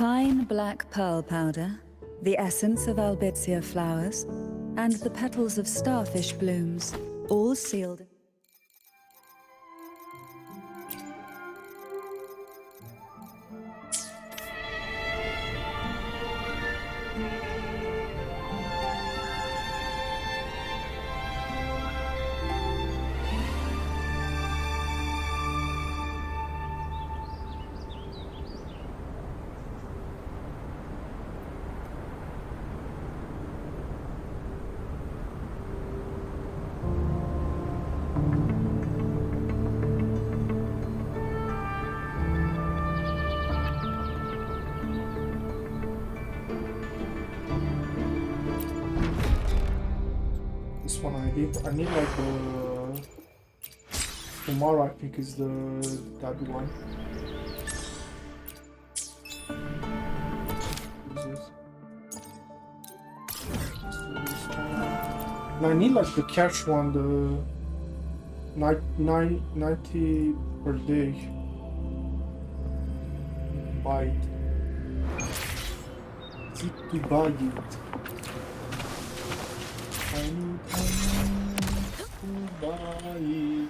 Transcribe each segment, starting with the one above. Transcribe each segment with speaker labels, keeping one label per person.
Speaker 1: Fine black pearl powder, the essence of albizia flowers, and the petals of starfish blooms, all sealed.
Speaker 2: This one I need like tomorrow I think is that one. And I need like the cash one, the 90 per day. Buy it. Need to buy it. I need to buy it.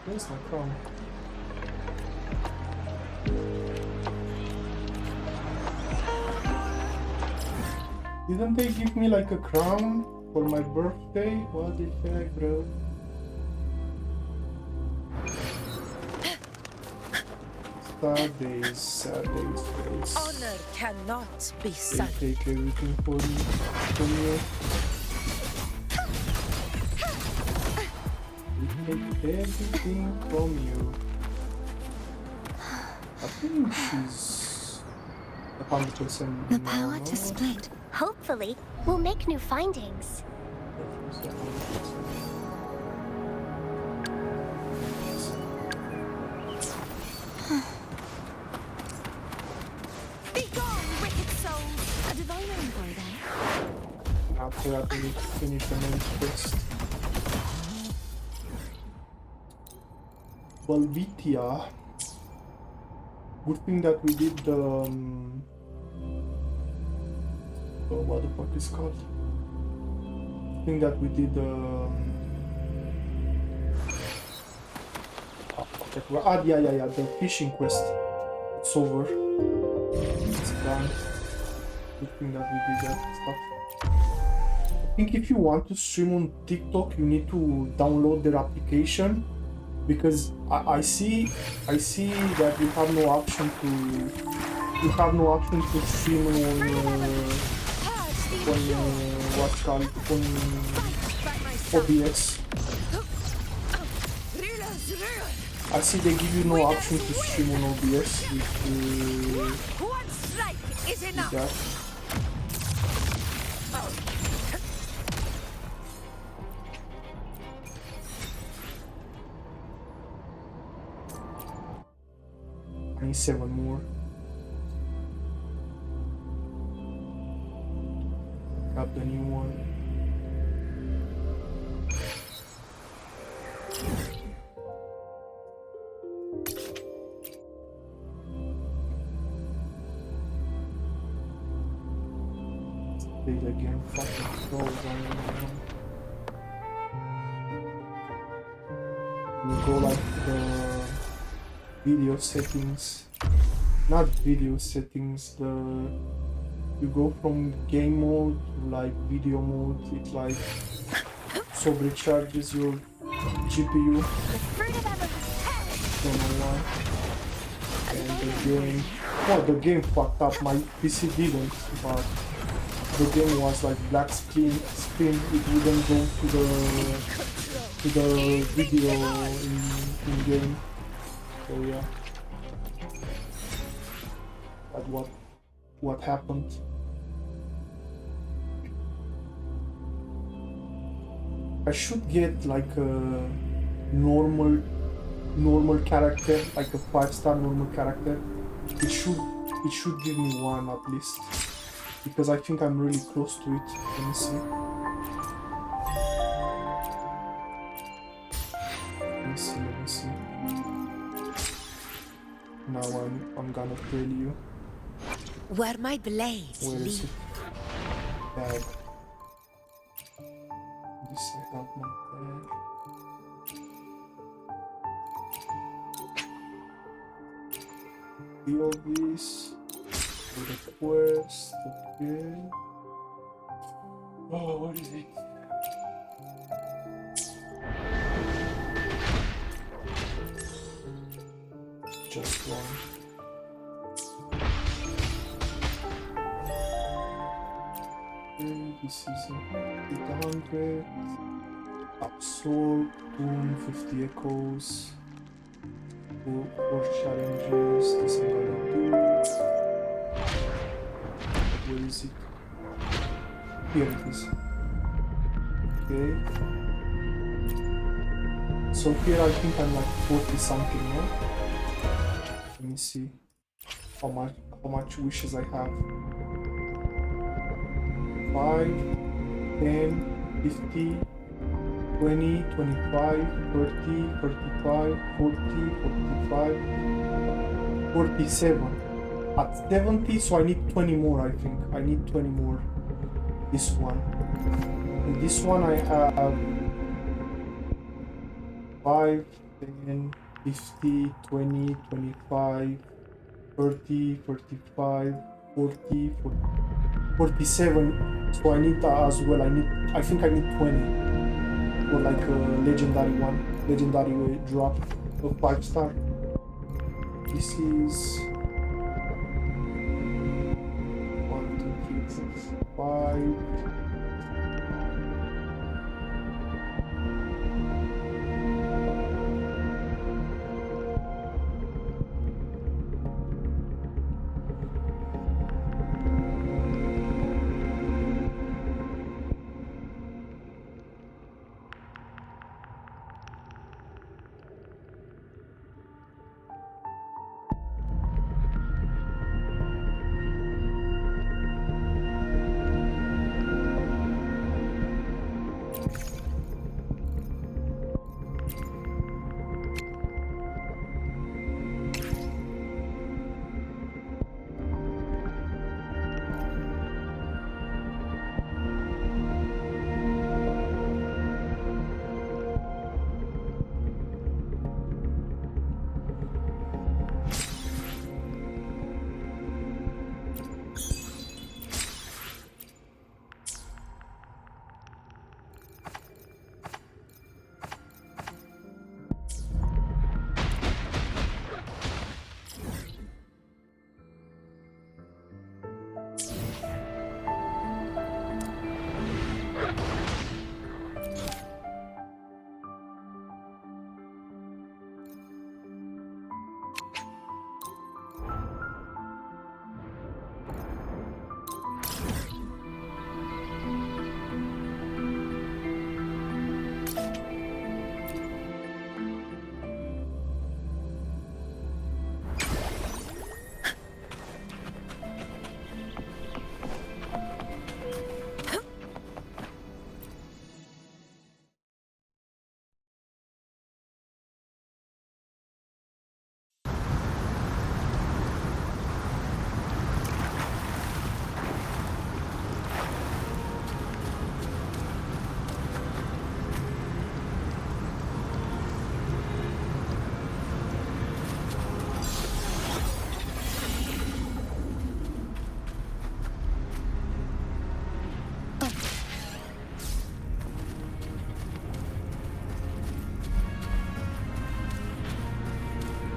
Speaker 2: Where's my crown? Didn't they give me like a crown for my birthday? What the heck, bro? Sad days.
Speaker 3: Honor cannot be
Speaker 2: They
Speaker 3: sunk.
Speaker 2: take everything from you. They take everything from you. I think she's 100%.
Speaker 4: The power to split. Hopefully, we'll make new findings.
Speaker 3: Begone, wicked souls! A divine envoy then.
Speaker 2: After that, we need to finish the main quest. LEVIATHAN. Good thing that we did the oh, what the fuck is called? Good thing that we did yeah, the fishing quest. It's over. It's done. Good thing that we did that stuff. I think if you want to stream on TikTok, you need to download their application, because I see that you have no option to stream on what's called on OBS. I see they give you no option to stream on OBS with
Speaker 3: One strike is enough.
Speaker 2: that. I need 7 more. Got the new one. The game fucking goes on. You go like the video settings, not video settings, you go from game mode to like video mode. It like so recharges your GPU. Don't know why. And the game fucked up. My PC didn't, but the game was like black screen. It wouldn't go to the video in game. So yeah, but what happened? I should get like a normal character, like a 5-star normal character. It should give me 1 at least, because I think I'm really close to it. Let me see. Let me see. Now I'm gonna tell you.
Speaker 3: Where my blades
Speaker 2: Where is
Speaker 3: lead.
Speaker 2: it? Bag. This I have my bag. See all this. For the quest. Okay. Oh, what is it? Just one. Okay, this is 800. Absorb, boom, 50 echoes. 4 challenges. This I'm gonna do. Where is it? Here it is. Okay. So here I think I'm like 40 something, no? Let me see how much wishes I have. 5, 10, 50, 20, 25, 30, 35, 40, 45, 47. At 70, so I need 20 more, I think. I need 20 more. This one. And this one I have 5, 10, 50, 20, 25, 30, 35, 40, 47. So I need that as well. I think I need 20. Or like a legendary one. Legendary drop of 5-star. This is 1, 2, 3, 4, 5.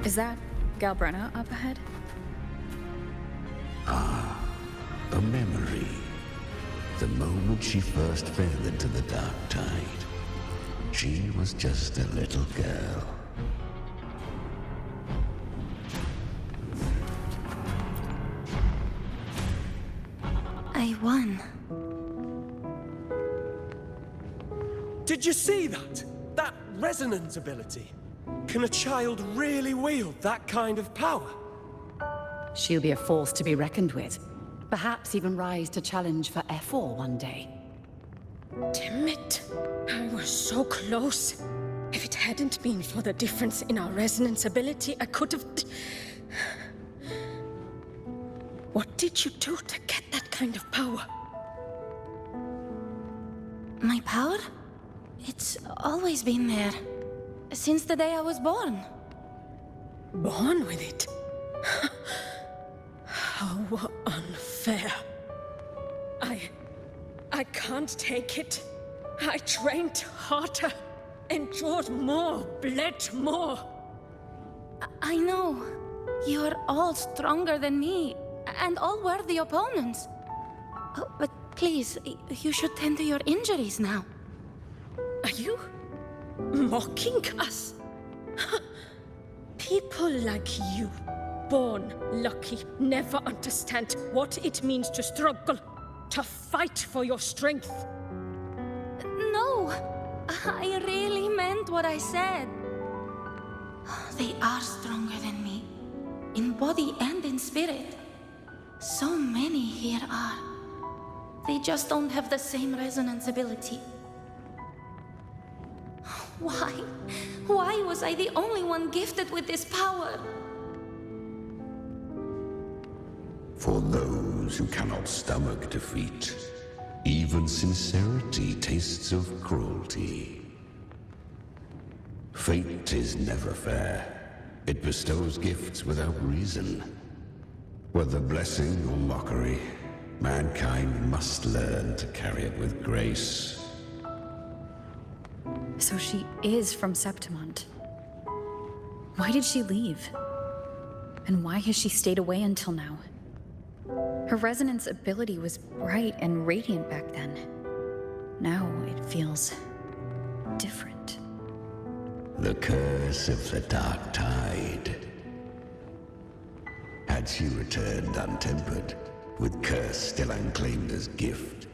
Speaker 5: Is that Galbrenna up ahead?
Speaker 6: A memory. The moment she first fell into the dark tide. She was just a little girl.
Speaker 4: I won.
Speaker 7: Did you see that? That resonance ability? Can a child really wield that kind of power?
Speaker 8: She'll be a force to be reckoned with. Perhaps even rise to challenge for F4 one day.
Speaker 9: Damn it! I was so close. If it hadn't been for the difference in our resonance ability, I could have... What did you do to get that kind of power?
Speaker 3: My power? It's always been there. Since the day I was born.
Speaker 9: Born with it? How unfair. I can't take it. I trained harder, endured more, bled more.
Speaker 3: I know. You're all stronger than me, and all worthy opponents. Oh, but please, you should tend to your injuries now.
Speaker 9: Are you mocking us? People like you, born lucky, never understand what it means to struggle, to fight for your strength.
Speaker 3: No, I really meant what I said. They are stronger than me, in body and in spirit. So many here are. They just don't have the same resonance ability. Why? Why was I the only one gifted with this power?
Speaker 6: For those who cannot stomach defeat, even sincerity tastes of cruelty. Fate is never fair. It bestows gifts without reason. Whether blessing or mockery, mankind must learn to carry it with grace.
Speaker 5: So she is from Septimont. Why did she leave? And why has she stayed away until now? Her resonance ability was bright and radiant back then. Now it feels different.
Speaker 6: The curse of the Dark Tide. Had she returned untempered, with curse still unclaimed as gift,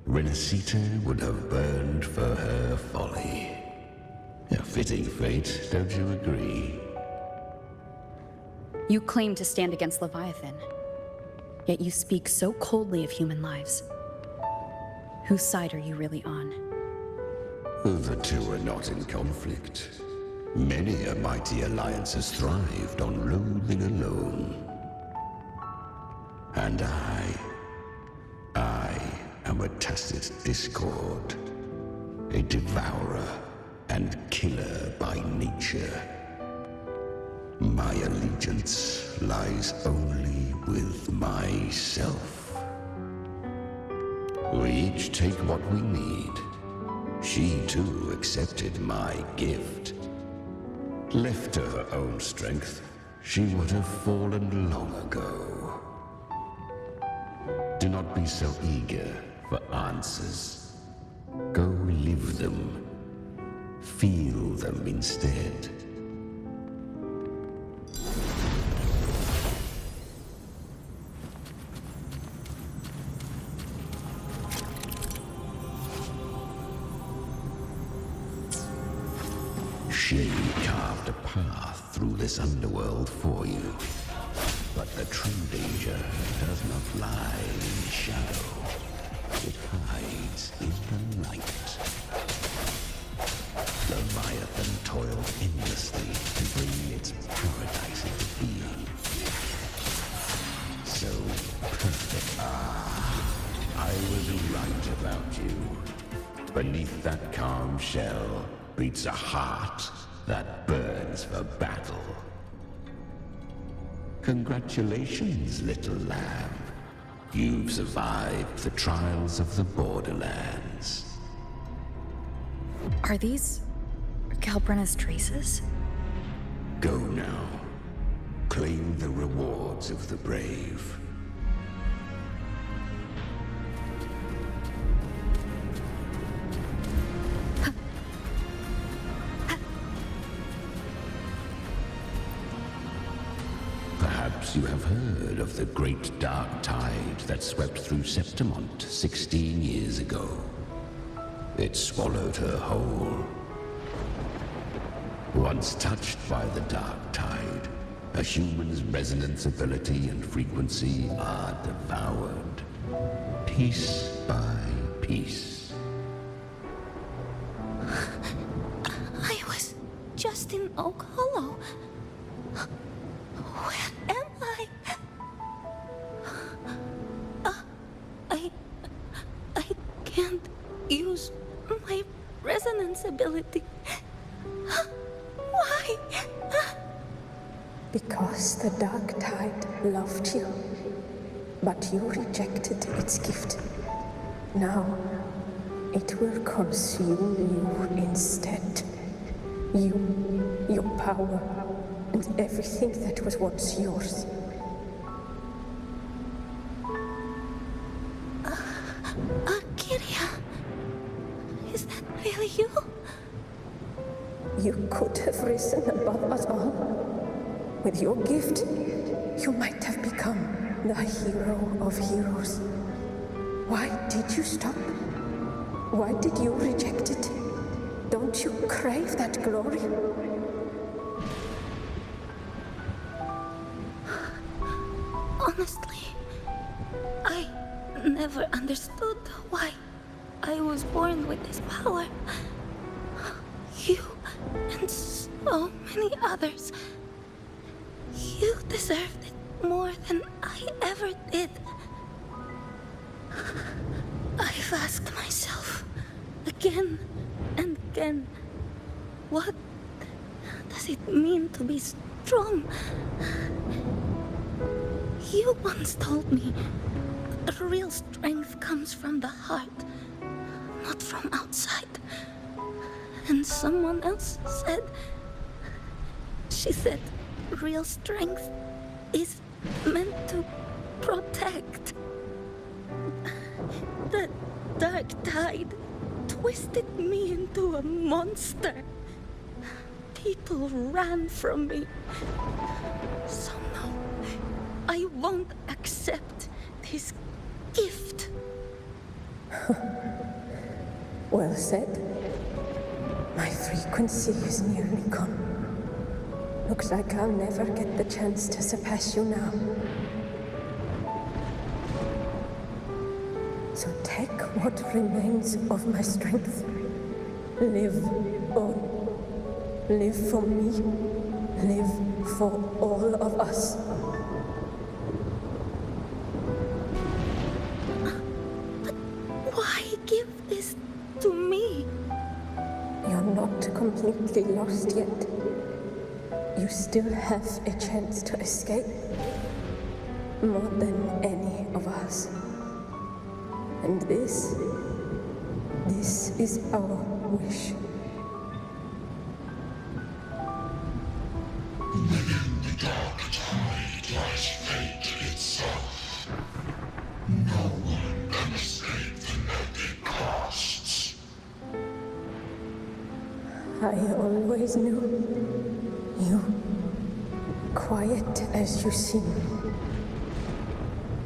Speaker 6: Renacita would have burned for her folly. A fitting fate, don't you agree?
Speaker 5: You claim to stand against Leviathan, yet you speak so coldly of human lives. Whose side are you really on?
Speaker 6: The two are not in conflict. Many a mighty alliance has thrived on loathing alone. And I am a tacit discord, a devourer and killer by nature. My allegiance lies only with myself. We each take what we need. She too accepted my gift. Left to her own strength, she would have fallen long ago. Do not be so eager for answers. Go live them. Feel them instead. She carved a path through this underworld for you. But the true danger does not lie in the shadow. It hides in the light. Leviathan toiled endlessly to bring its paradise into being. So perfect. I was right about you. Beneath that calm shell beats a heart that burns for battle. Congratulations, little lamb. You've survived the trials of the borderlands.
Speaker 5: Are these Galbrenna's traces?
Speaker 6: Go now. Claim the rewards of the brave. Perhaps you have heard of the great dark tide that swept through Septimont 16 years ago. It swallowed her whole. Once touched by the dark tide, a human's resonance ability and frequency are devoured, piece by piece.
Speaker 3: I was just in Oak Hollow. Where responsibility. Why?
Speaker 10: Because the dark tide loved you, but you rejected its gift. Now, it will consume you instead. You, your power, and everything that was once yours.
Speaker 3: Kyria, is that really you?
Speaker 10: You could have risen above us all. With your gift, you might have become the hero of heroes. Why did you stop? Why did you reject it? Don't you crave that glory?
Speaker 3: Honestly, I never understood why I was born with this power. You and so many others. You deserved it more than I ever did. I've asked myself again and again, what does it mean to be strong? You once told me that real strength comes from the heart, not from outside. And someone else said, she said, real strength is meant to protect. The dark tide twisted me into a monster. People ran from me. So no, I won't accept this gift.
Speaker 10: Well said. My frequency is nearly gone. Looks like I'll never get the chance to surpass you now. So take what remains of my strength. Live on. Live for me. Live for all of us.
Speaker 3: But why give this to me?
Speaker 10: You're not completely lost yet. You still have a chance to escape. More than any of us. And this is our wish.
Speaker 6: Within the dark tide lies fate itself. No one can escape the net it casts.
Speaker 10: I always knew you, quiet as you seem.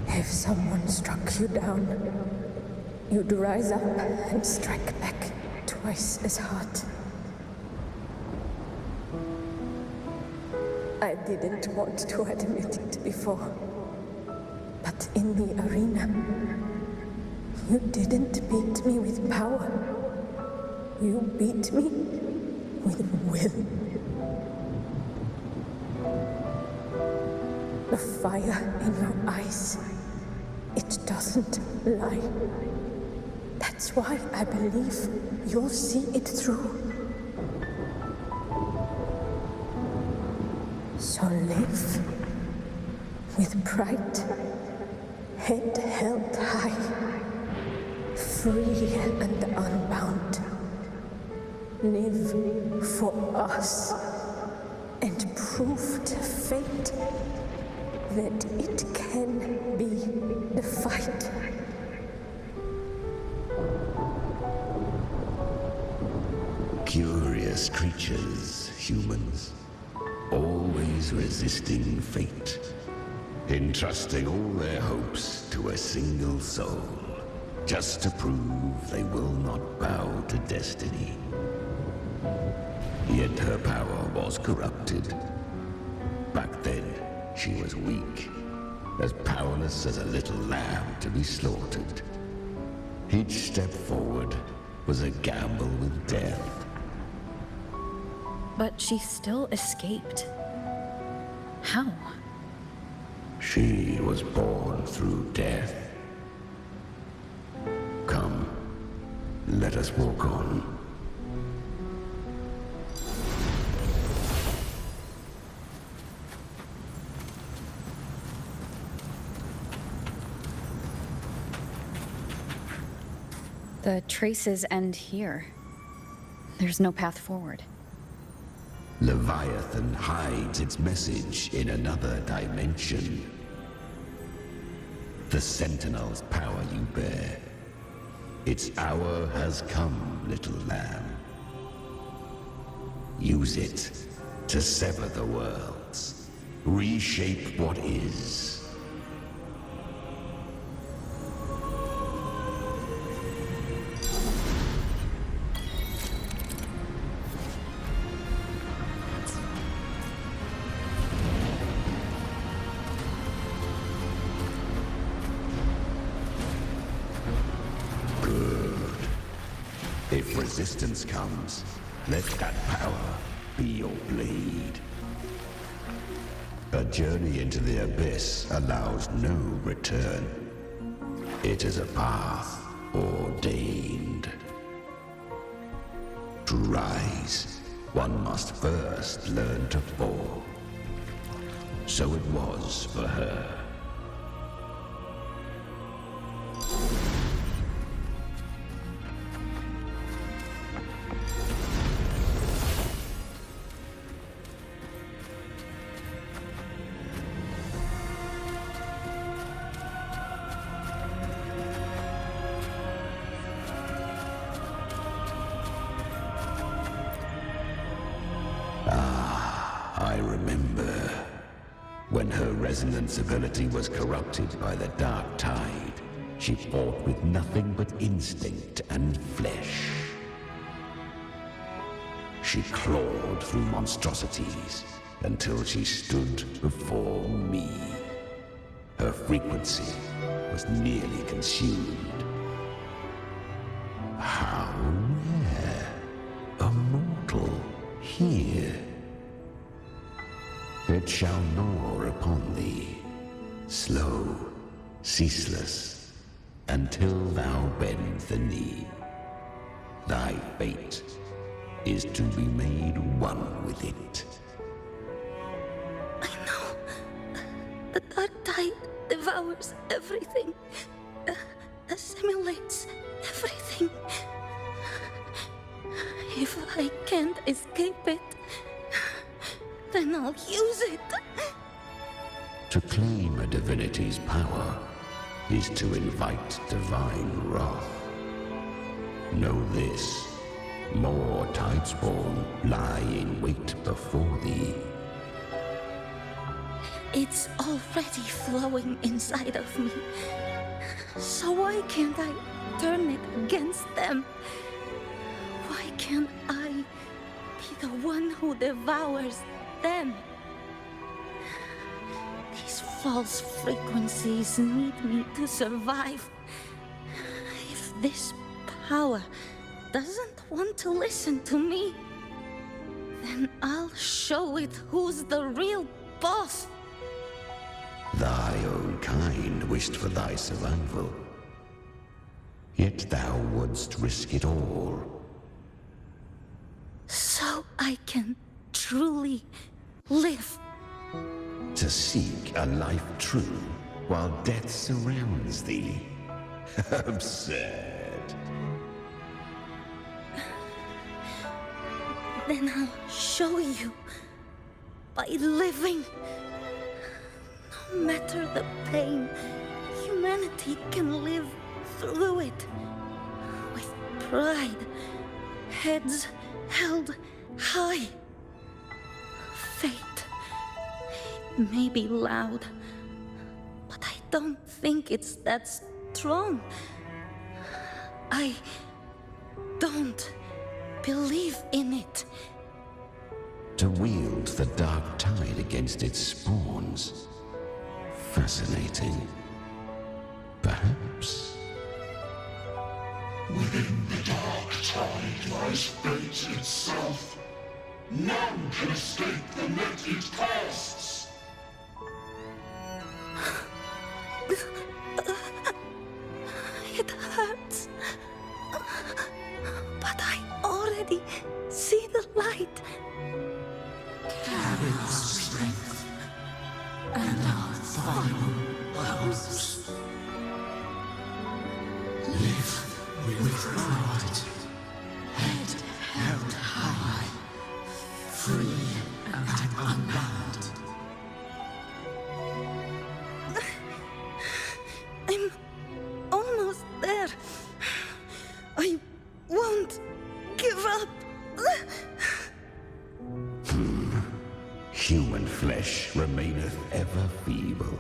Speaker 10: If someone struck you down, you'd rise up and strike back twice as hard. I didn't want to admit it before, but in the arena, you didn't beat me with power. You beat me with will. The fire in your eyes, it doesn't lie. That's why I believe you'll see it through. So live with pride, head held high, free and unbound. Live for us and prove to fate that it can be the fight.
Speaker 6: Curious creatures, humans, always resisting fate, entrusting all their hopes to a single soul, just to prove they will not bow to destiny. Yet her power was corrupted. Back then, she was weak, as powerless as a little lamb to be slaughtered. Each step forward was a gamble with death.
Speaker 5: But she still escaped. How?
Speaker 6: She was born through death. Come, let us walk on.
Speaker 5: The traces end here. There's no path forward.
Speaker 6: Leviathan hides its message in another dimension. The Sentinel's power you bear. Its hour has come, little lamb. Use it to sever the worlds. Reshape what is. If resistance comes, let that power be your blade. A journey into the abyss allows no return. It is a path ordained. To rise, one must first learn to fall. So it was for her. I remember when her resonance ability was corrupted by the dark tide. She fought with nothing but instinct and flesh. She clawed through monstrosities until she stood before me. Her frequency was nearly consumed. How rare! A mortal here. It shall gnaw upon thee, slow, ceaseless, until thou bend the knee. Thy fate is to be made one with it.
Speaker 3: I know. The dark tide devours everything. Assimilates everything. If I can't escape it, then I'll use it.
Speaker 6: To claim a divinity's power is to invite divine wrath. Know this, more Tidespawn lie in wait before thee.
Speaker 3: It's already flowing inside of me. So why can't I turn it against them? Why can't I be the one who devours them? These false frequencies need me to survive. If this power doesn't want to listen to me, then I'll show it who's the real boss.
Speaker 6: Thy own kind wished for thy survival, yet thou wouldst risk it all.
Speaker 3: So I can truly live.
Speaker 6: To seek a life true while death surrounds thee. Absurd.
Speaker 3: Then I'll show you by living. No matter the pain, humanity can live through it with pride, heads held high. Fate may be loud, but I don't think it's that strong. I don't believe in it.
Speaker 6: To wield the dark tide against its spawns. Fascinating. Perhaps.
Speaker 11: Within the dark tide lies fate itself. None can escape the net it casts.
Speaker 3: It hurts. But I already see the light.
Speaker 11: Carry our strength and our final purpose. Live with pride, head held high, free and unbound.
Speaker 3: I'm almost there. I won't give up.
Speaker 6: Human flesh remaineth ever feeble.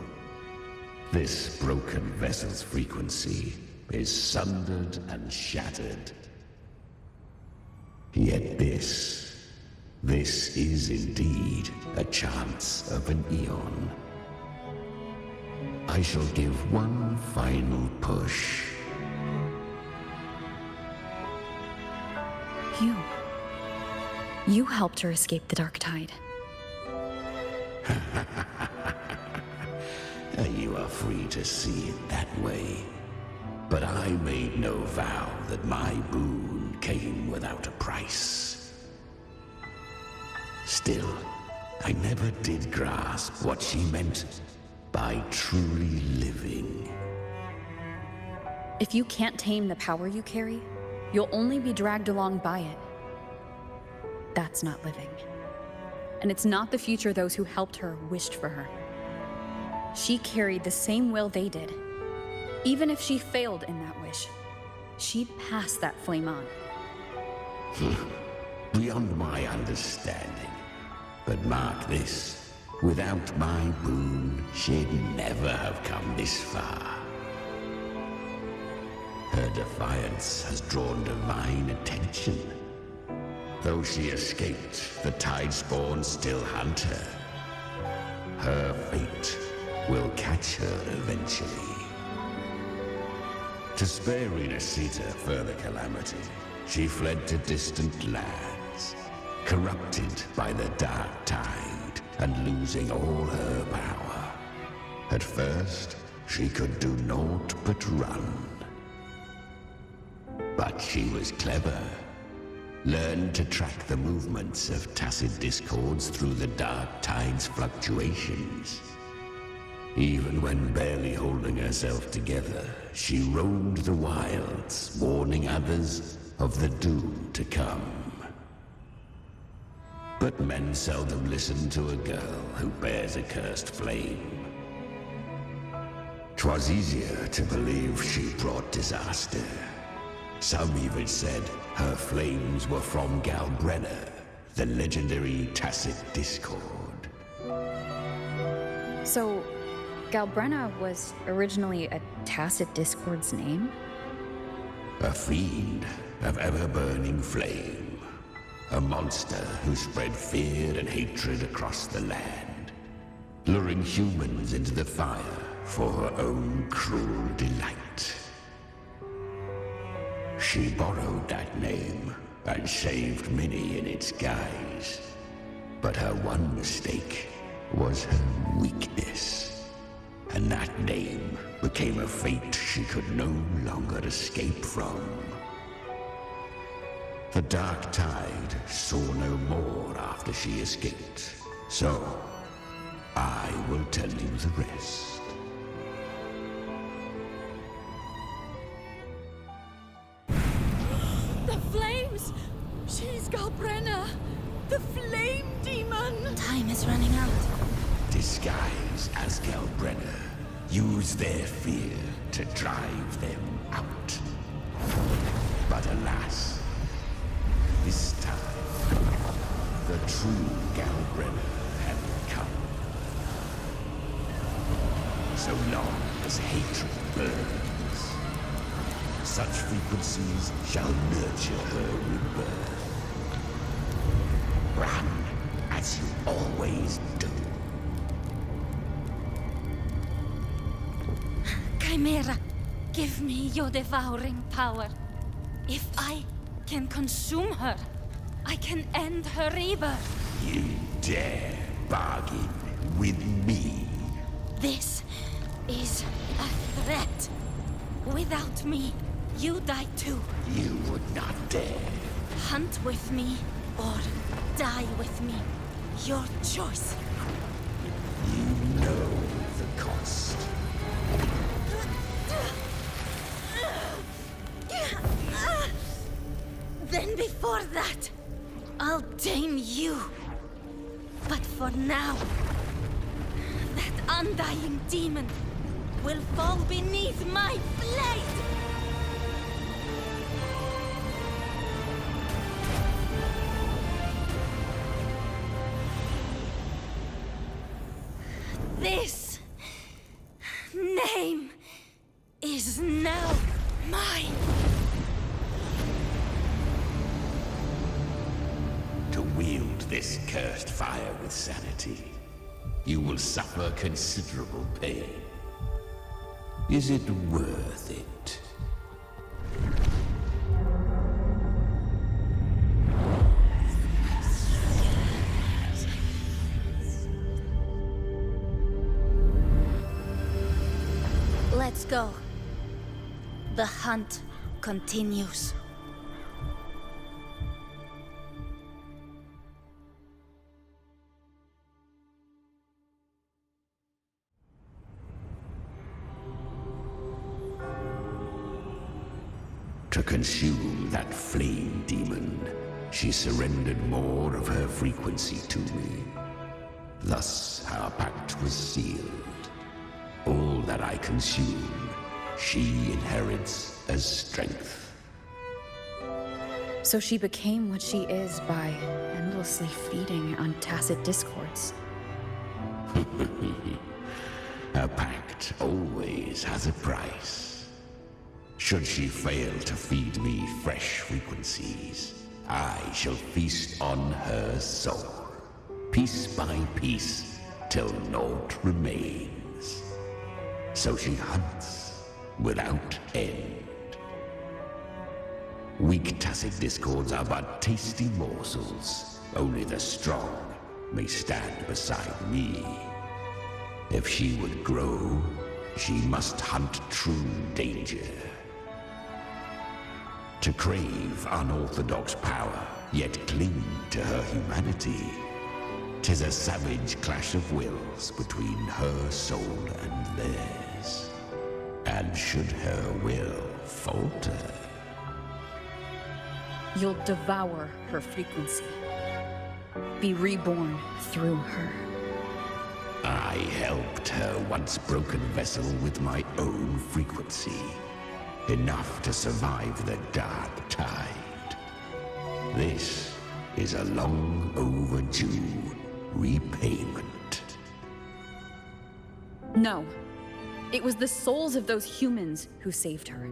Speaker 6: This broken vessel's frequency is sundered and shattered. Yet this is indeed a chance of an eon. I shall give one final push.
Speaker 5: You helped her escape the Dark Tide.
Speaker 6: You are free to see it that way. But I made no vow that my boon came without a price. Still, I never did grasp what she meant by truly living.
Speaker 5: If you can't tame the power you carry, you'll only be dragged along by it. That's not living. And it's not the future those who helped her wished for her. She carried the same will they did. Even if she failed in that wish, she'd pass that flame on.
Speaker 6: Beyond my understanding. But mark this, without my boon, she'd never have come this far. Her defiance has drawn divine attention. Though she escaped, the Tidespawn still hunt her. Her fate will catch her eventually. To spare Renacita further calamity, she fled to distant lands, corrupted by the Dark Tide and losing all her power. At first, she could do naught but run. But she was clever. Learned to track the movements of tacit discords through the Dark Tide's fluctuations. Even when barely holding herself together, she roamed the wilds, warning others of the doom to come. But men seldom listen to a girl who bears a cursed flame. 'Twas easier to believe she brought disaster. Some even said her flames were from Galbrenna, the legendary tacit discord.
Speaker 5: So, Galbrenna was originally a tacit discord's name?
Speaker 6: A fiend of ever-burning flame. A monster who spread fear and hatred across the land, luring humans into the fire for her own cruel delight. She borrowed that name and saved many in its guise. But her one mistake was her weakness. And that name became a fate she could no longer escape from. The Dark Tide saw no more after she escaped. So, I will tell you the rest.
Speaker 9: The flames! She's Galbrenna! The flame demon!
Speaker 3: Time is running out.
Speaker 6: Disguised as Galbrenna, use their fear to drive them out. But alas, this time, the true Galbrenna hadn't come. So long as hatred burns, such frequencies shall nurture her rebirth. Run as you always do.
Speaker 3: Chimera, give me your devouring power. If I can consume her, I can end her rebirth.
Speaker 6: You dare bargain with me?
Speaker 3: This is a threat. Without me, you die too.
Speaker 6: You would not dare.
Speaker 3: Hunt with me or die with me. Your choice.
Speaker 6: You know the cost.
Speaker 3: Then before that, I'll tame you. But for now, that undying demon will fall beneath my blade! This name is now mine.
Speaker 6: To wield this cursed fire with sanity, you will suffer considerable pain. Is it worth it?
Speaker 3: Let's go. The hunt continues.
Speaker 6: To consume that flame demon, she surrendered more of her frequency to me. Thus our pact was sealed. All that I consume, she inherits as strength.
Speaker 5: So she became what she is by endlessly feeding on tacit discords.
Speaker 6: A pact always has a price. Should she fail to feed me fresh frequencies, I shall feast on her soul, piece by piece, till naught remains. So she hunts without end. Weak tacit discords are but tasty morsels. Only the strong may stand beside me. If she would grow, she must hunt true danger. To crave unorthodox power, yet cling to her humanity, 'tis a savage clash of wills between her soul and theirs. And should her will falter,
Speaker 5: You'll devour her frequency. Be reborn through her.
Speaker 6: I helped her once broken vessel with my own frequency. Enough to survive the dark tide. This is a long overdue repayment.
Speaker 5: No. It was the souls of those humans who saved her.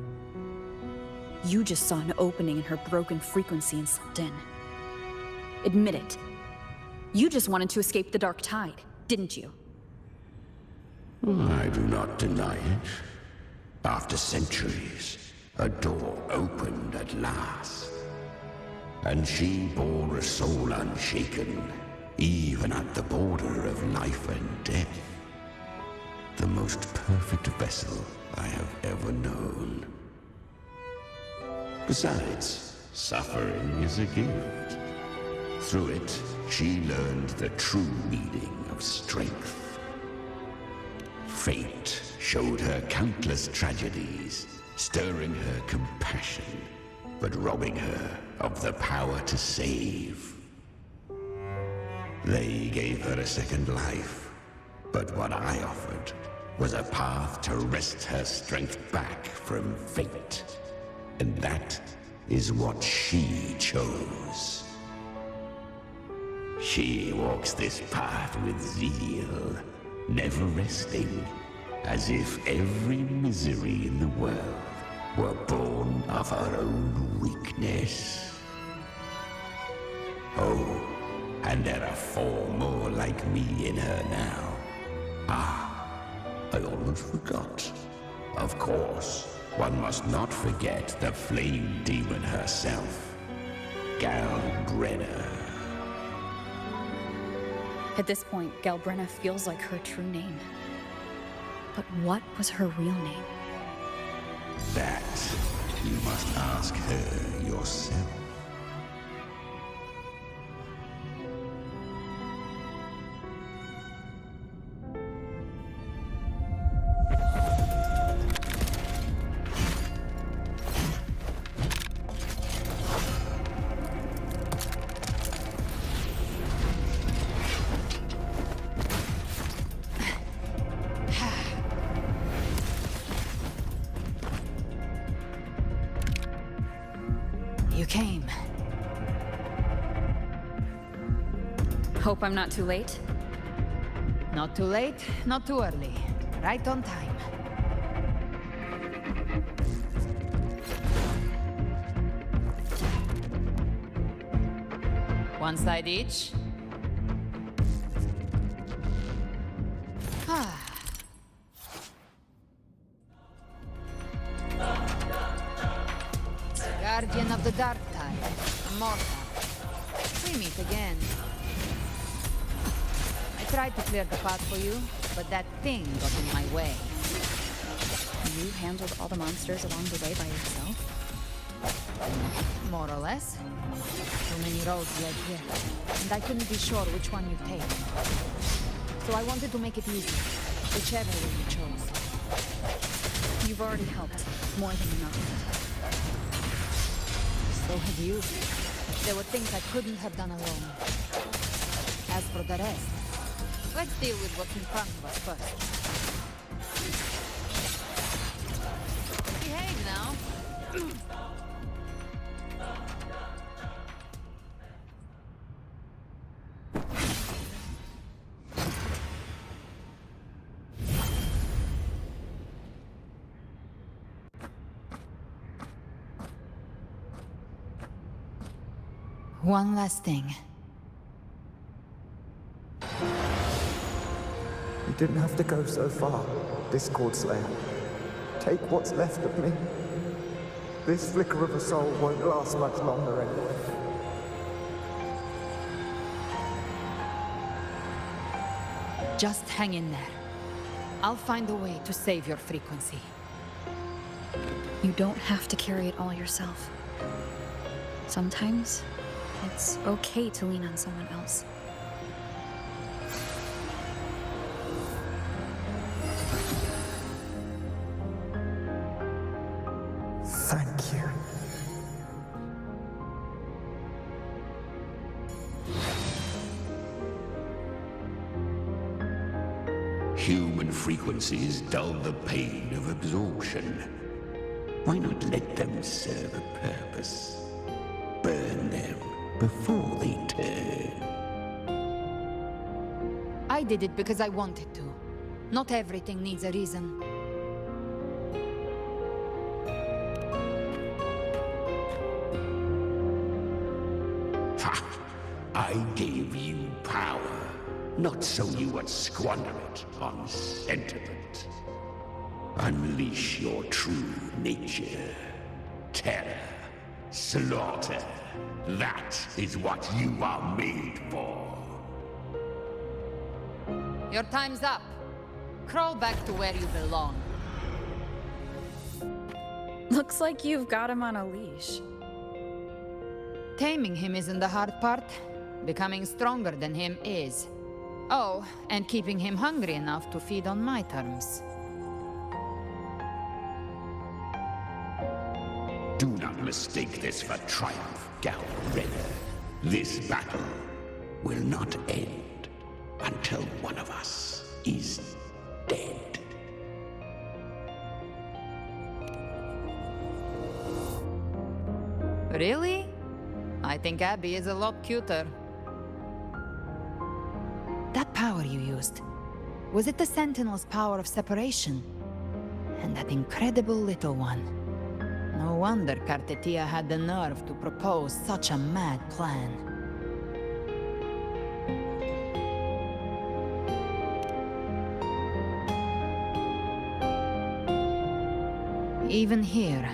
Speaker 5: You just saw an opening in her broken frequency and slipped in. Admit it. You just wanted to escape the dark tide, didn't you?
Speaker 6: I do not deny it. After centuries, a door opened at last. And she bore a soul unshaken, even at the border of life and death. The most perfect vessel I have ever known. Besides, suffering is a gift. Through it, she learned the true meaning of strength. Fate showed her countless tragedies, stirring her compassion, but robbing her of the power to save. They gave her a second life, but what I offered was a path to wrest her strength back from fate. And that is what she chose. She walks this path with zeal, never resting, as if every misery in the world were born of her own weakness. Oh, and there are 4 more like me in her now. Ah, I almost forgot. Of course, one must not forget the flame demon herself, Galbrenna.
Speaker 5: At this point, Galbrenna feels like her true name. But what was her real name?
Speaker 6: That you must ask her yourself.
Speaker 5: You came. Hope I'm not too late?
Speaker 12: Not too late, not too early. Right on time. One side each. Guardian of the Dark Tide, Immortal. We meet again. I tried to clear the path for you, but that thing got in my way.
Speaker 5: You handled all the monsters along the way by yourself?
Speaker 12: More or less. Too many roads led here, and I couldn't be sure which one you'd take. So I wanted to make it easy, whichever way you chose.
Speaker 5: You've already helped, more than enough.
Speaker 12: So have you. There were things I couldn't have done alone. As for the rest, let's deal with what's in front of us first. Behave now. One last thing.
Speaker 13: You didn't have to go so far, Discord Slayer. Take what's left of me. This flicker of a soul won't last much longer anyway.
Speaker 12: Just hang in there. I'll find a way to save your frequency.
Speaker 5: You don't have to carry it all yourself. Sometimes, it's okay to lean on someone else.
Speaker 13: Thank you.
Speaker 6: Human frequencies dull the pain of absorption. Why not let them serve a purpose? Burn them before they turn.
Speaker 12: I did it because I wanted to. Not everything needs a reason.
Speaker 6: Ha! I gave you power, not so you would squander it on sentiment. Unleash your true nature. Terror. Slaughter. That is what you are made for.
Speaker 12: Your time's up. Crawl back to where you belong.
Speaker 5: Looks like you've got him on a leash.
Speaker 12: Taming him isn't the hard part. Becoming stronger than him is. Oh, and keeping him hungry enough to feed on my terms.
Speaker 6: Do not mistake this for triumph, Gal Renner. This battle will not end until one of us is dead.
Speaker 12: Really? I think Abby is a lot cuter. That power you used, was it the Sentinel's power of separation? And that incredible little one. No wonder Cartetia had the nerve to propose such a mad plan. Even here,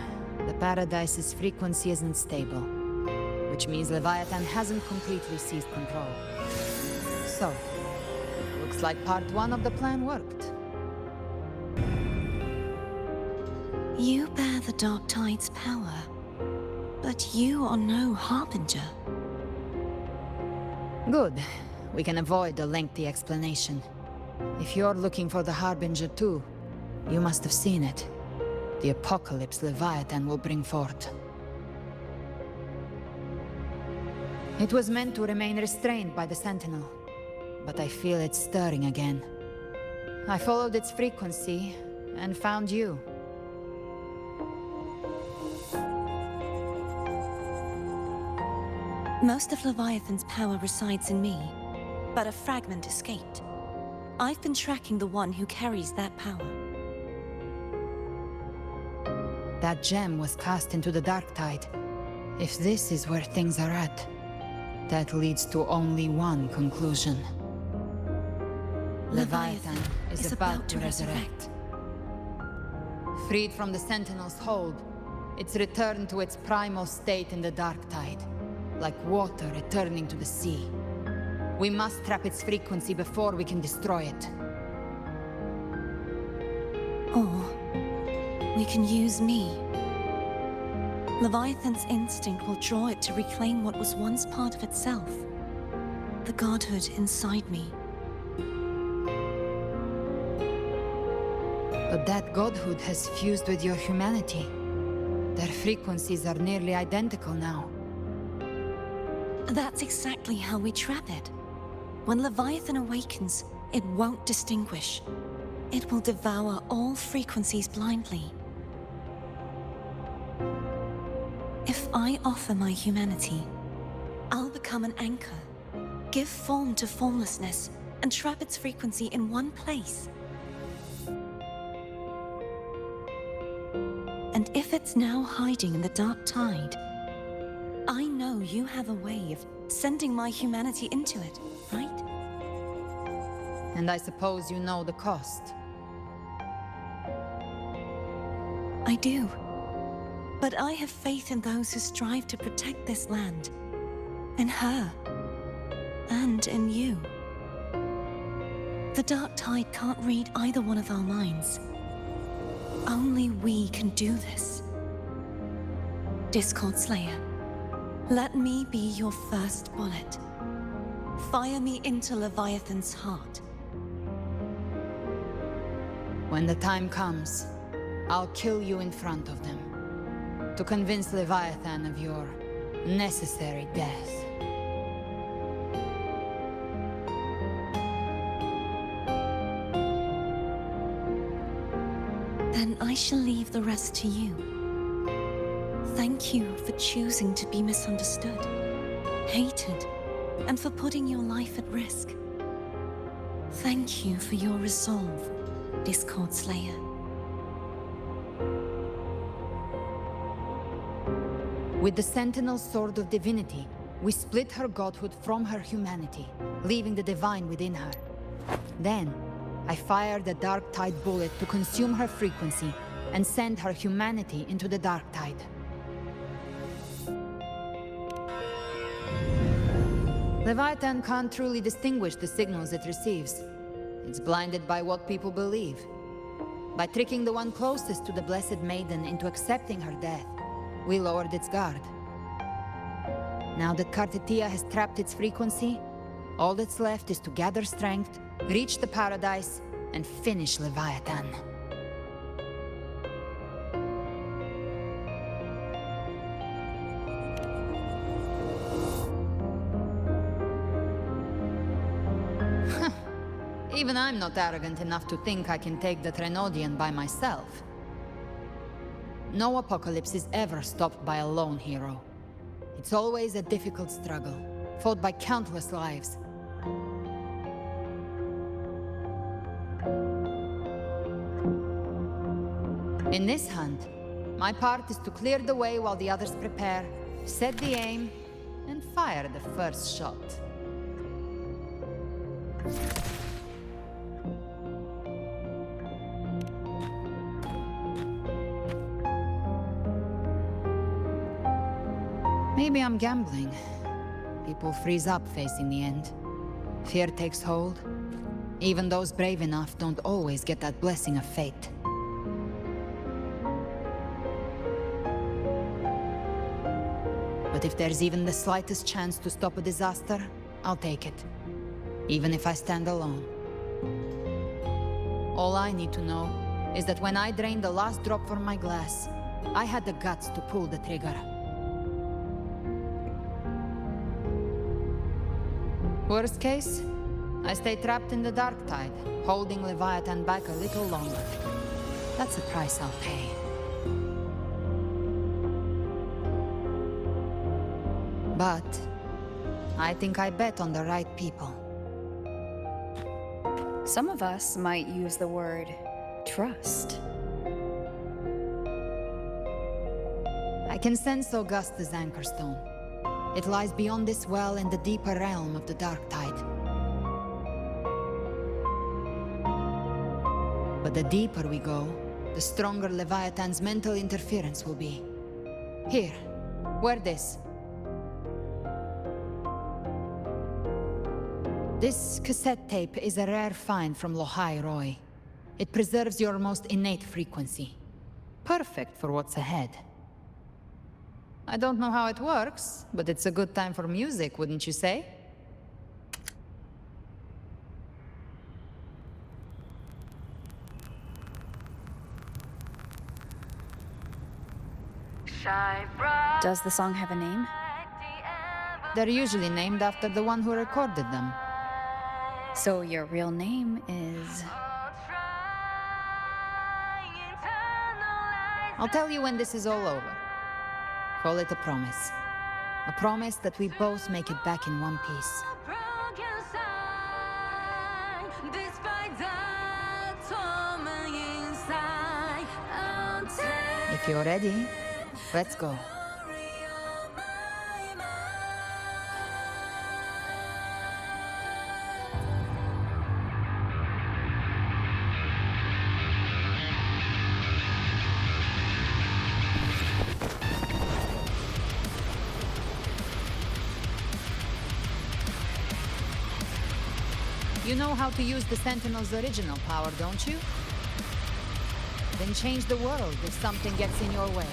Speaker 12: the Paradise's frequency isn't stable, which means Leviathan hasn't completely seized control. So, looks like part one of the plan worked.
Speaker 3: You bear the Dark Tide's power, but you are no Harbinger.
Speaker 12: Good. We can avoid a lengthy explanation. If you're looking for the Harbinger too, you must have seen it. The apocalypse Leviathan will bring forth. It was meant to remain restrained by the Sentinel, but I feel it stirring again. I followed its frequency and found you.
Speaker 14: Most of Leviathan's power resides in me, but a fragment escaped. I've been tracking the one who carries that power.
Speaker 12: That gem was cast into the dark tide. If this is where things are at, that leads to only one conclusion. Leviathan is about to resurrect. Freed from the Sentinel's hold, it's returned to its primal state in the dark tide, like water returning to the sea. We must trap its frequency before we can destroy it.
Speaker 14: Or we can use me. Leviathan's instinct will draw it to reclaim what was once part of itself. The godhood inside me.
Speaker 12: But that godhood has fused with your humanity. Their frequencies are nearly identical now.
Speaker 14: That's exactly how we trap it. When Leviathan awakens, it won't distinguish. It will devour all frequencies blindly. If I offer my humanity, I'll become an anchor, give form to formlessness, and trap its frequency in one place. And if it's now hiding in the dark tide, I know you have a way of sending my humanity into it, right?
Speaker 12: And I suppose you know the cost.
Speaker 14: I do. But I have faith in those who strive to protect this land. In her. And in you. The dark tide can't read either one of our minds. Only we can do this. Discord Slayer, let me be your first bullet. Fire me into Leviathan's heart.
Speaker 12: When the time comes, I'll kill you in front of them, to convince Leviathan of your necessary death.
Speaker 14: Then I shall leave the rest to you. Thank you for choosing to be misunderstood, hated, and for putting your life at risk. Thank you for your resolve, Discord Slayer.
Speaker 12: With the Sentinel's Sword of Divinity, we split her godhood from her humanity, leaving the divine within her. Then, I fired a dark tide bullet to consume her frequency and send her humanity into the dark tide. Leviathan can't truly distinguish the signals it receives. It's blinded by what people believe. By tricking the one closest to the Blessed Maiden into accepting her death, we lowered its guard. Now that Kartetia has trapped its frequency, all that's left is to gather strength, reach the paradise, and finish Leviathan. Even I'm not arrogant enough to think I can take the Trenodian by myself. No apocalypse is ever stopped by a lone hero. It's always a difficult struggle, fought by countless lives. In this hunt, my part is to clear the way while the others prepare, set the aim, and fire the first shot. Maybe I'm gambling. People freeze up facing the end. Fear takes hold. Even those brave enough don't always get that blessing of fate. But if there's even the slightest chance to stop a disaster, I'll take it. Even if I stand alone. All I need to know is that when I drained the last drop from my glass, I had the guts to pull the trigger. Worst case, I stay trapped in the dark tide, holding Leviathan back a little longer. That's the price I'll pay. But I think I bet on the right people.
Speaker 5: Some of us might use the word trust.
Speaker 12: I can sense Augusta's anchorstone. It lies beyond this well in the deeper realm of the Dark Tide. But the deeper we go, the stronger Leviathan's mental interference will be. Here, wear this. This cassette tape is a rare find from Lohai Roy. It preserves your most innate frequency. Perfect for what's ahead. I don't know how it works, but it's a good time for music, wouldn't you say?
Speaker 5: Does the song have a name?
Speaker 12: They're usually named after the one who recorded them.
Speaker 5: So your real name is...
Speaker 12: I'll tell you when this is all over. Call it a promise. A promise that we both make it back in one piece. If you're ready, let's go. You know how to use the Sentinel's original power, don't you? Then change the world if something gets in your way.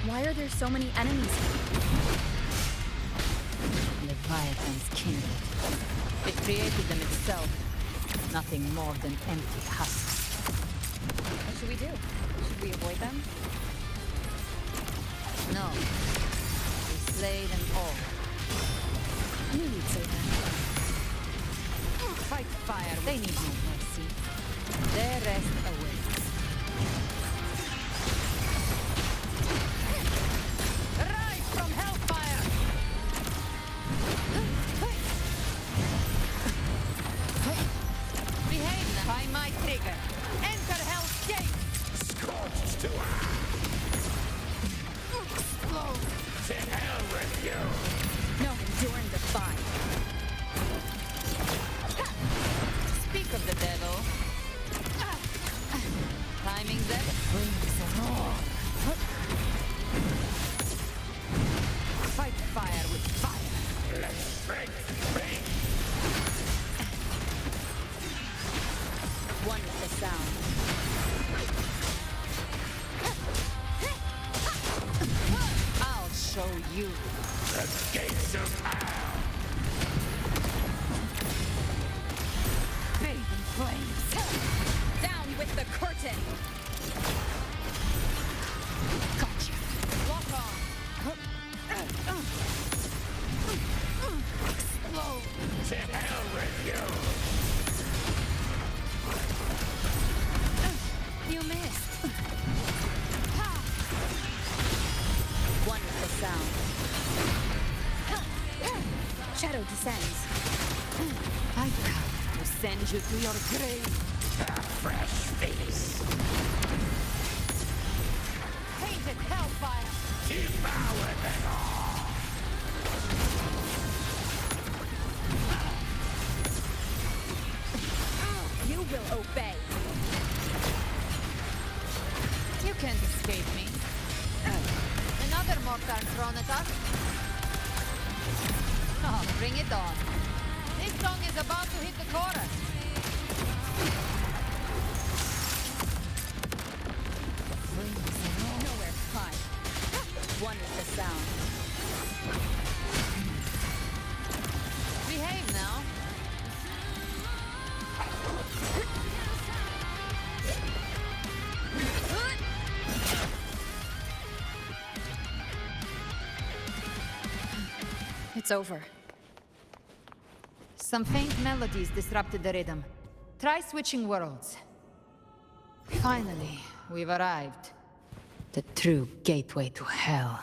Speaker 5: Why are there so many enemies here?
Speaker 12: Leviathan's kindred. It created them itself. Nothing more than empty husks.
Speaker 5: What should we do? Should we avoid them?
Speaker 12: No. We slay them all.
Speaker 5: I knew you'd say that.
Speaker 12: Fight fire. They need no mercy. Their rest awaits. Rise from hellfire! Behave by my trigger. Enter Hell's Gate!
Speaker 6: Scorched to
Speaker 12: Explode!
Speaker 6: To hell with you!
Speaker 5: No enduring the fire.
Speaker 12: Speak of the devil. Timing them. Flames roar. Fight fire with fire.
Speaker 6: Let strength be!
Speaker 5: One with the sound.
Speaker 12: I'll show you.
Speaker 6: The gates of hell!
Speaker 12: Bathe in flames.
Speaker 5: Down with the curtain!
Speaker 12: Gotcha. Lock on. Explode.
Speaker 6: To hell with you!
Speaker 12: You missed.
Speaker 5: One with the sound. Shadow descends.
Speaker 12: I come to send you to your grave.
Speaker 6: A fresh feast!
Speaker 12: Painted hellfire.
Speaker 6: Devour them all!
Speaker 5: You will obey.
Speaker 12: You can't escape me. Another mortar thrown at us. Oh, bring it on. This song is about to hit the chorus.
Speaker 5: It's over.
Speaker 12: Some faint melodies disrupted the rhythm. Try switching worlds. Finally, we've arrived. The true gateway to hell.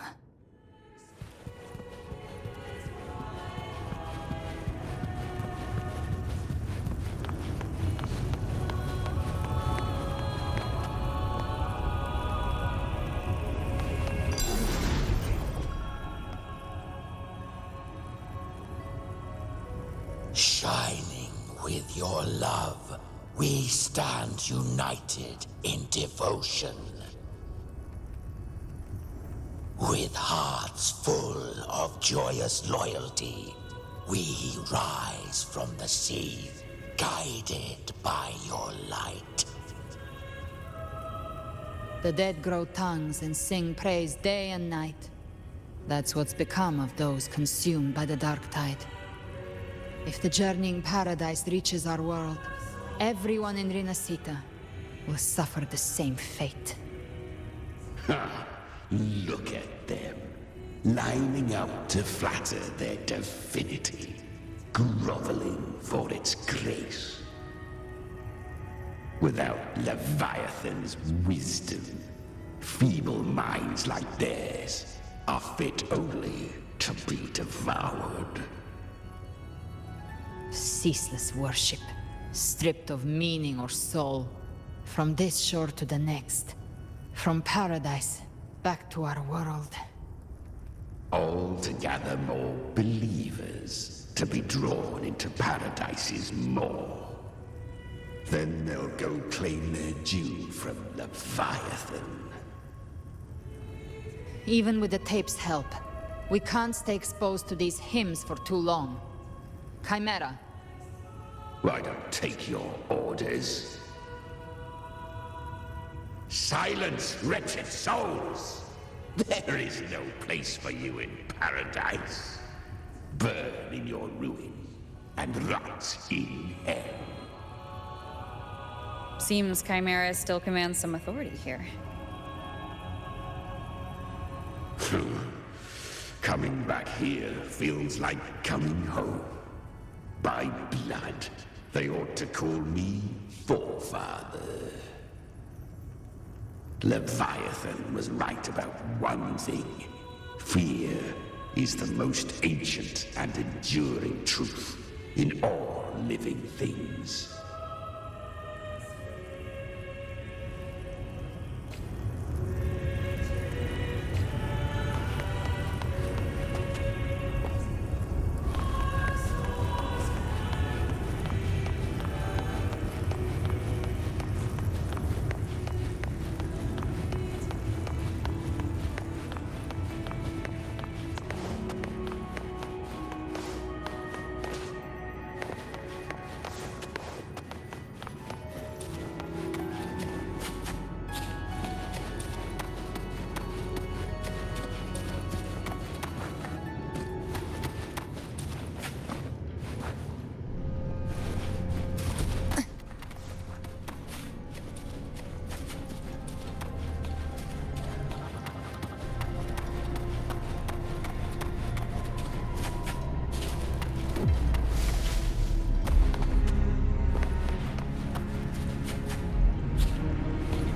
Speaker 6: Shining with your love, we stand united in devotion. With hearts full of joyous loyalty, we rise from the sea, guided by your light.
Speaker 12: The dead grow tongues and sing praise day and night. That's what's become of those consumed by the dark tide. If the journeying paradise reaches our world, everyone in Renacita will suffer the same fate.
Speaker 6: Ha! Look at them, lining up to flatter their divinity, groveling for its grace. Without Leviathan's wisdom, feeble minds like theirs are fit only to be devoured.
Speaker 12: Ceaseless worship, stripped of meaning or soul, from this shore to the next, from paradise back to our world.
Speaker 6: All to gather more believers to be drawn into Paradise's maw. Then they'll go claim their due from Leviathan.
Speaker 12: Even with the tape's help, we can't stay exposed to these hymns for too long. Chimera.
Speaker 6: I don't take your orders. Silence, wretched souls! There is no place for you in paradise. Burn in your ruin and rot in hell.
Speaker 5: Seems Chimera still commands some authority here.
Speaker 6: Coming back here feels like coming home. By blood, they ought to call me Forefather. Leviathan was right about one thing. Fear is the most ancient and enduring truth in all living things.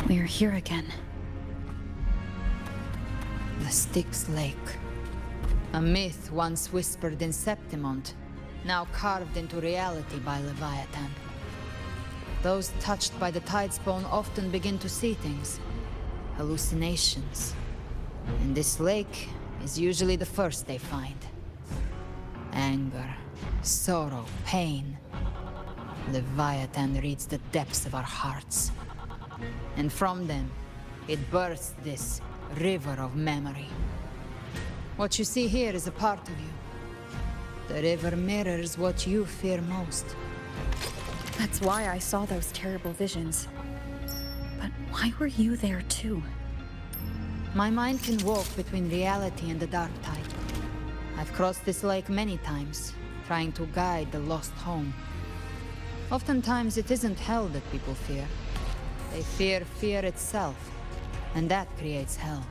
Speaker 5: We're here again.
Speaker 12: The Styx Lake. A myth once whispered in Septimont, now carved into reality by Leviathan. Those touched by the Tides bone often begin to see things. Hallucinations. And this lake is usually the first they find. Anger, sorrow, pain. Leviathan reads the depths of our hearts. And from them, it births this river of memory. What you see here is a part of you. The river mirrors what you fear most.
Speaker 5: That's why I saw those terrible visions. But why were you there too?
Speaker 12: My mind can walk between reality and the dark tide. I've crossed this lake many times, trying to guide the lost home. Oftentimes it isn't hell that people fear. They fear fear itself, and that creates hell.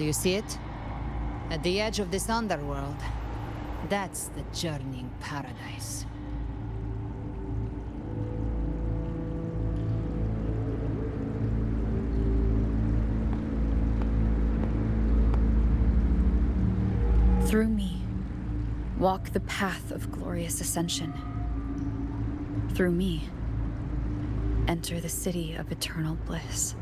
Speaker 12: you see it? At the edge of this underworld, that's the journeying paradise.
Speaker 5: Through me, walk the path of glorious ascension. Through me, enter the city of eternal bliss.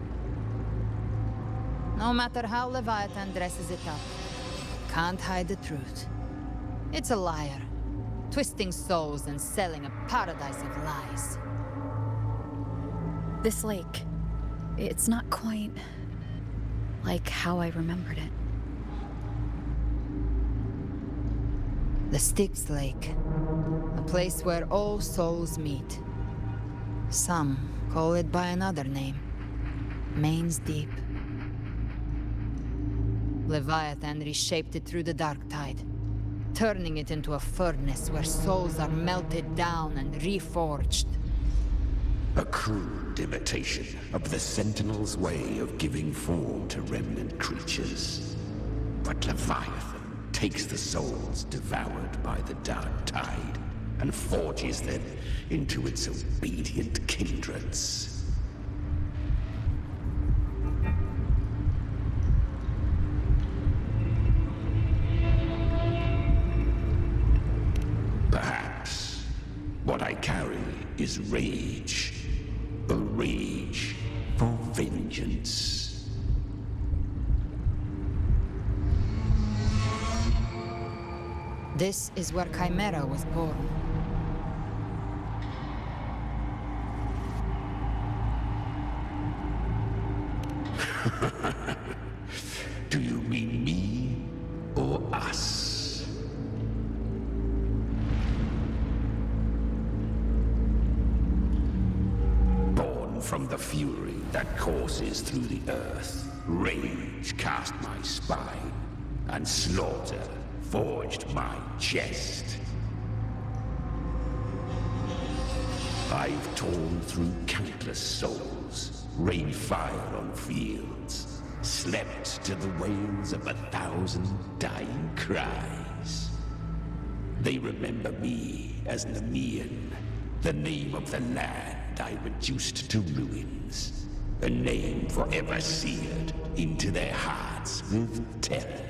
Speaker 12: No matter how Leviathan dresses it up, it can't hide the truth. It's a liar, twisting souls and selling a paradise of lies.
Speaker 5: This lake, it's not quite like how I remembered it.
Speaker 12: The Styx Lake, a place where all souls meet. Some call it by another name, Main's Deep. Leviathan reshaped it through the dark tide, turning it into a furnace where souls are melted down and reforged.
Speaker 6: A crude imitation of the Sentinel's way of giving form to remnant creatures. But Leviathan takes the souls devoured by the dark tide and forges them into its obedient kindreds. Perhaps what I carry is rage. A rage for vengeance.
Speaker 12: This is where Chimera was born.
Speaker 6: Do you mean me or us? Born from the fury that courses through the earth, rage cast my spine, and slaughter forged my chest. I've torn through countless souls, rained fire on fields, slept to the wails of 1,000 dying cries. They remember me as Nemean, the name of the land I reduced to ruins, a name forever seared into their hearts with terror.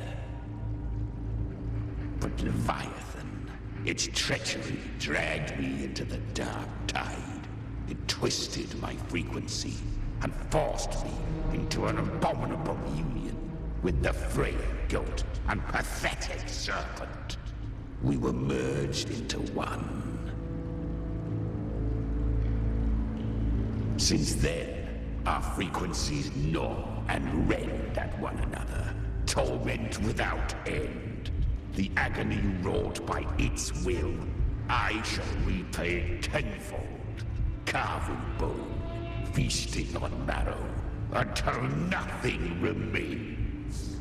Speaker 6: But Leviathan, its treachery dragged me into the dark tide. It twisted my frequency and forced me into an abominable union with the frail goat and pathetic serpent. We were merged into one. Since then, our frequencies gnaw and rend at one another, torment without end. The agony wrought by its will, I shall repay tenfold, carving bone, feasting on marrow, until nothing remains.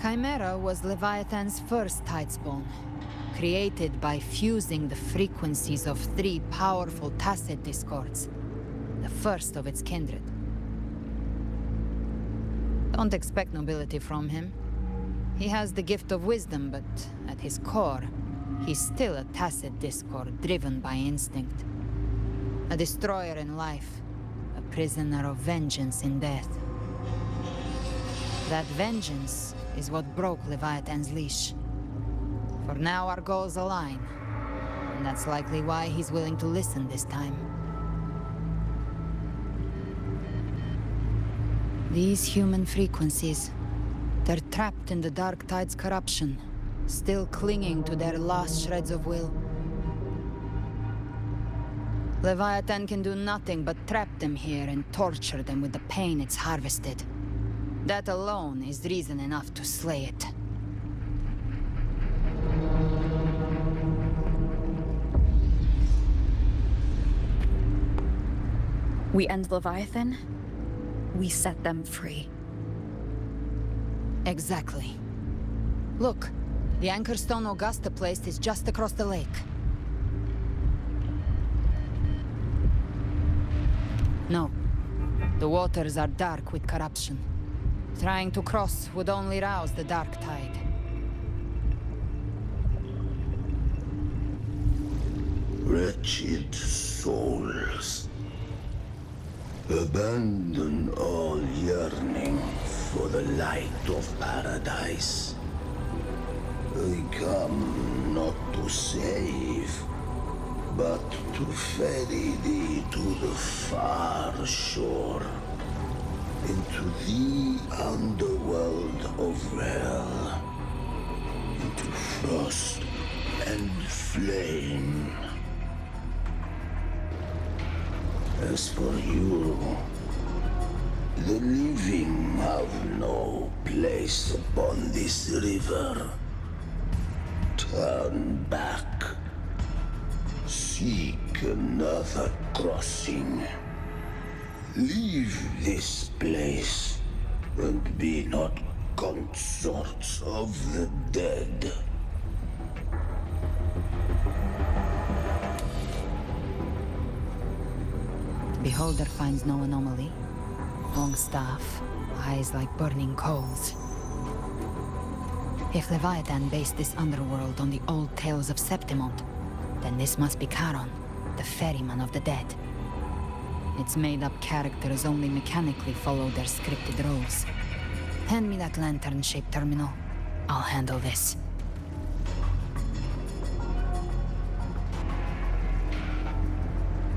Speaker 12: Chimera was Leviathan's first Tidespawn, created by fusing the frequencies of 3 powerful tacit discords, the first of its kindred. Don't expect nobility from him. He has the gift of wisdom, but at his core, he's still a tacit discord driven by instinct. A destroyer in life, a prisoner of vengeance in death. That vengeance is what broke Leviathan's leash. For now our goals align, and that's likely why he's willing to listen this time. These human frequencies, they're trapped in the Dark Tide's corruption, still clinging to their last shreds of will. Leviathan can do nothing but trap them here and torture them with the pain it's harvested. That alone is reason enough to slay it.
Speaker 5: We end Leviathan, we set them free.
Speaker 12: Exactly. Look, the Anchorstone Augusta place is just across the lake. No. The waters are dark with corruption. Trying to cross would only rouse the dark tide.
Speaker 6: Wretched souls. Abandon all yearning for the light of paradise. I come not to save, but to ferry thee to the far shore, into the underworld of hell, into frost and flame. As for you, the living have no place upon this river. Turn back. Seek another crossing. Leave this place, and be not consorts of the dead.
Speaker 12: Beholder finds no anomaly. Long staff, eyes like burning coals. If Leviathan based this underworld on the old tales of Septimont, then this must be Charon, the ferryman of the dead. Its made-up characters only mechanically follow their scripted roles. Hand me that lantern-shaped terminal. I'll handle this.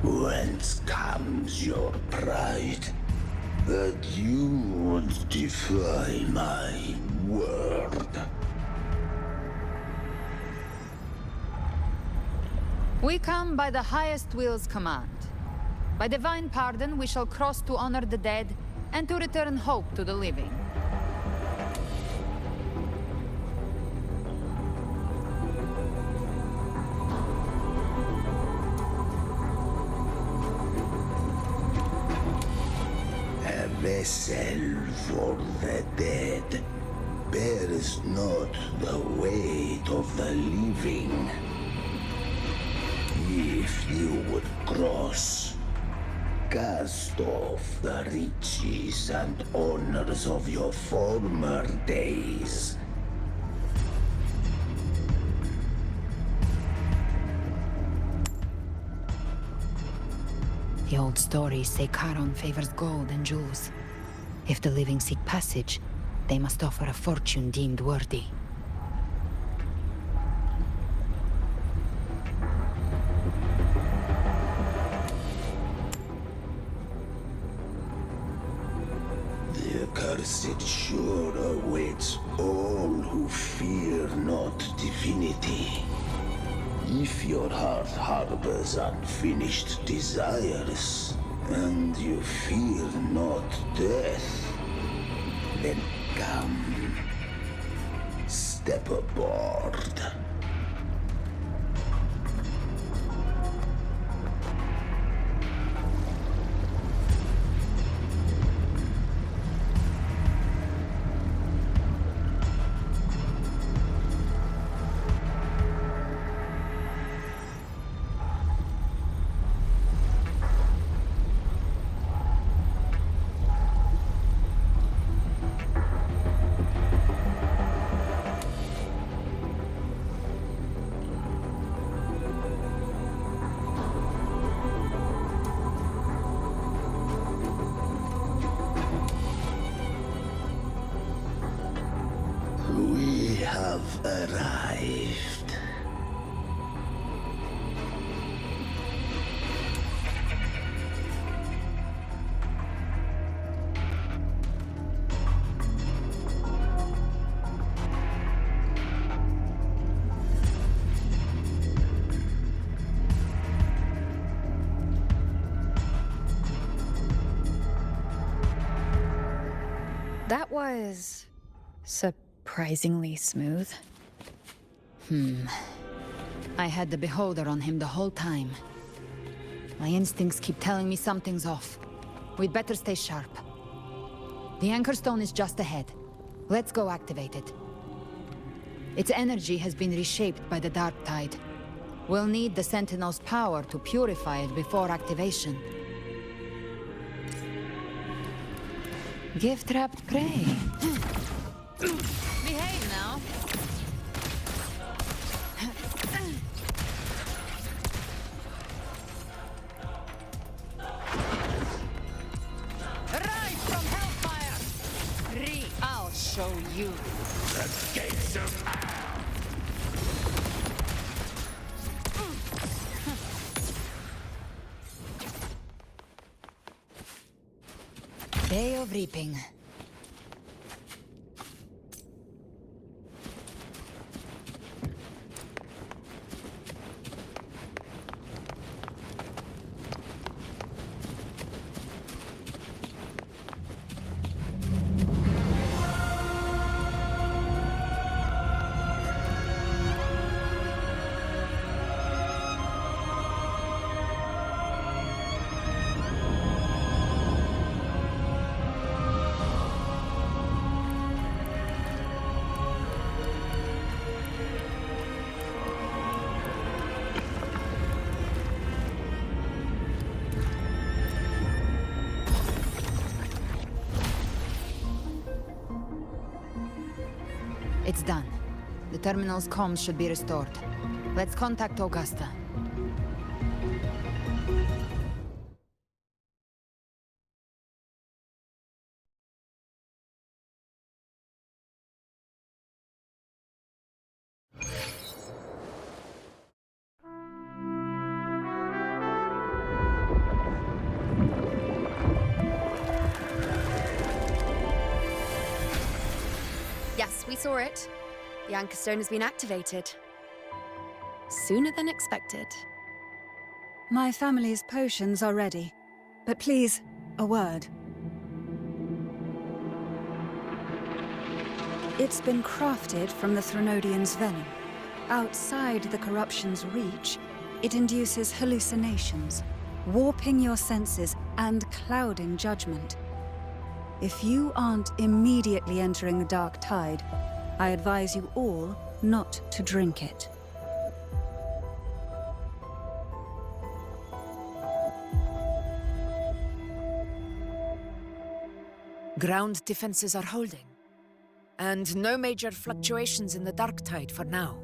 Speaker 6: Whence comes your pride that you would defy my word?
Speaker 12: We come by the highest will's command. By divine pardon, we shall cross to honor the dead and to return hope to the living.
Speaker 6: A vessel for the dead bears not the weight of the living. If you would cross, cast off the riches and honors of your former days.
Speaker 12: The old stories say Charon favors gold and jewels. If the living seek passage, they must offer a fortune deemed worthy.
Speaker 6: The accursed sure awaits all who fear not divinity. If your heart harbors unfinished desires, and you fear not death, then come, step aboard. We have arrived.
Speaker 5: That was surprisingly smooth.
Speaker 12: I had the Beholder on him the whole time. My instincts keep telling me something's off. We'd better stay sharp. The Anchorstone is just ahead. Let's go activate it. Its energy has been reshaped by the Dark Tide. We'll need the Sentinel's power to purify it before activation. Gift-wrapped prey. Behave now. Rise from hellfire! I'll show you.
Speaker 6: The gates of hell!
Speaker 12: Day of reaping. It's done. The terminal's comms should be restored. Let's contact Augusta.
Speaker 15: Yes, we saw it. The Anchor Stone has been activated. Sooner than expected.
Speaker 1: My family's potions are ready. But please, a word. It's been crafted from the Threnodian's venom. Outside the corruption's reach, it induces hallucinations, warping your senses and clouding judgment. If you aren't immediately entering the Dark Tide, I advise you all not to drink it.
Speaker 16: Ground defenses are holding, and no major fluctuations in the Dark Tide for now.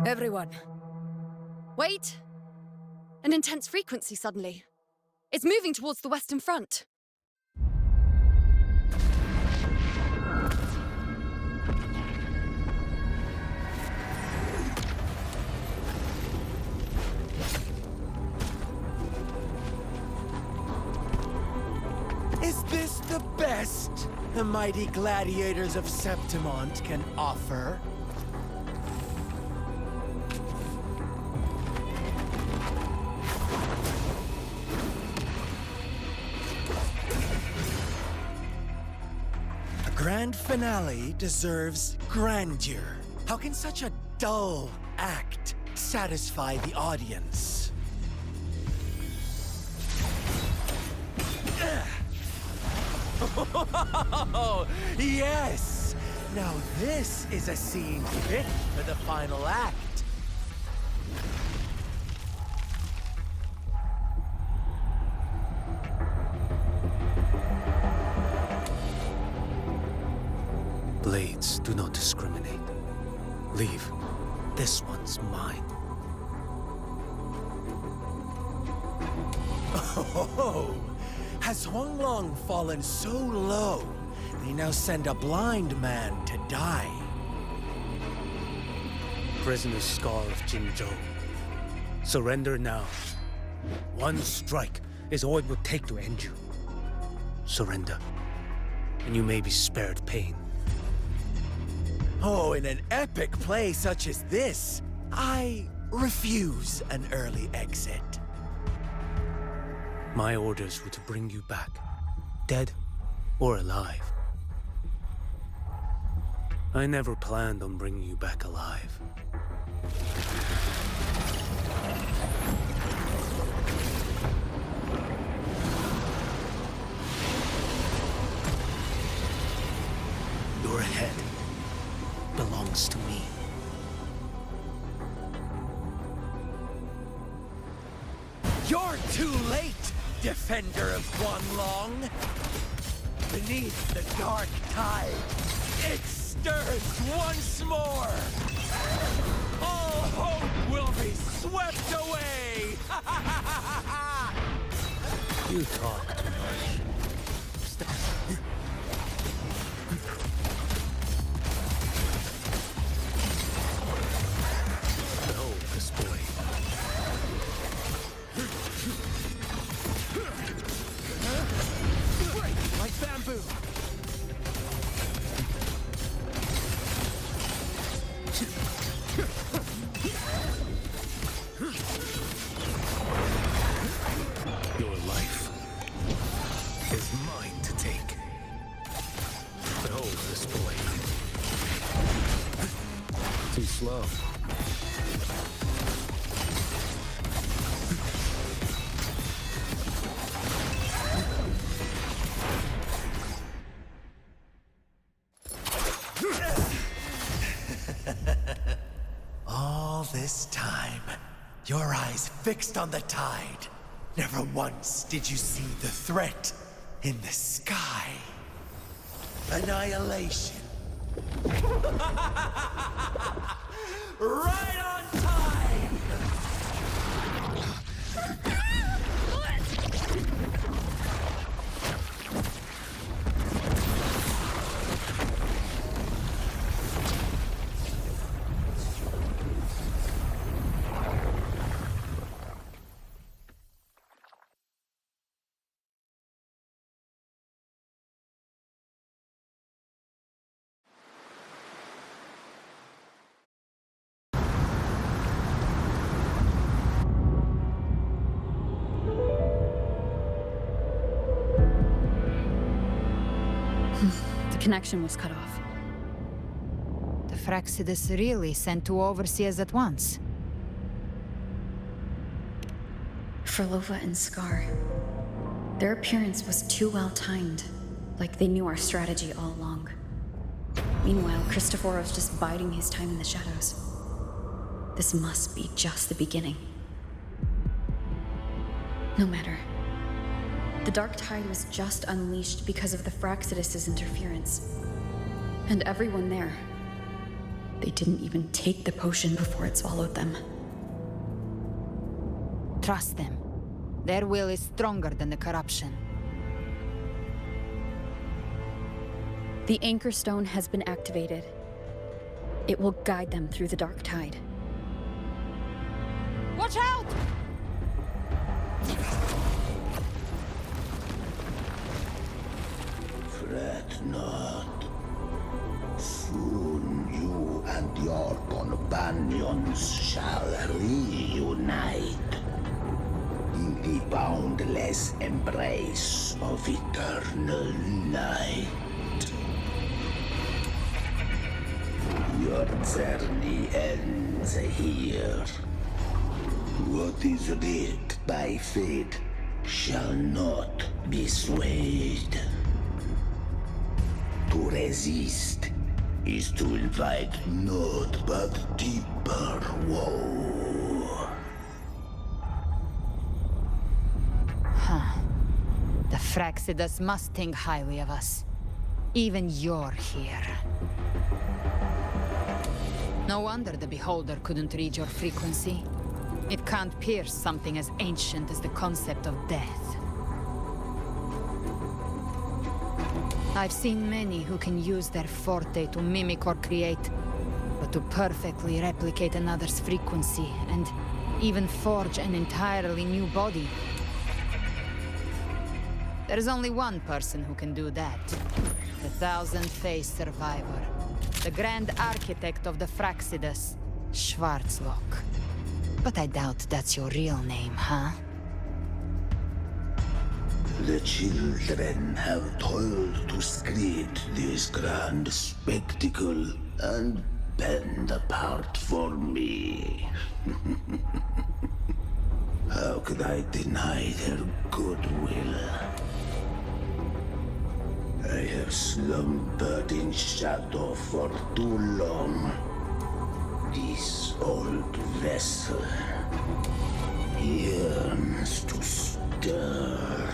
Speaker 15: Everyone. Wait! An intense frequency suddenly. It's moving towards the Western Front.
Speaker 7: Is this the best the mighty gladiators of Septimont can offer? A grand finale deserves grandeur. How can such a dull act satisfy the audience? Oh, yes! Now this is a scene fit for the final act. Blades do not discriminate. Leave. This one's mine. Oh! Has Huanglong fallen so low, they now send a blind man to die? Prisoner Scar of Jinzhou. Surrender now. One strike is all it will take to end you. surrender, and you may be spared pain.
Speaker 17: Oh, in an epic play such as this, I refuse an early exit.
Speaker 7: My orders were to bring you back, dead or alive. I never planned on bringing you back alive. Your head belongs to me.
Speaker 17: You're too late, defender of Guanlong. Beneath the dark tide, it stirs once more. All hope will be swept away.
Speaker 7: You talk too much. No, this boy.
Speaker 17: Break like bamboo.
Speaker 7: Your life is mine to take. Behold this boy. Too slow.
Speaker 17: All this time, your eyes fixed on the tide. Never once did you see the threat in the sky. Annihilation. Right on time!
Speaker 5: The connection was cut off.
Speaker 12: The Fraxidus really sent two overseers at once.
Speaker 5: Frolova and Scar. Their appearance was too well timed, like they knew our strategy all along. Meanwhile, Christophoros just biding his time in the shadows. This must be just the beginning. No matter. The dark tide was just unleashed because of the Fraxidus' interference. And everyone there, they didn't even take the potion before it swallowed them.
Speaker 12: Trust them. Their will is stronger than the corruption.
Speaker 5: The Anchor Stone has been activated. It will guide them through the dark tide.
Speaker 12: Watch out!
Speaker 6: Fret not. Soon you and your companions shall reunite in the boundless embrace of eternal night. Your journey ends here. What is writ by fate shall not be swayed. To resist is to invite naught but deeper woe.
Speaker 12: Huh. The Fraxidus must think highly of us. Even you're here. No wonder the Beholder couldn't read your frequency. It can't pierce something as ancient as the concept of death. I've seen many who can use their forte to mimic or create, but to perfectly replicate another's frequency and even forge an entirely new body. There's only one person who can do that. The thousand-faced survivor. The grand architect of the Fraxidus, Schwarzlock. But I doubt that's your real name, huh?
Speaker 6: The children have toiled to create this grand spectacle and bend apart for me. How could I deny their goodwill? I have slumbered in shadow for too long. This old vessel yearns to stir.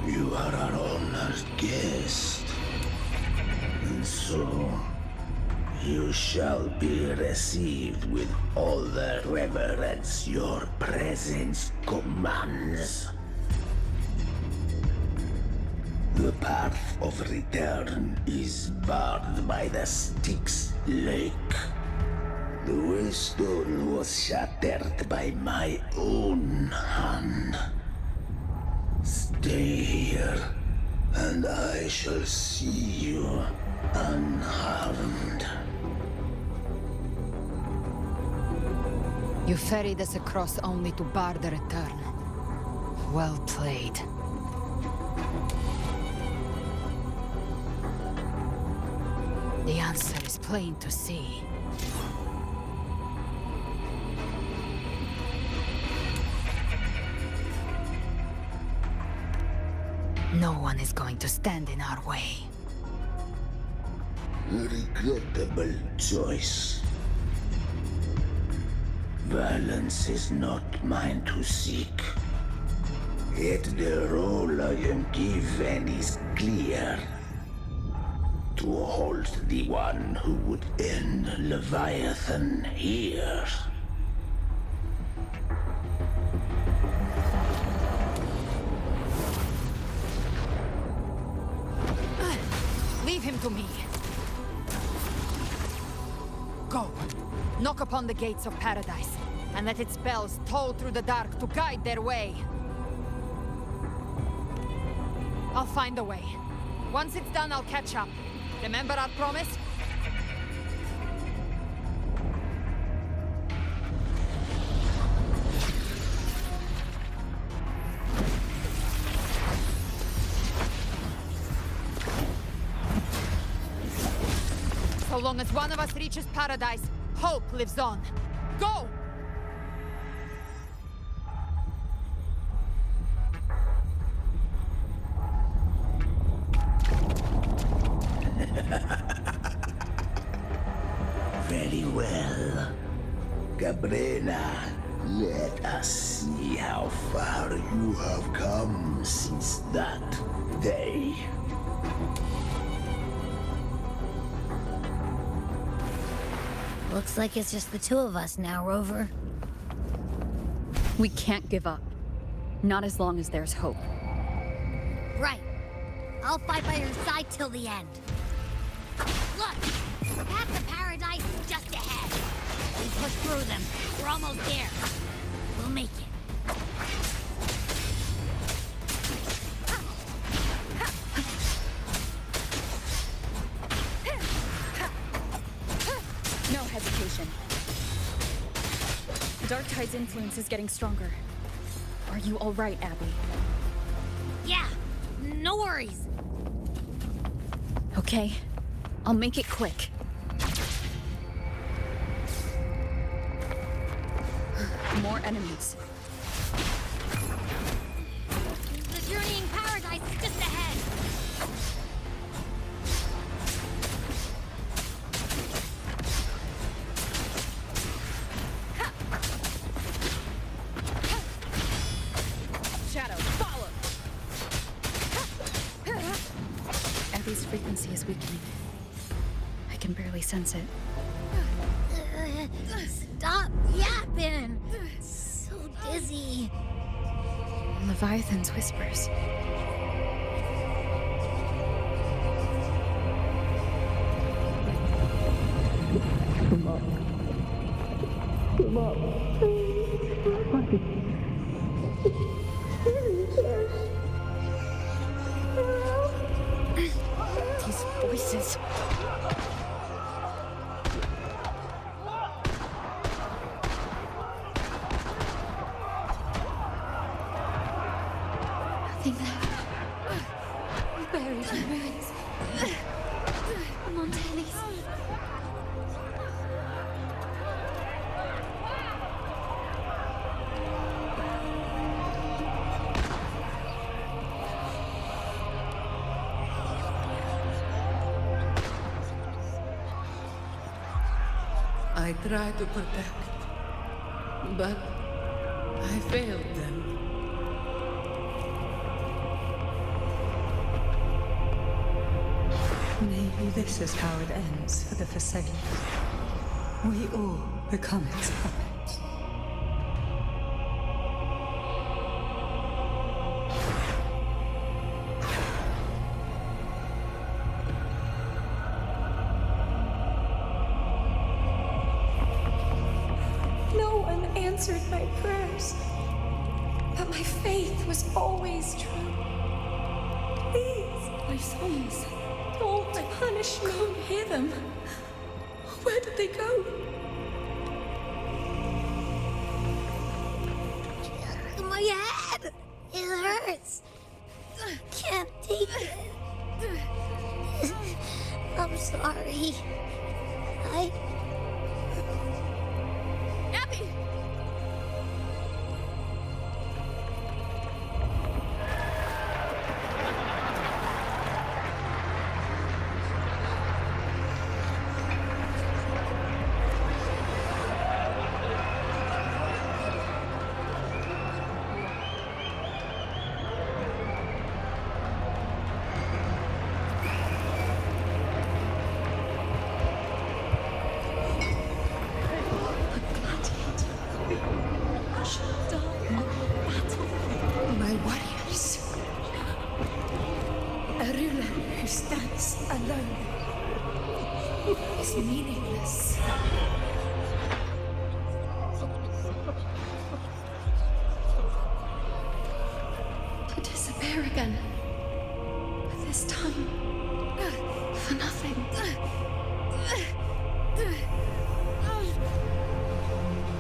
Speaker 6: You are our honored guest, and so you shall be received with all the reverence your presence commands. The path of return is barred by the Styx Lake. The waystone was shattered by my own hand. Stay here, and I shall see you unharmed.
Speaker 12: You ferried us across only to bar the return. Well played. The answer is plain to see. No one is going to stand in our way.
Speaker 6: Regrettable choice. Violence is not mine to seek. Yet the role I am given is clear. To hold the one who would end Leviathan here.
Speaker 12: Leave him to me. Go. Knock upon the gates of paradise, and let its bells toll through the dark to guide their way. I'll find a way. Once it's done, I'll catch up. Remember our promise? So long as one of us reaches paradise, hope lives on. Go!
Speaker 6: Very well. Cabrera, let us see how far you have come since that day.
Speaker 18: Looks like it's just the two of us now, Rover.
Speaker 5: We can't give up. Not as long as there's hope.
Speaker 18: Right. I'll fight by your side till the end. Look! The path to paradise is just ahead. We push through them. We're almost there. We'll make it.
Speaker 5: No hesitation. The Dark Tide's influence is getting stronger. Are you all right, Abby?
Speaker 18: Yeah, no worries.
Speaker 5: Okay, I'll make it quick. More enemies.
Speaker 18: The journeying paradise is just ahead.
Speaker 5: Shadow, follow! Abby's frequency is weakening. I can barely sense it.
Speaker 18: Stop yapping! So dizzy.
Speaker 5: Leviathan's whispers.
Speaker 10: Come up. Come up.
Speaker 15: voices.
Speaker 3: Nothing left. Buried in ruins. Montellis.
Speaker 19: I tried to protect, but I failed them.
Speaker 1: Maybe this is how it ends for the Forsaken. We all become its puppets.
Speaker 10: No one answered my prayers, but my faith was always true. Please,
Speaker 9: My sons.
Speaker 10: don't punish me.
Speaker 9: Can't hear them. Where did they go?
Speaker 18: My head! It hurts! Can't take it. I'm sorry.
Speaker 9: Abby!
Speaker 10: My warriors. A ruler who stands alone is meaningless.
Speaker 9: To disappear again. But this time, for nothing.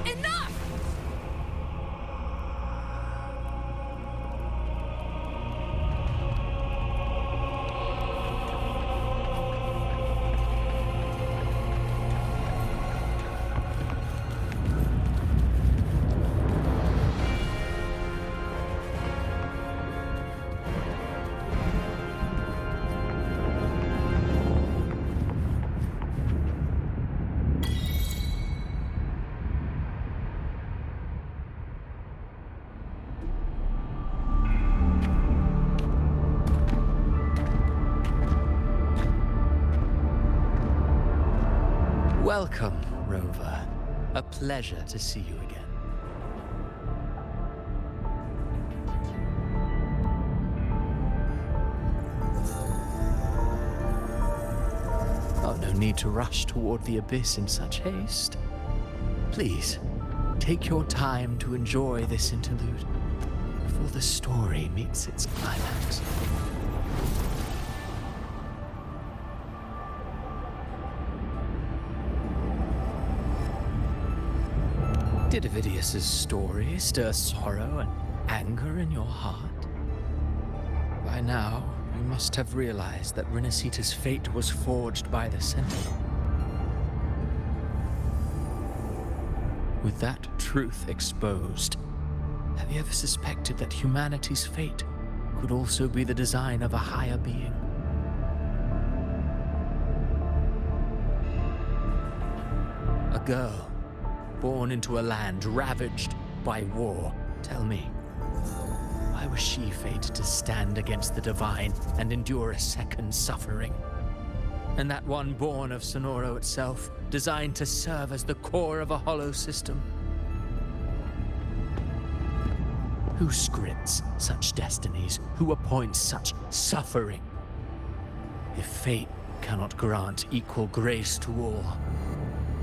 Speaker 9: Enough!
Speaker 20: Welcome, Rover. A pleasure to see you again. Oh, no need to rush toward the abyss in such haste. Please, take your time to enjoy this interlude before the story meets its climax. Did Avidius's story stir sorrow and anger in your heart? By now, you must have realized that Renacita's fate was forged by the Sentinel. With that truth exposed, have you ever suspected that humanity's fate could also be the design of a higher being? A girl born into a land ravaged by war. Tell me, why was she fated to stand against the divine and endure a second suffering? And that one born of Sonoro itself, designed to serve as the core of a hollow system? Who scripts such destinies? Who appoints such suffering? If fate cannot grant equal grace to all,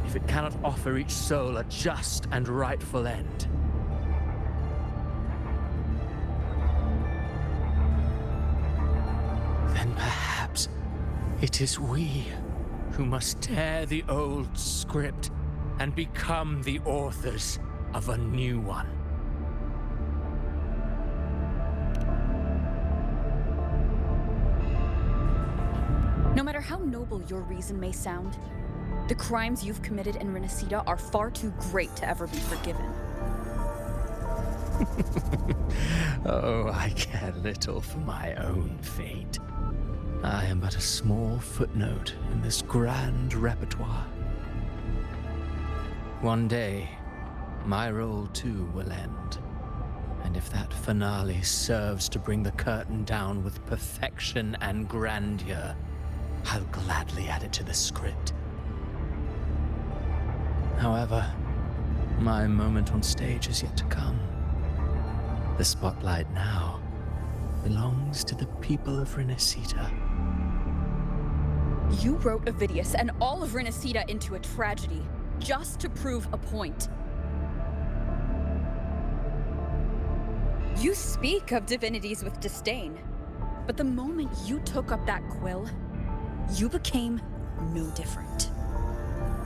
Speaker 20: if it cannot offer each soul a just and rightful end, then perhaps It is we who must tear the old script and become the authors of a new one.
Speaker 5: No matter how noble your reason may sound, the crimes you've committed in Renacita are far too great to ever be forgiven.
Speaker 20: Oh, I care little for my own fate. I am but a small footnote in this grand repertoire. One day, my role too will end. And if that finale serves to bring the curtain down with perfection and grandeur, I'll gladly add it to the script. However, my moment on stage is yet to come. The spotlight now belongs to the people of Renacita.
Speaker 5: You wrote Ovidius and all of Renacita into a tragedy, just to prove a point. You speak of divinities with disdain, but the moment you took up that quill, you became no different.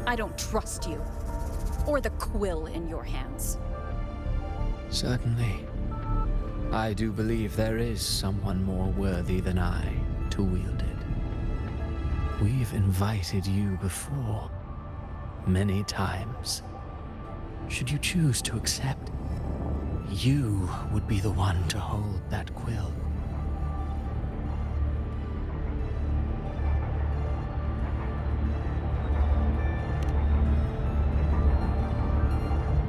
Speaker 5: I don't trust you, or the quill in your hands.
Speaker 20: Certainly. I do believe there is someone more worthy than I to wield it. We've invited you before, many times. Should you choose to accept, you would be the one to hold that quill.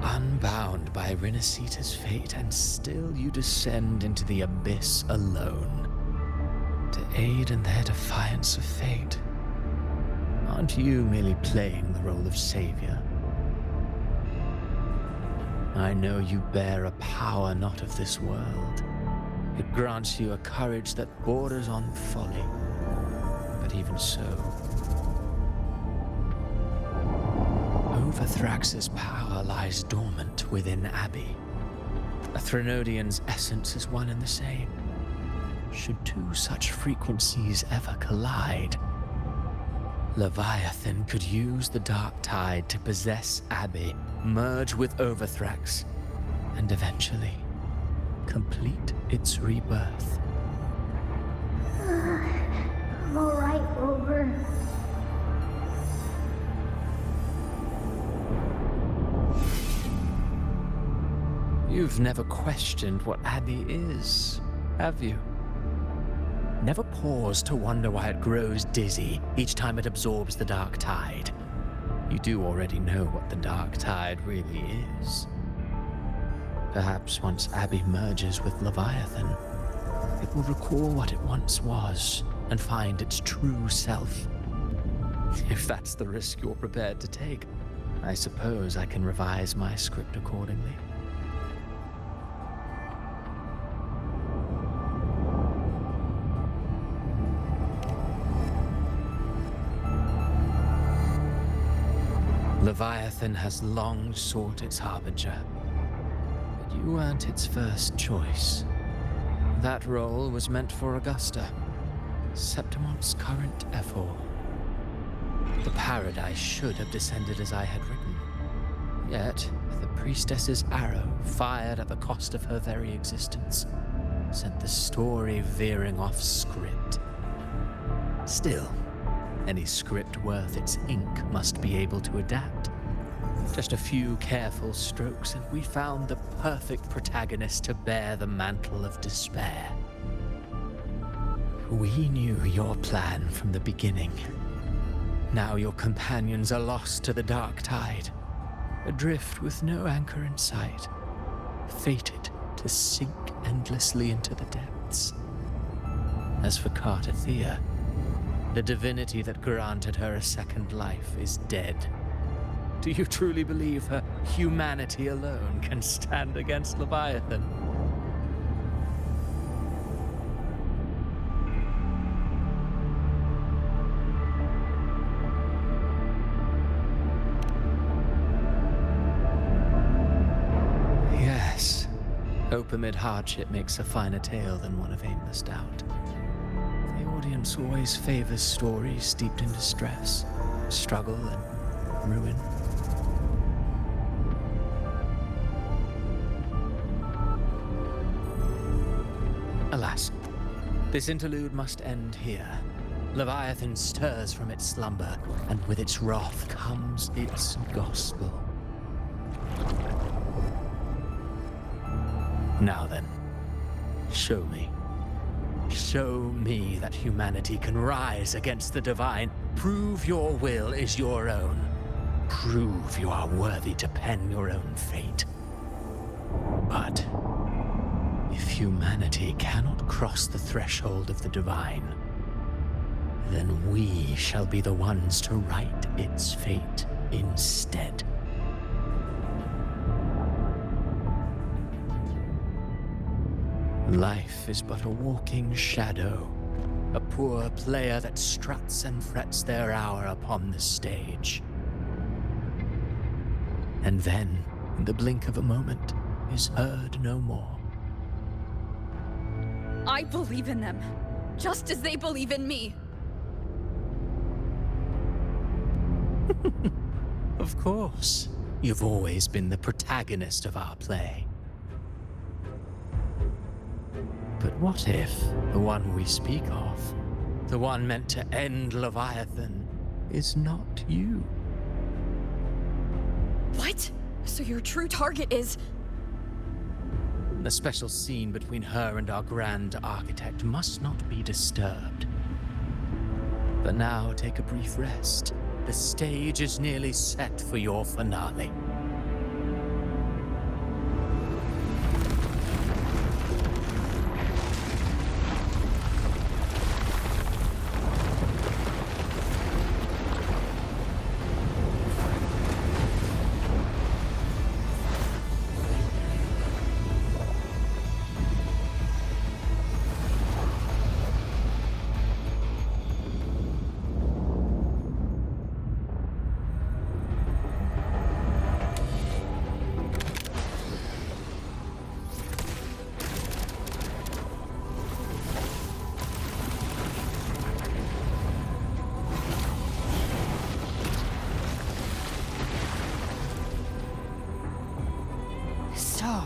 Speaker 20: Unbound by Renacita's fate, and still you descend into the abyss alone, to aid in their defiance of fate. Aren't you merely playing the role of savior? I know you bear a power not of this world. It grants you a courage that borders on folly. But even so, Overthrax's power lies dormant within Abbey. A Threnodian's essence is one and the same. Should two such frequencies ever collide, Leviathan could use the dark tide to possess Abbey, merge with Overthrax, and eventually complete its rebirth.
Speaker 18: I'm alright, Rover.
Speaker 20: You've never questioned what Abbey is, have you? Never paused to wonder why it grows dizzy each time it absorbs the dark tide. You do already know what the dark tide really is. Perhaps once Abbey merges with Leviathan, it will recall what it once was and find its true self. If that's the risk you're prepared to take, I suppose I can revise my script accordingly. Leviathan has long sought its harbinger, but you weren't its first choice. That role was meant for Augusta, Septimon's current Ephor. The paradise should have descended as I had written. Yet, the priestess's arrow, fired at the cost of her very existence, sent the story veering off script. Still, any script worth its ink must be able to adapt. Just a few careful strokes, and we found the perfect protagonist to bear the mantle of despair. We knew your plan from the beginning. Now your companions are lost to the dark tide, adrift with no anchor in sight, fated to sink endlessly into the depths. As for Cartathea, the divinity that granted her a second life is dead. Do you truly believe her humanity alone can stand against Leviathan? Yes, hope amid hardship makes a finer tale than one of aimless doubt. The audience Romance always favors stories steeped in distress, struggle, and ruin. Alas, this interlude must end here. Leviathan stirs from its slumber, and with its wrath comes its gospel. Now then, show me. Show me that humanity can rise against the divine. Prove your will is your own. Prove you are worthy to pen your own fate. But if humanity cannot cross the threshold of the divine, then we shall be the ones to write its fate instead. Life is but a walking shadow, a poor player that struts and frets their hour upon the stage. And then, in the blink of a moment, is heard no more.
Speaker 5: I believe in them, just as they believe in me.
Speaker 20: Of course. You've always been the protagonist of our play. But what if the one we speak of, the one meant to end Leviathan, is not you?
Speaker 5: What? So your true target is...
Speaker 20: The special scene between her and our grand architect must not be disturbed. But now take a brief rest. The stage is nearly set for your finale.
Speaker 12: So,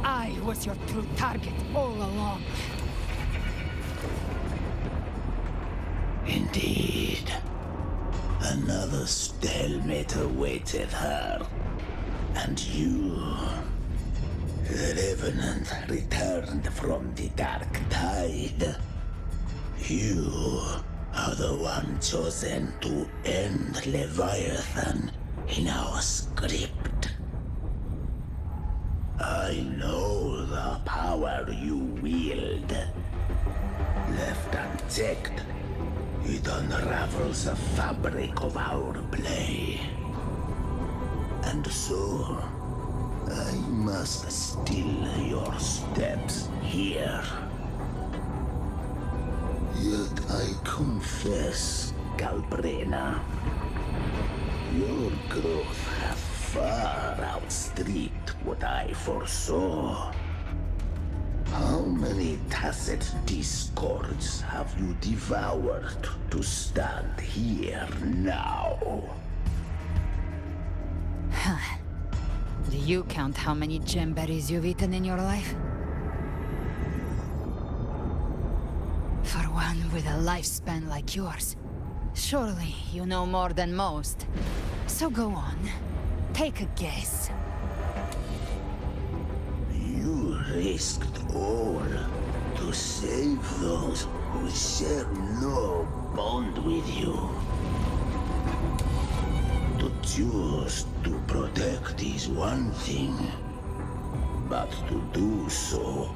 Speaker 12: I was your true target all along.
Speaker 6: Indeed. Another stalemate awaited her. And you, the Revenant, returned from the Dark Tide. You are the one chosen to end Leviathan in our script. I know the power you wield. Left unchecked, it unravels the fabric of our play. And so, I must still your steps here. Yet I confess, Galbrena, your growth hath far outstripped what I foresaw. How many tacit discords have you devoured to stand here now?
Speaker 12: Do you count how many gemberries you've eaten in your life? For one with a lifespan like yours, surely you know more than most. So go on, take a guess.
Speaker 6: You risked all to save those who share no bond with you. To choose to protect is one thing, but to do so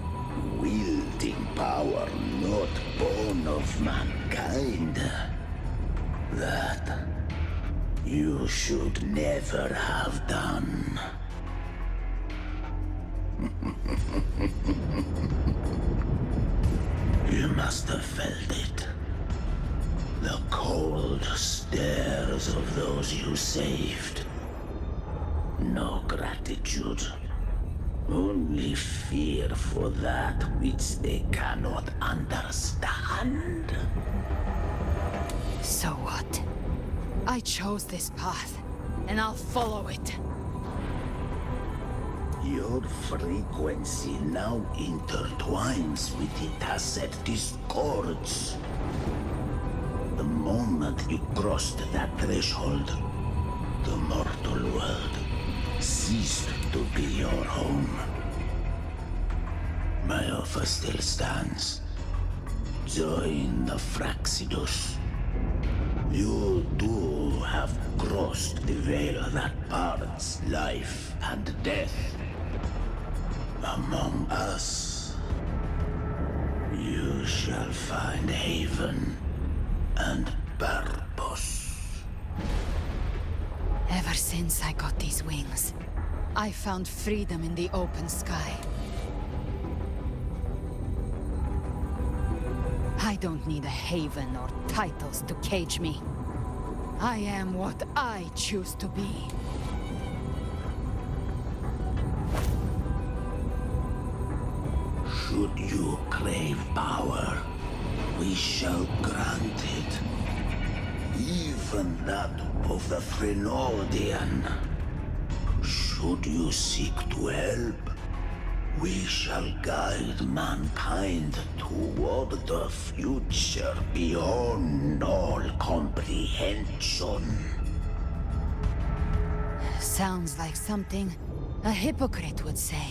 Speaker 6: wielding power not born of mankind, that you should never have done. You must have felt it. The cold stares of those you saved. No gratitude. Only fear for that which they cannot understand.
Speaker 12: So what? I chose this path, and I'll follow it.
Speaker 6: Your frequency now intertwines with the tacet discords. The moment you crossed that threshold, the mortal world ceased to be your home. My offer still stands. Join the Fraxidus. You too have crossed the veil that parts life and death. Among us, you shall find haven and purpose.
Speaker 12: Ever since I got these wings, I found freedom in the open sky. I don't need a haven or titles to cage me. I am what I choose to be.
Speaker 6: Should you crave power, we shall grant it. Even that of the Threnodian. Should you seek to help, we shall guide mankind toward the future beyond all comprehension.
Speaker 12: Sounds like something a hypocrite would say.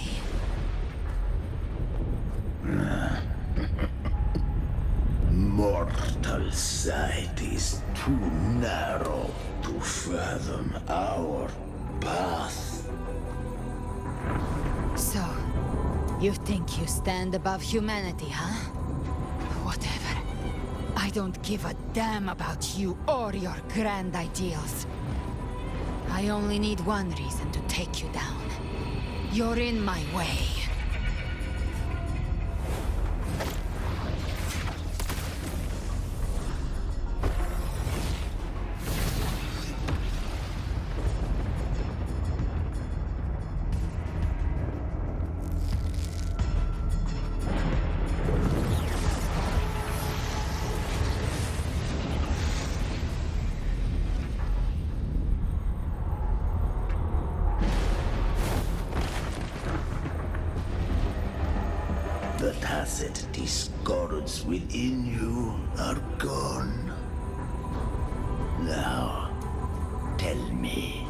Speaker 6: Mortal sight is too narrow to fathom our path.
Speaker 12: So, you think you stand above humanity, huh? Whatever. I don't give a damn about you or your grand ideals. I only need one reason to take you down. You're in my way.
Speaker 6: The tacit discords within you are gone. Now, tell me,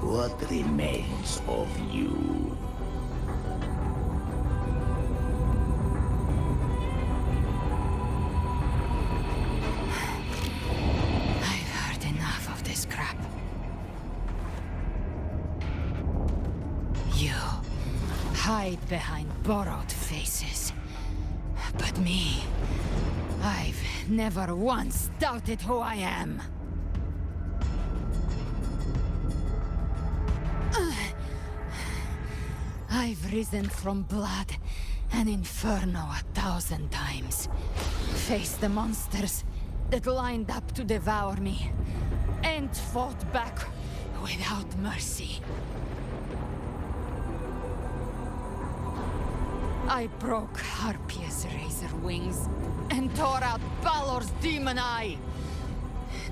Speaker 6: what remains of you?
Speaker 12: I've heard enough of this crap. You hide behind borrowed faces. But me, I've never once doubted who I am. I've risen from blood and inferno 1,000 times. Faced the monsters that lined up to devour me, and fought back without mercy. I broke Harpia's razor wings and tore out Balor's demon eye.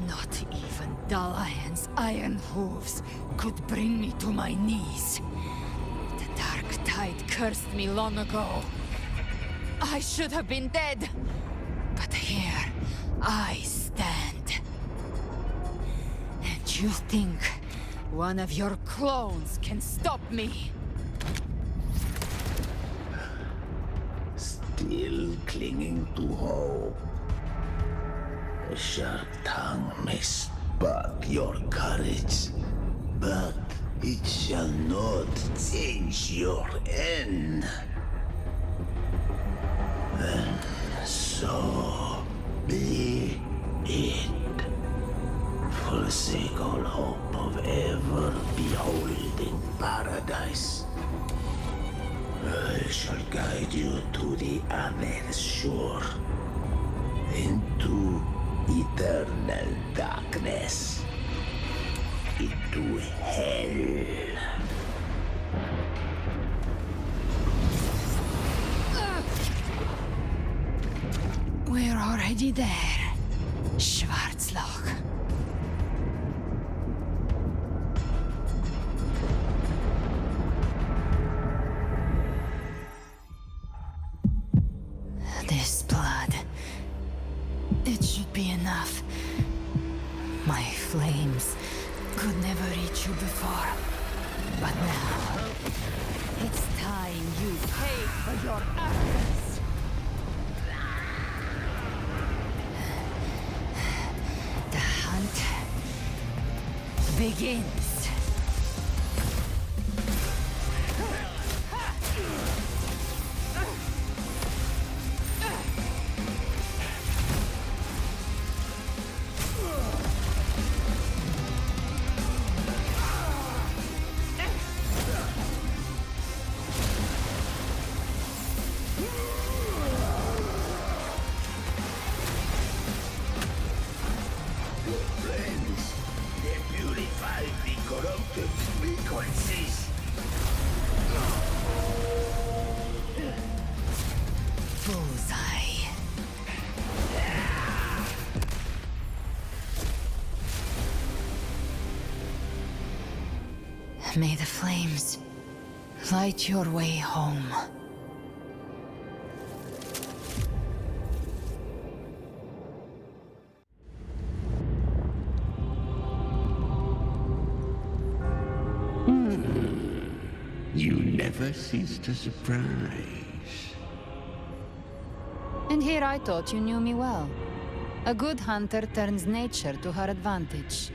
Speaker 12: Not even Dalahan's iron hooves could bring me to my knees. The dark tide cursed me long ago. I should have been dead, but here I stand. And you think one of your clones can stop me?
Speaker 6: Still clinging to hope. A sharp tongue may spark your courage, but it shall not change your end. And so be it. Forsake all hope of ever beholding paradise. I shall guide you to the other shore, into eternal darkness, into hell.
Speaker 12: We're already there, Schwarzloch. This blood... it should be enough. My flames could never reach you before. But now... it's time you paid for your arrogance. The hunt begins. Bullseye. May the flames light your way home.
Speaker 6: You never cease to surprise.
Speaker 12: And here I thought you knew me well. A good hunter turns nature to her advantage.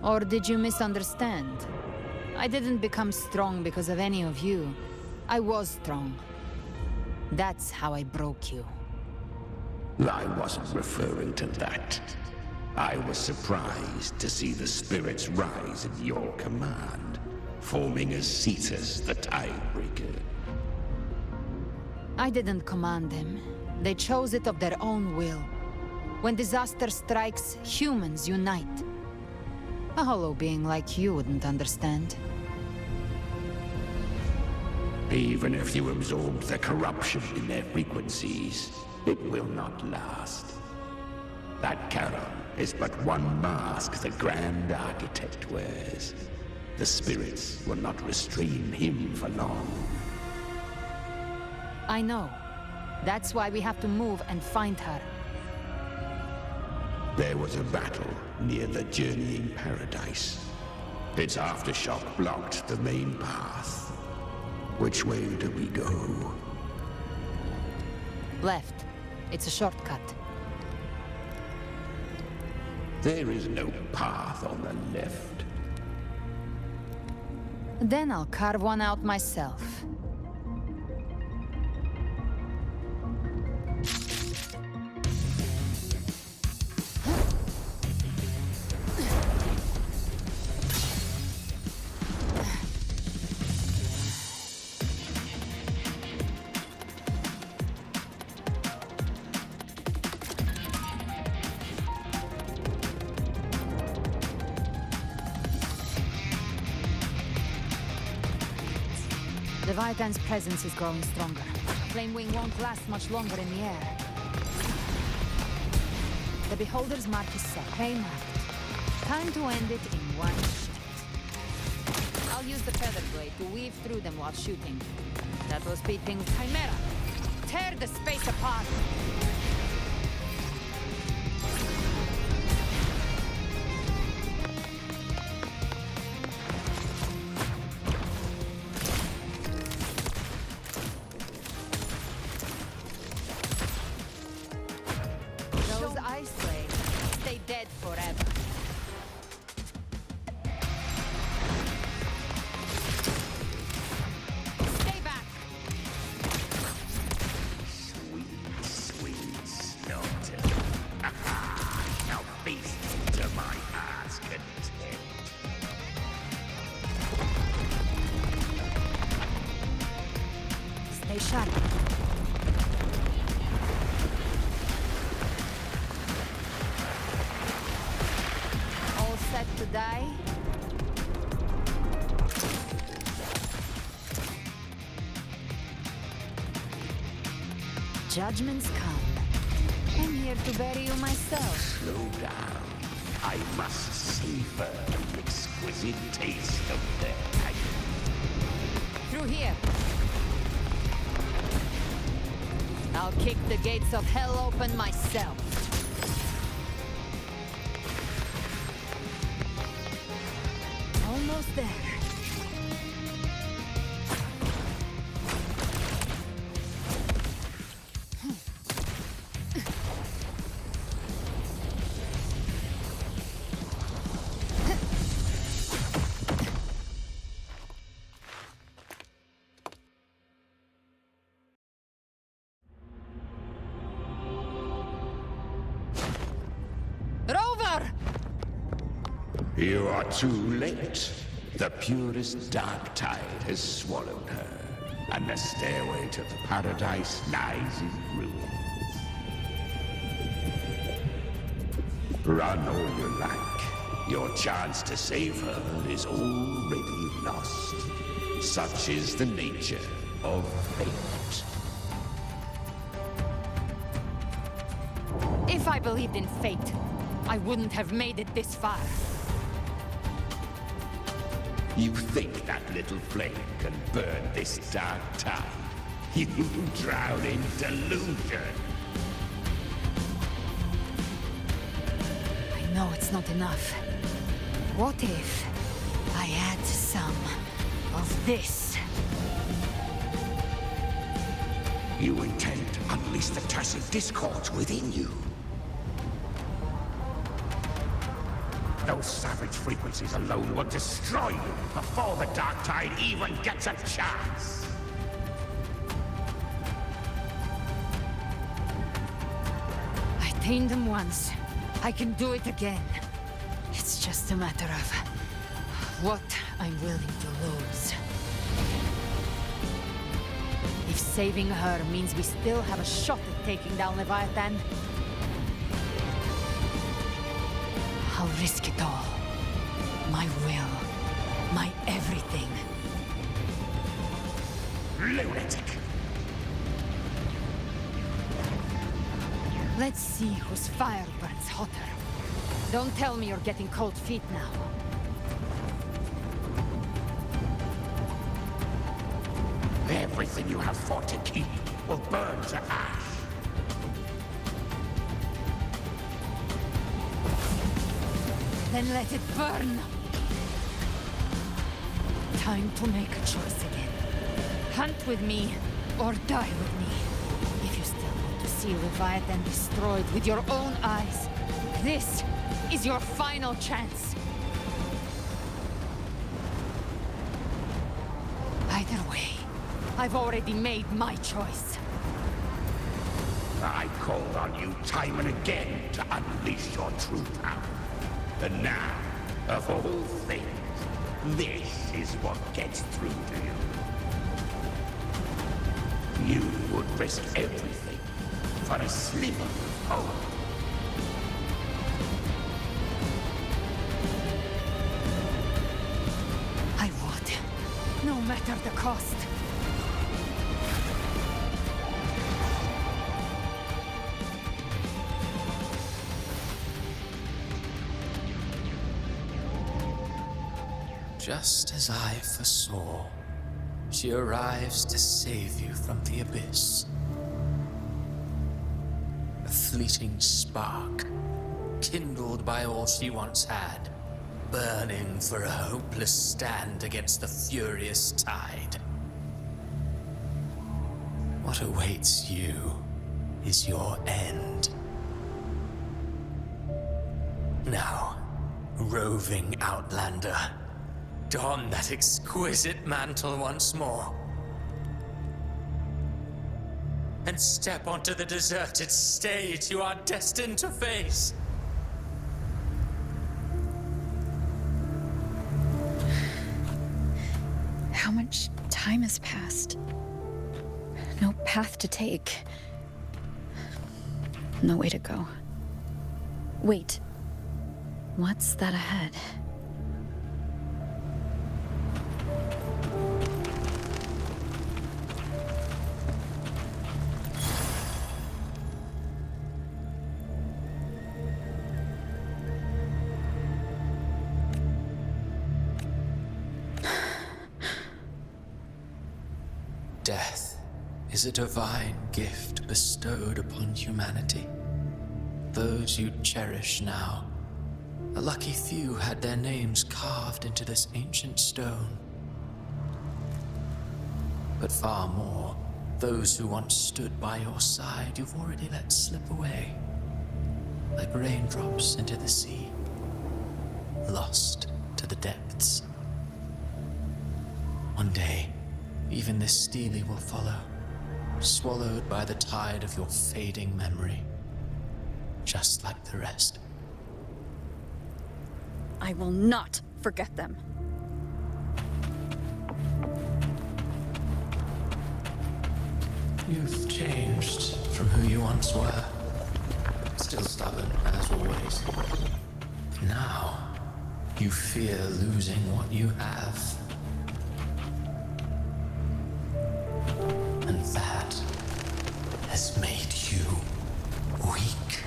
Speaker 12: Or did you misunderstand? I didn't become strong because of any of you. I was strong. That's how I broke you.
Speaker 6: I wasn't referring to that. I was surprised to see the spirits rise at your command, forming as Cetus the Tidebreaker.
Speaker 12: I didn't command them. They chose it of their own will. When disaster strikes, humans unite. A hollow being like you wouldn't understand.
Speaker 6: Even if you absorb the corruption in their frequencies, it will not last. That Charon is but one mask the Grand Architect wears. The spirits will not restrain him for long.
Speaker 12: I know. That's why we have to move and find her.
Speaker 6: There was a battle near the Journeying Paradise. Its aftershock blocked the main path. Which way do we go?
Speaker 12: Left. It's a shortcut.
Speaker 6: There is no path on the left.
Speaker 12: Then I'll carve one out myself. Leviathan's presence is growing stronger. Flame Wing won't last much longer in the air. The Beholder's mark is set. Pain marked. Time to end it in one shot. I'll use the feather blade to weave through them while shooting. That was beating Chimera. Tear the space apart! All set to die? Judgments come. here to bury you myself.
Speaker 6: Slow down. I must savor the exquisite taste of death.
Speaker 12: Through here. I'll kick the gates of hell open myself. Almost there.
Speaker 6: You are too late. The purest dark tide has swallowed her, and the stairway to paradise lies in ruins. Run all you like. Your chance to save her is already lost. Such is the nature of fate.
Speaker 12: If I believed in fate, I wouldn't have made it this far.
Speaker 6: You think that little flame can burn this dark tide? You drown in delusion.
Speaker 12: I know it's not enough. What if I add some of this?
Speaker 6: You intend to unleash the tacit discords within you. Those savage frequencies alone will destroy you before the dark tide even gets a chance.
Speaker 12: I tamed them once. I can do it again. It's just a matter of what I'm willing to lose. If saving her means we still have a shot at taking down Leviathan, I'll risk it all. My will. My everything.
Speaker 6: Lunatic!
Speaker 12: Let's see whose fire burns hotter. Don't tell me you're getting cold feet now.
Speaker 6: Everything you have fought to keep will burn to ash.
Speaker 12: Then let it burn! Time to make a choice again. Hunt with me, or die with me. If you still want to see Leviathan destroyed with your own eyes, this is your final chance. Either way, I've already made my choice.
Speaker 6: I called on you time and again to unleash your true power. And now, of all things, this is what gets through to you. You would risk everything for a sliver of hope.
Speaker 12: I would, no matter the cost.
Speaker 20: Just as I foresaw, she arrives to save you from the abyss. A fleeting spark, kindled by all she once had, burning for a hopeless stand against the furious tide. What awaits you is your end. Now, roving outlander, don that exquisite mantle once more. And step onto the deserted stage you are destined to face.
Speaker 5: How much time has passed? No path to take. No way to go. Wait. What's that ahead?
Speaker 20: death is a divine gift bestowed upon humanity. Those you cherish now, a lucky few had their names carved into this ancient stone. But far more, those who once stood by your side, you've already let slip away, like raindrops into the sea, lost to the depths. One day, even this stele will follow, swallowed by the tide of your fading memory, just like the rest.
Speaker 5: I will not forget them.
Speaker 20: You've changed from who you once were. Still stubborn, as always. Now, you fear losing what you have. And that has made you weak.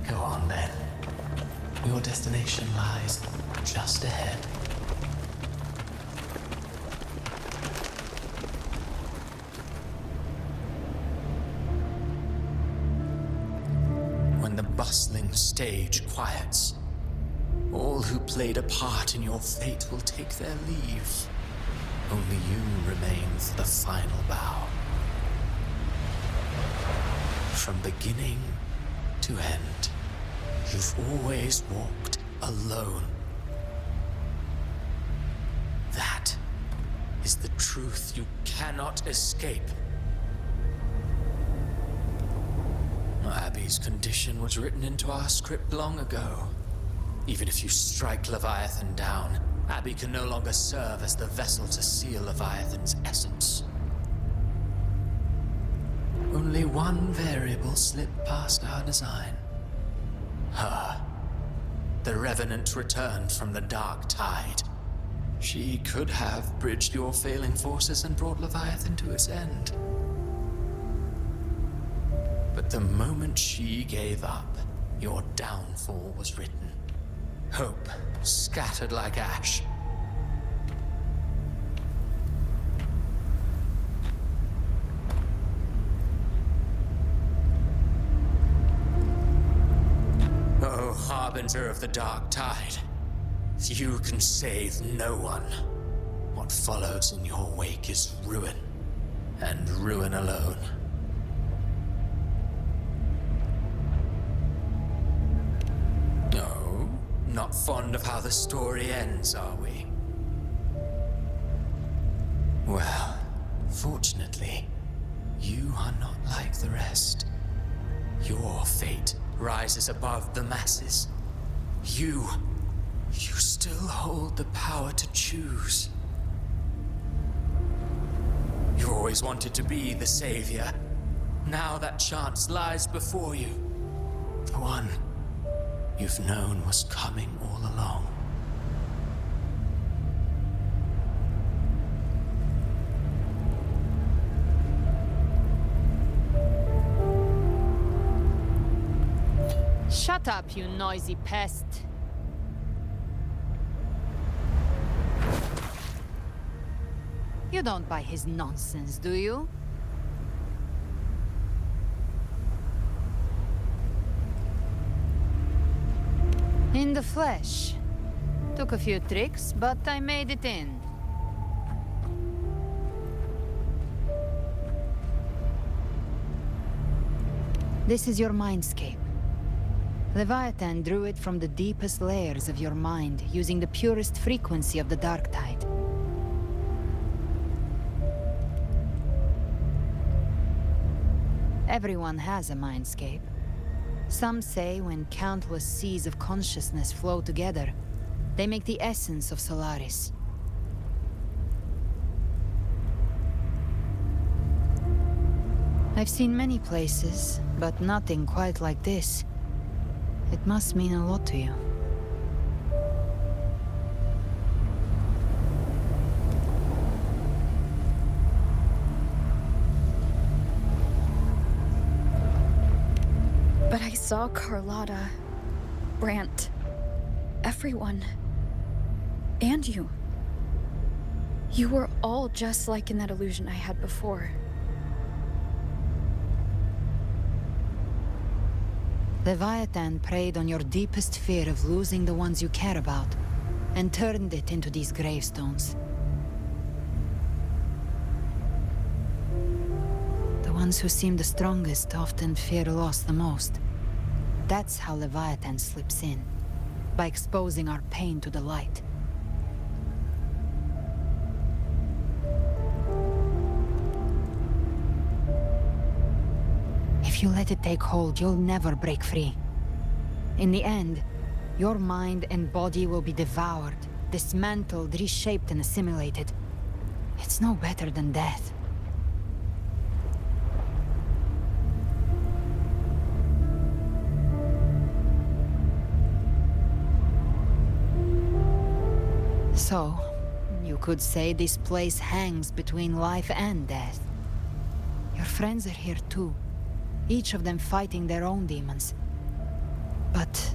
Speaker 20: Go on then. Your destination lies just ahead. When the bustling stage quiets, all who played a part in your fate will take their leave. Only you remain for the final bow. From beginning to end, you've always walked alone. That is the truth you cannot escape. Abby's condition was written into our script long ago. Even if you strike Leviathan down, Abby can no longer serve as the vessel to seal Leviathan's essence. Only one variable slipped past our design. Her. The Revenant returned from the Dark Tide. She could have bridged your failing forces and brought Leviathan to its end. But the moment she gave up, your downfall was written. Hope scattered like ash. Oh, harbinger of the Dark Tide, you can save no one. What follows in your wake is ruin, and ruin alone. Not fond of how the story ends, are we? Well, fortunately, you are not like the rest. Your fate rises above the masses. You still hold the power to choose. You always wanted to be the savior. Now that chance lies before you. The one you've known was coming all along.
Speaker 12: Shut up, you noisy pest. You don't buy his nonsense, do you? In the flesh. Took a few tricks, but I made it in. This is your mindscape. Leviathan drew it from the deepest layers of your mind, using the purest frequency of the Dark Tide. Everyone has a mindscape. Some say when countless seas of consciousness flow together, they make the essence of Solaris. I've seen many places, but nothing quite like this. It must mean a lot to you.
Speaker 5: But I saw Carlotta, Brant, everyone. And you. You were all just like in that illusion I had before.
Speaker 12: Leviathan preyed on your deepest fear of losing the ones you care about, and turned it into these gravestones. The ones who seem the strongest often fear loss the most. That's how Leviathan slips in, by exposing our pain to the light. If you let it take hold, you'll never break free. In the end, your mind and body will be devoured, dismantled, reshaped, and assimilated. It's no better than death. So, you could say this place hangs between life and death. Your friends are here too, each of them fighting their own demons. But...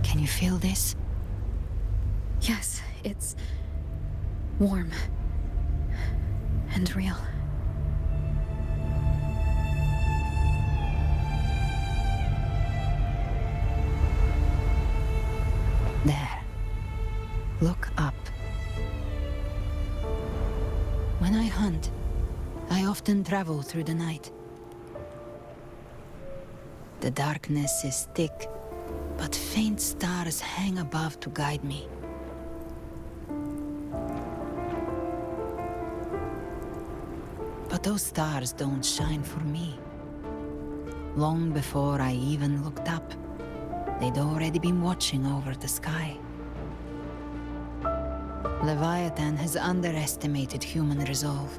Speaker 12: can you feel this?
Speaker 5: Yes, it's warm and real.
Speaker 12: There. Look up. When I hunt, I often travel through the night. The darkness is thick, but faint stars hang above to guide me. But those stars don't shine for me. Long before I even looked up, they'd already been watching over the sky. Leviathan has underestimated human resolve.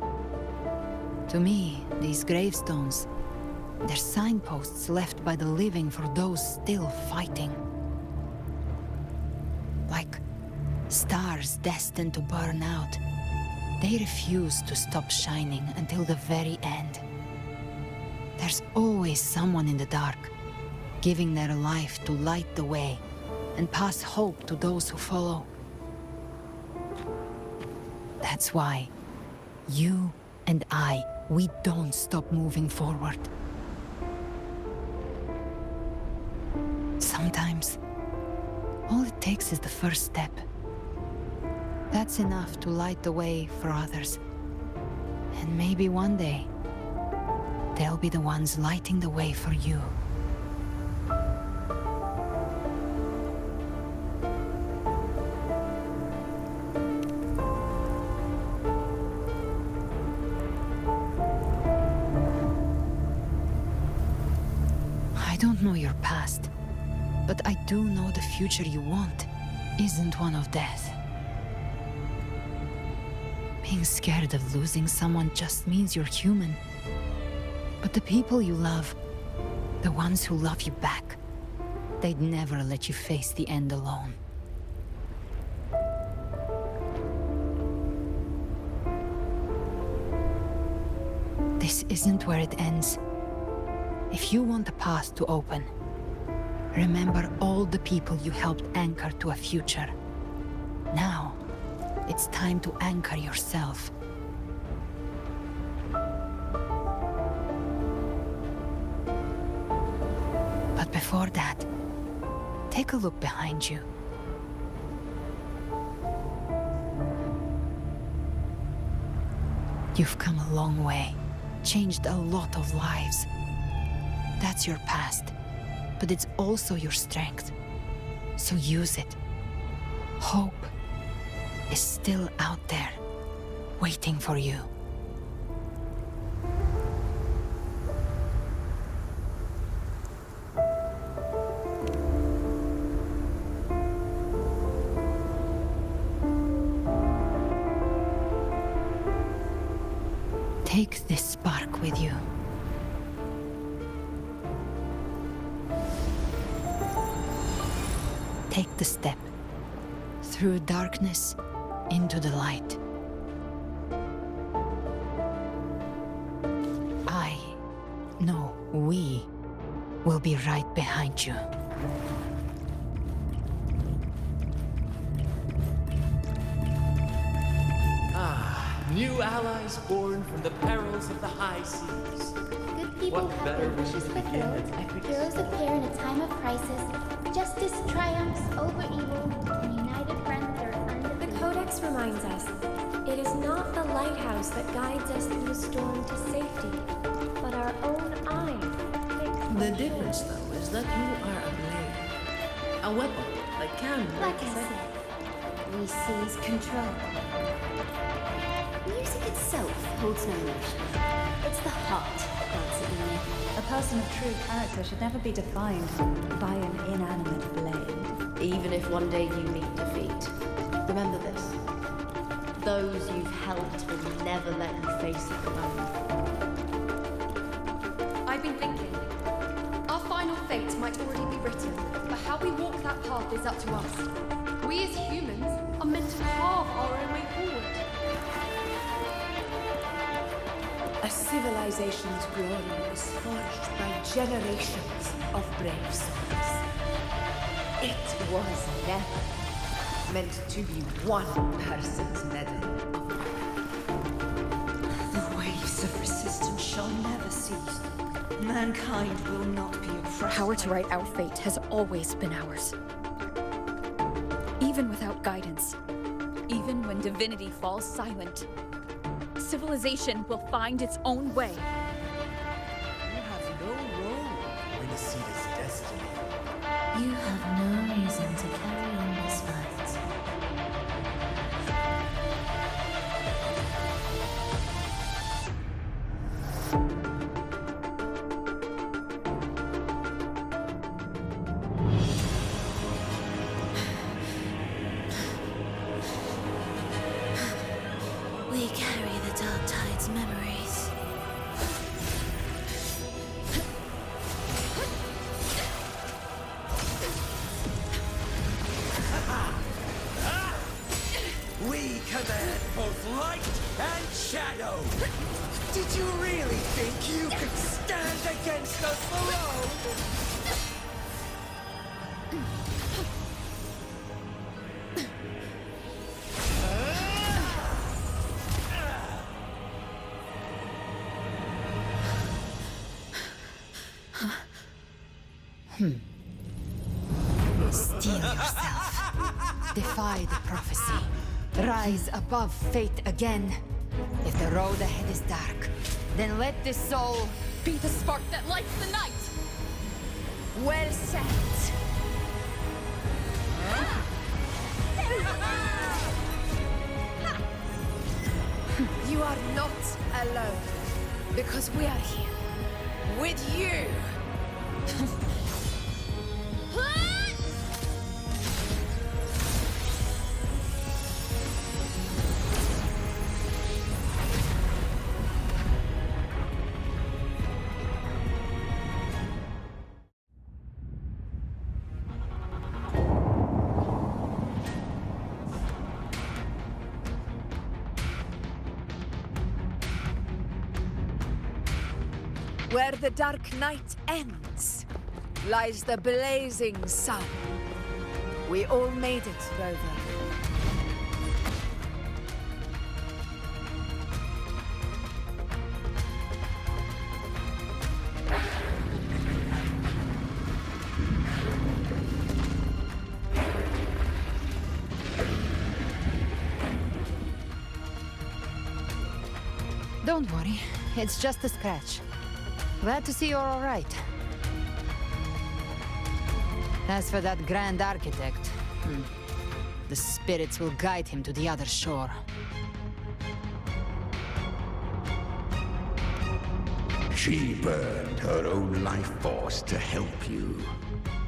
Speaker 12: To me, these gravestones, they're signposts left by the living for those still fighting. Like stars destined to burn out, they refuse to stop shining until the very end. There's always someone in the dark, giving their life to light the way and pass hope to those who follow. That's why you and I, we don't stop moving forward. Sometimes, all it takes is the first step. That's enough to light the way for others. And maybe one day, they'll be the ones lighting the way for you. I don't know your past, but I do know the future you want isn't one of death. Being scared of losing someone just means you're human. But the people you love, the ones who love you back, they'd never let you face the end alone. This isn't where it ends. If you want a path to open, remember all the people you helped anchor to a future. Now, it's time to anchor yourself. But before that, take a look behind you. You've come a long way, changed a lot of lives. That's your past, but it's also your strength. So use it. Hope is still out there, waiting for you. Take this spark with you. Take the step through darkness into the light. be right behind you.
Speaker 20: New allies born from the perils of the high seas.
Speaker 21: Good people
Speaker 20: What
Speaker 21: have
Speaker 20: better
Speaker 21: their
Speaker 20: way
Speaker 21: wishes
Speaker 20: to begin
Speaker 21: fulfilled.
Speaker 20: an epic
Speaker 21: Heroes
Speaker 20: story?
Speaker 21: appear in a time of crisis. Justice triumphs over evil, and united friends are undefeated.
Speaker 22: The Codex reminds us, it is not the lighthouse that guides us through the storm to safety, but our own eyes.
Speaker 19: The difference, though, is that you are a blade. A weapon that can
Speaker 21: Like
Speaker 19: break
Speaker 21: I
Speaker 19: sail.
Speaker 21: said, we seize control. Music itself holds no emotion. It's the heart that grants it meaning.
Speaker 1: A person of true character should never be defined by an inanimate blade.
Speaker 23: Even if one day you meet defeat, remember this. Those you've helped will never let you face it alone.
Speaker 15: I've been thinking. Our final fate might already be written, but how we walk that path is up to us. We as humans are meant to carve our own way forward.
Speaker 19: A civilization's glory is forged by generations of brave souls. It was never meant to be one person's medal.
Speaker 24: The waves of resistance shall never cease. Mankind will not be oppressed.
Speaker 5: Power to write our fate has always been ours. Even without guidance, even when divinity falls silent, civilization will find its own way.
Speaker 17: You have no role in Renaceda's destiny.
Speaker 21: You have no reason to carry on this fight. We carry the Dark Tide's memories.
Speaker 17: We command both light and shadow. Did you really think you could stand against us alone?
Speaker 12: Steel yourself. Defy the prophecy. Rise above fate again. If the road ahead is dark, then let this soul
Speaker 15: be the spark that lights the night.
Speaker 12: Well said.
Speaker 16: You are not alone, because we are here with you. Where the dark night ends, lies the blazing sun. We all made it, Rover.
Speaker 12: Don't worry, it's just a scratch. Glad to see you're all right. As for that Grand Architect, the spirits will guide him to the other shore.
Speaker 6: She burned her own life force to help you.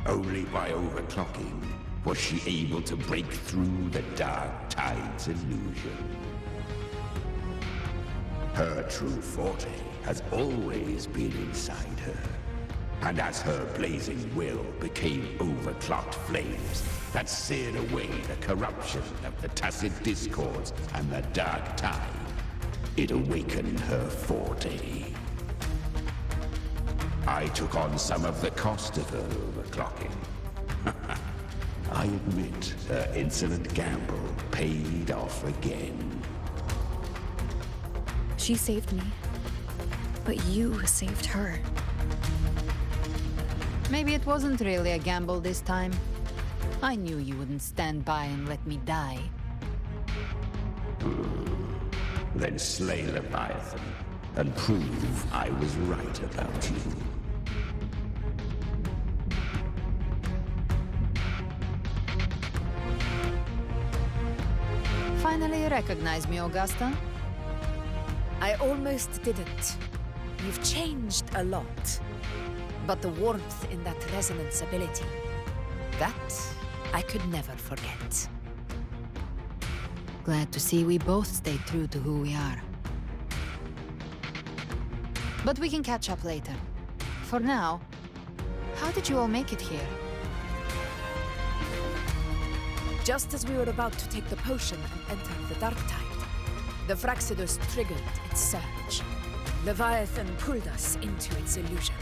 Speaker 6: Only by overclocking was she able to break through the Dark Tide's illusion. Her true forte has always been inside her. And as her blazing will became overclocked flames that seared away the corruption of the tacit discords and the Dark Tide, it awakened her forte. I took on some of the cost of her overclocking. I admit her insolent gamble paid off again.
Speaker 5: She saved me, but you saved her.
Speaker 12: Maybe it wasn't really a gamble this time. I knew you wouldn't stand by and let me die.
Speaker 6: Then slay Leviathan and prove I was right about you.
Speaker 12: Finally recognize me, Augusta?
Speaker 16: I almost didn't. You've changed a lot. But the warmth in that resonance ability, that I could never forget.
Speaker 12: Glad to see we both stayed true to who we are. But we can catch up later. For now, how did you all make it here?
Speaker 16: Just as we were about to take the potion and enter the Dark Tide, the Fraxidus triggered its surge. Leviathan pulled us into its illusion.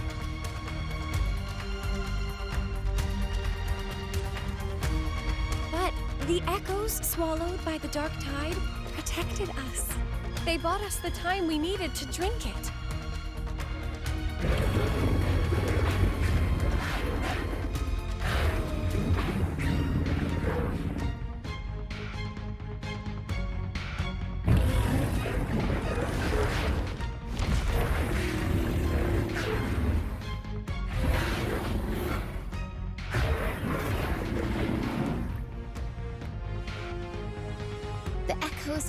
Speaker 22: But the echoes swallowed by the Dark Tide protected us. They bought us the time we needed to drink it.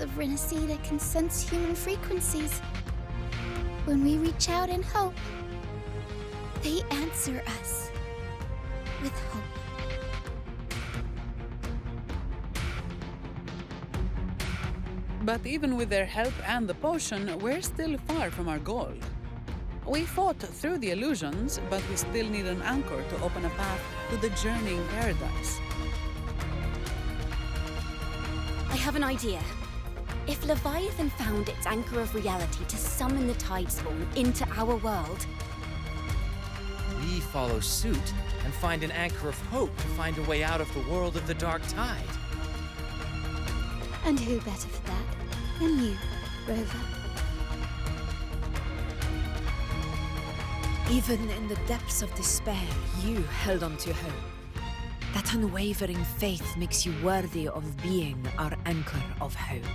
Speaker 21: Of Renacida can sense human frequencies. When we reach out in hope, they answer us with hope.
Speaker 2: But even with their help and the potion, we're still far from our goal. We fought through the illusions, but we still need an anchor to open a path to the journeying paradise.
Speaker 4: I have an idea. If Leviathan found its anchor of reality to summon the Tide Spawn into our world,
Speaker 8: we follow suit and find an anchor of hope to find a way out of the world of the Dark Tide.
Speaker 21: And who better for that than you, Rover?
Speaker 16: Even in the depths of despair, you held on to hope. That unwavering faith makes you worthy of being our anchor of hope.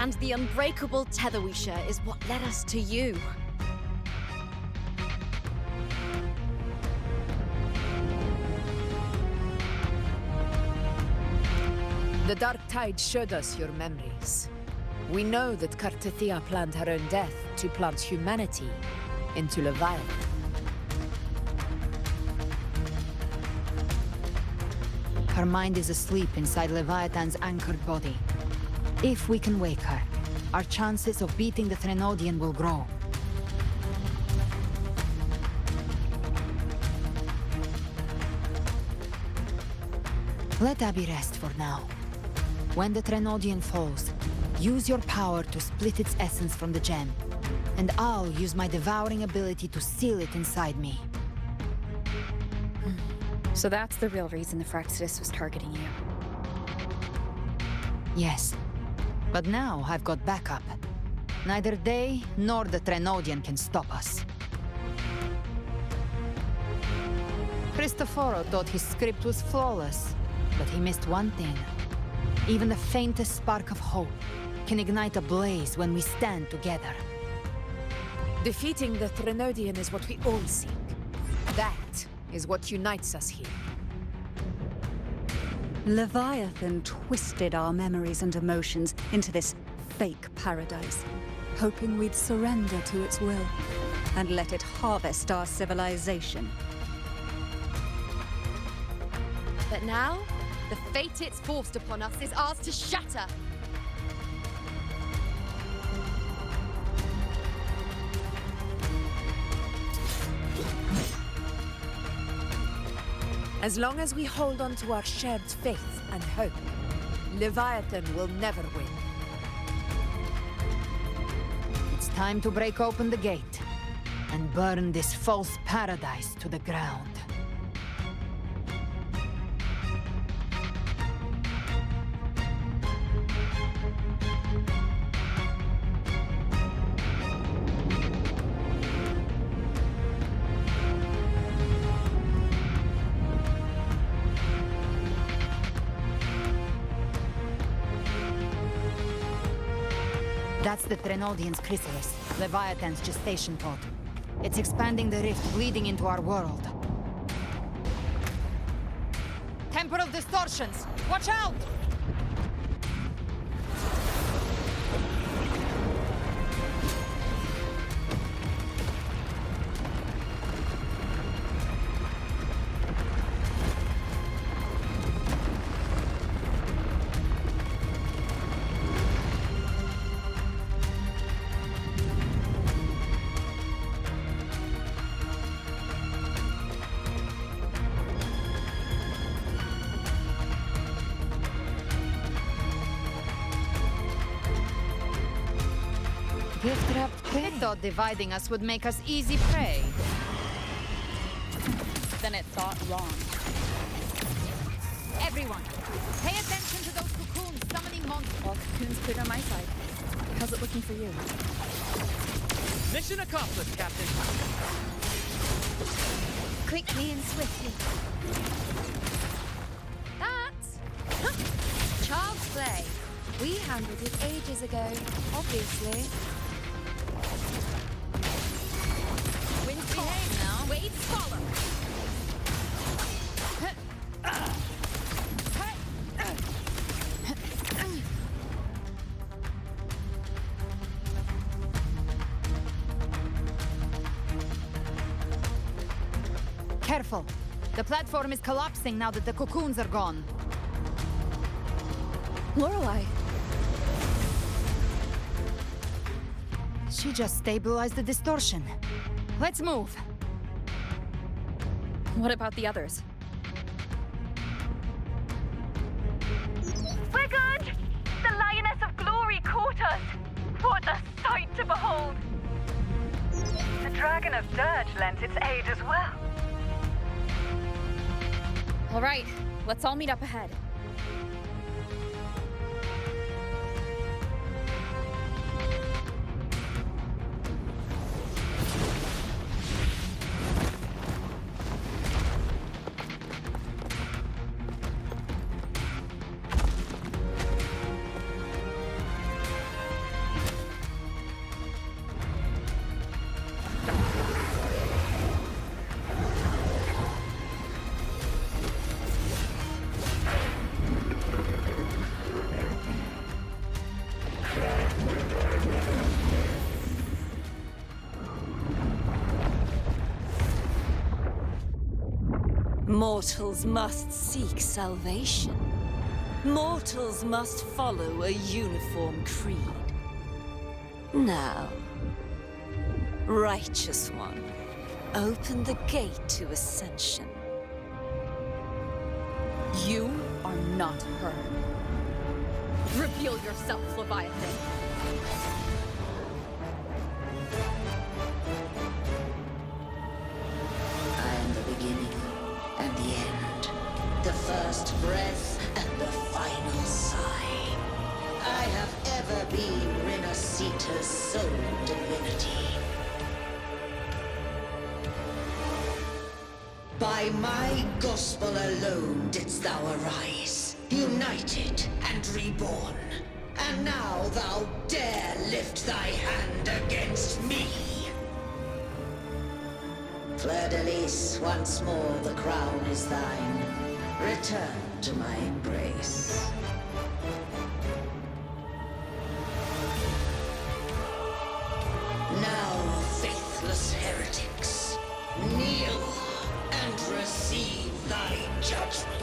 Speaker 4: and the unbreakable tether we share is what led us to you.
Speaker 16: The Dark Tide showed us your memories. We know that Kartithia planned her own death to plant humanity into Leviathan.
Speaker 12: Her mind is asleep inside Leviathan's anchored body. If we can wake her, our chances of beating the Threnodian will grow. Let Abby rest for now. When the Threnodian falls, use your power to split its essence from the gem, and I'll use my devouring ability to seal it inside me.
Speaker 5: So that's the real reason the Fraxidus was targeting you.
Speaker 12: Yes. But now I've got backup. Neither they nor the Threnodian can stop us. Cristoforo thought his script was flawless, but he missed one thing. Even the faintest spark of hope can ignite a blaze when we stand together.
Speaker 16: Defeating the Threnodian is what we all seek. That is what unites us here.
Speaker 1: Leviathan twisted our memories and emotions into this fake paradise, hoping we'd surrender to its will and let it harvest our civilization.
Speaker 15: But now, the fate it's forced upon us is ours to shatter.
Speaker 16: As long as we hold on to our shared faith and hope, Leviathan will never win.
Speaker 12: It's time to break open the gate and burn this false paradise to the ground. That's the Trinodian's chrysalis, Leviathan's gestation pod. It's expanding the rift bleeding into our world. Temporal distortions! Watch out! Gift-wrapped prey. I thought dividing us would make us easy prey.
Speaker 7: Then it thought wrong.
Speaker 5: Everyone, pay attention to those cocoons summoning monsters.
Speaker 7: All cocoons cleared on my side. How's it looking for you?
Speaker 8: Mission accomplished, Captain.
Speaker 21: Quickly and swiftly.
Speaker 22: That's child's play. We handled it ages ago, obviously. Wind behave now. Waves follow.
Speaker 12: Careful. The platform is collapsing now that the cocoons are gone.
Speaker 7: Lorelei.
Speaker 12: She just stabilized the distortion. Let's move.
Speaker 7: What about the others?
Speaker 11: We're good! The Lioness of Glory caught us! What a sight to behold! The Dragon of Dirge lent its aid as well.
Speaker 7: All right, let's all meet up ahead.
Speaker 13: Mortals must seek salvation. Mortals must follow a uniform creed. Now, Righteous One, open the gate to ascension.
Speaker 7: You are not her. Reveal yourself, Leviathan.
Speaker 14: I am the beginning and the end, the first breath and the final sigh. I have ever been Renacita's sole divinity. By my gospel alone didst thou arise, united and reborn. And now thou dare lift thy hand against me. Fleur-de-Lis, once more the crown is thine. Return to my embrace. Now, faithless heretics, kneel and receive thy judgment.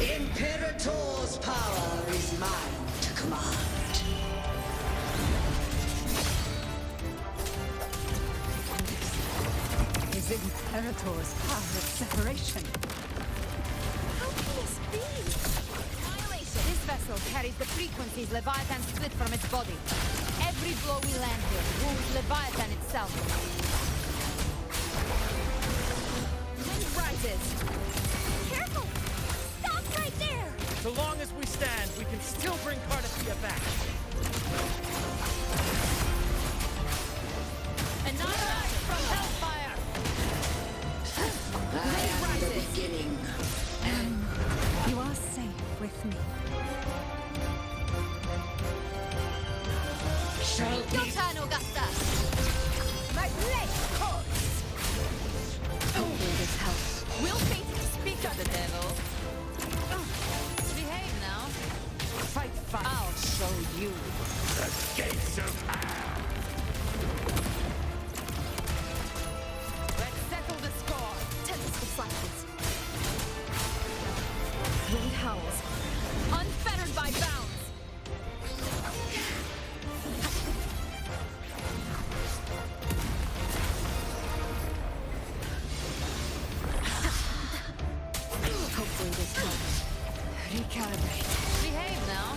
Speaker 14: Imperator's power is mine to command.
Speaker 12: Is it
Speaker 1: Imperator's power of separation.
Speaker 22: How can this be?
Speaker 12: Annihilation! This vessel carries the frequencies Leviathan split from its body. Every blow we land here wounds Leviathan itself. Wind rises.
Speaker 22: Careful! Stop right there!
Speaker 8: So long as we stand, we can still bring Cardathia back.
Speaker 12: Annihilation from Hellfire!
Speaker 14: I am the beginning.
Speaker 1: You are safe with me.
Speaker 14: Shall
Speaker 12: Your turn, Augusta! My blade course!
Speaker 1: Hopefully this helps.
Speaker 12: We'll face the speak of the devil. Behave now.
Speaker 14: fight fast. I'll show you.
Speaker 6: The gates of hell!
Speaker 12: Let's settle the score.
Speaker 22: Tense the flashes.
Speaker 12: Wind howls. Unfettered by bounds.
Speaker 1: Hopefully this helps.
Speaker 12: Recalibrate. Behave now.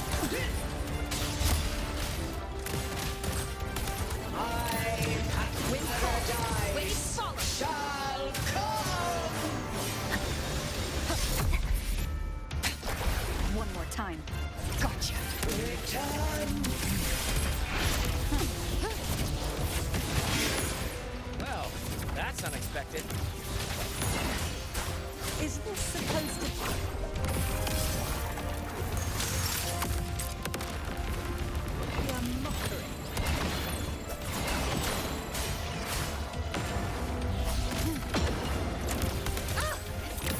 Speaker 12: Wind falls. Waves follow.
Speaker 14: Shall come.
Speaker 1: One more time. Gotcha.
Speaker 14: Return.
Speaker 8: Well, that's unexpected.
Speaker 1: Is this supposed to be a mockery?
Speaker 22: Ah!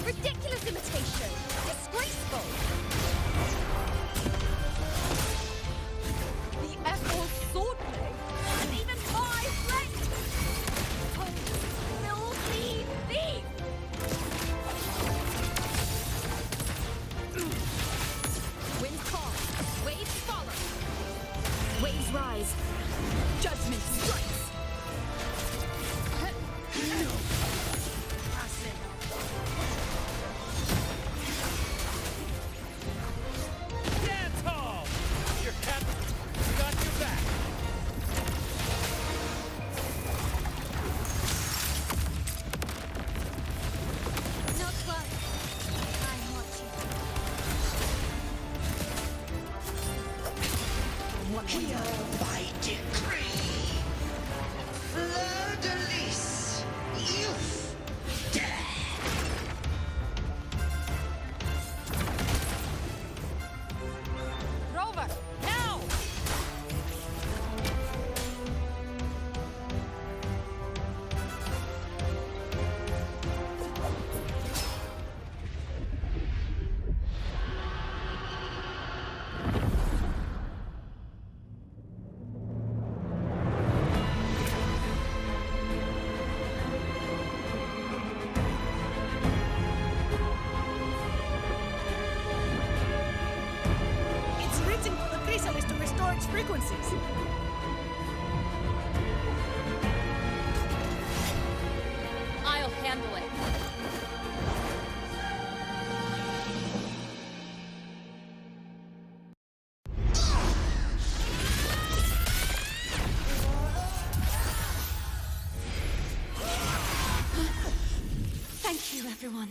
Speaker 22: Ridiculous imitation! Disgraceful! The Echo's swordplay! And even my blade! Oh, filthy thief!
Speaker 12: Wind calls. Waves follow. Waves rise. Judgment strikes.
Speaker 8: Dance hall! Your captain got your back.
Speaker 22: Not well. I want you.
Speaker 14: Here by decree. Fleur-de-lis. Youth.
Speaker 12: Rover, now!
Speaker 3: It's written for the chrysalis to restore its frequencies.
Speaker 22: I'll handle it.
Speaker 3: Thank you, everyone.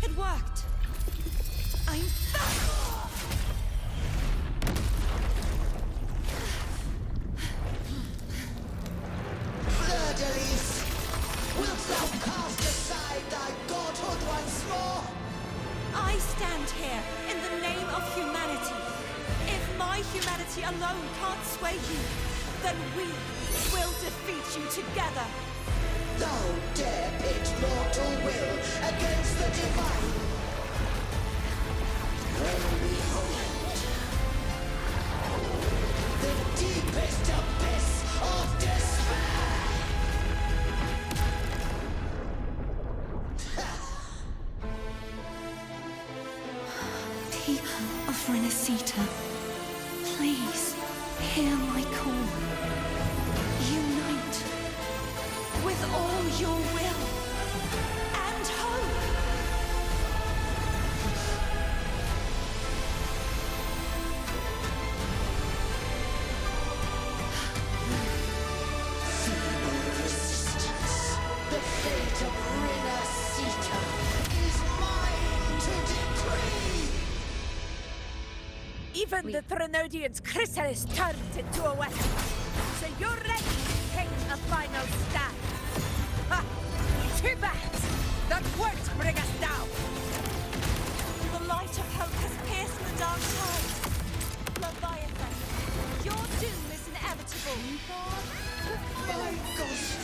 Speaker 3: It worked. I'm back!
Speaker 14: Fleur-de-lis. Wilt thou cast aside thy godhood once more?
Speaker 3: I stand here in the name of humanity. If my humanity alone can't sway you, then we will defeat you together.
Speaker 14: Thou dare pit mortal will against the divine. Well, behold, the deepest abyss of despair.
Speaker 3: People of Renacita, please hear my call. Unite with all your will.
Speaker 9: Even the Threnodian's chrysalis turned into a weapon. So you're ready to take a final stand. Ha! Too bad! That won't bring us down!
Speaker 3: The light of hope has pierced the dark tide. Leviathan, your doom is inevitable.
Speaker 14: My ghost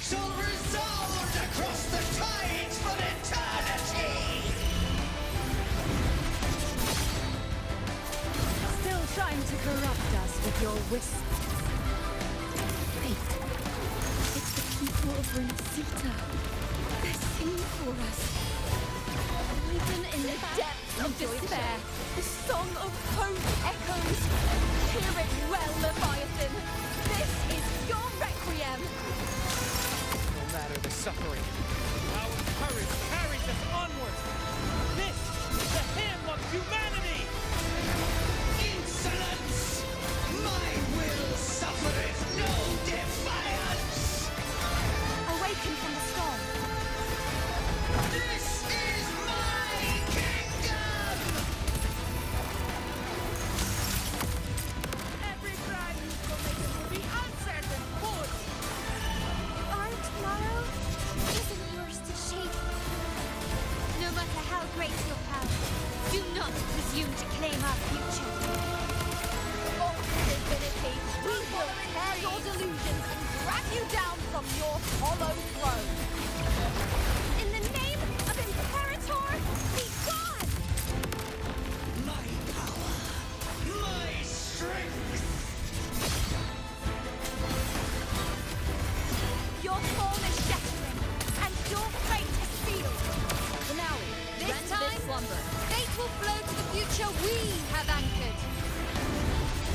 Speaker 14: shall resound across the tides for eternity!
Speaker 1: Still trying to corrupt us with your whispers. Wait. It's the people of Renacita. They're singing for us.
Speaker 22: Even in the depths of despair, the song of hope echoes. Hear it well, Leviathan. This is your requiem.
Speaker 8: No matter the suffering, our courage carries us onward. This is the hymn of humanity!
Speaker 14: Insolence! My will suffereth no defiance!
Speaker 22: Awaken from the storm.
Speaker 14: This is my kingdom!
Speaker 9: Every crime you committed will be answered in full!
Speaker 22: Our tomorrow isn't yours to shape. No matter how great your power, do not presume to claim our future. Oh, divinity, we will tear your delusions and drag you down from your hollow throne. In the name of Imperator, be gone!
Speaker 14: My power, my strength!
Speaker 22: Your throne is shattering, and your fate is sealed. Finale, this time, fate will flow to the future we have anchored.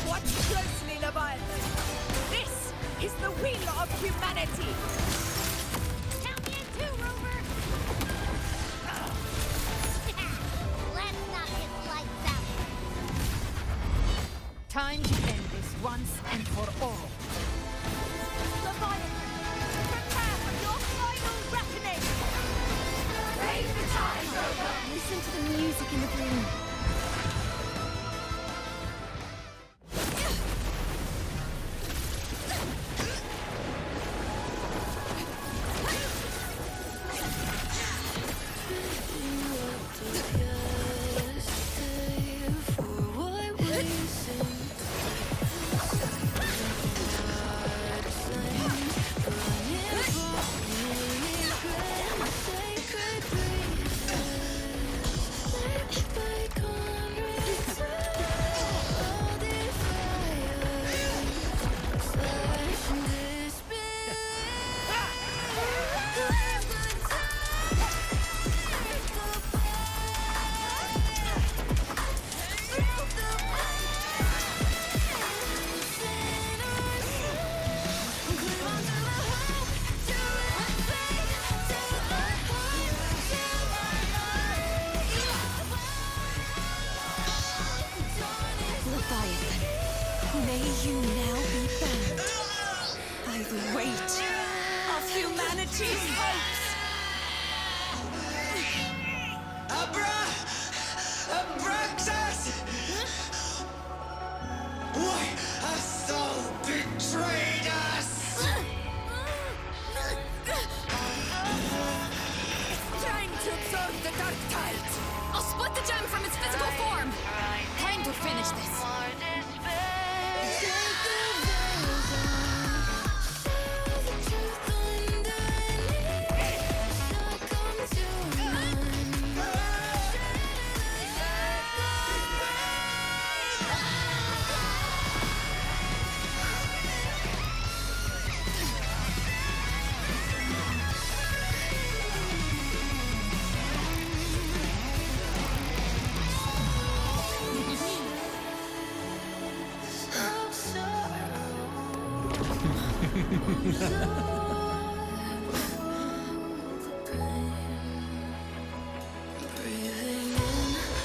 Speaker 9: Watch closely, Leviathan. This is the will of humanity.
Speaker 22: Count me in two, Rover. Let's knock his lights out.
Speaker 9: Time to end this once and for all.
Speaker 22: Leviathan, prepare for your final reckoning.
Speaker 9: Raise the tide, Rover.
Speaker 22: Listen to the music in the room.
Speaker 3: May you now be bound by the weight of humanity's hopes.
Speaker 14: Abraxas! Why hast thou betrayed us?
Speaker 9: It's time to absorb the dark tide.
Speaker 22: I'll split the gem from its physical form. Time to finish this.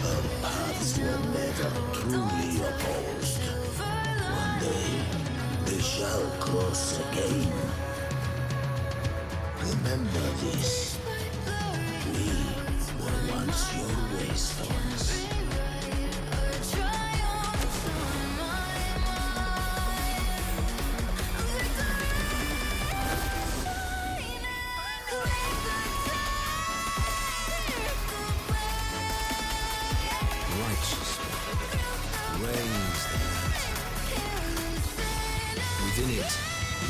Speaker 6: Our paths were never truly opposed. One day, they shall cross again. Remember this. We were once your wastelands. Within it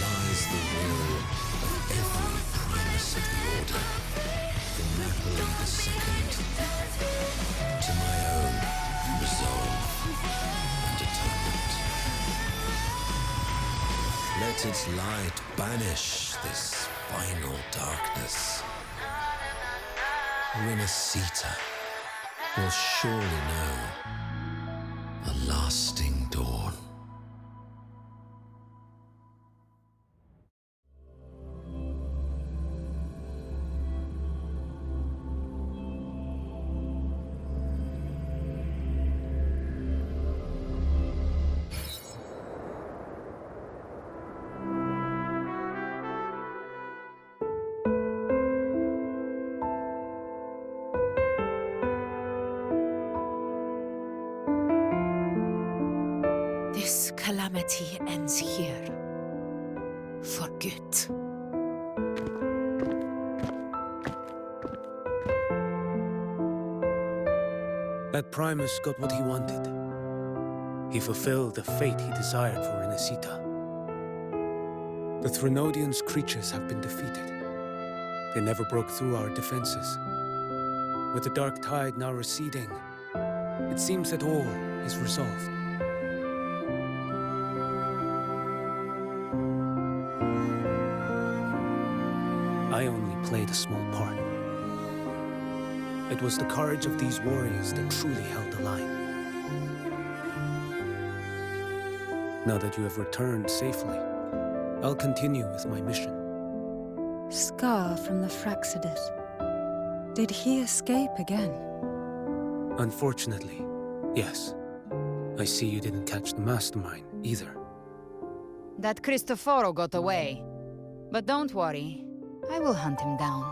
Speaker 6: lies the will of every primus of the Order, from Napoli II to my own resolve and atonement. Let its light banish this final darkness. Renacita will surely know a lasting dawn.
Speaker 16: This calamity ends here. For good.
Speaker 8: That Primus got what he wanted. He fulfilled the fate he desired for Renacita. The Threnodians' creatures have been defeated. They never broke through our defenses. With the dark tide now receding, it seems that all is resolved. I only played a small part. It was the courage of these warriors that truly held the line. Now that you have returned safely, I'll continue with my mission.
Speaker 1: Scar from the Fraxidus. Did he escape again?
Speaker 8: Unfortunately, yes. I see you didn't catch the mastermind either.
Speaker 12: That Cristoforo got away. But don't worry, I will hunt him down.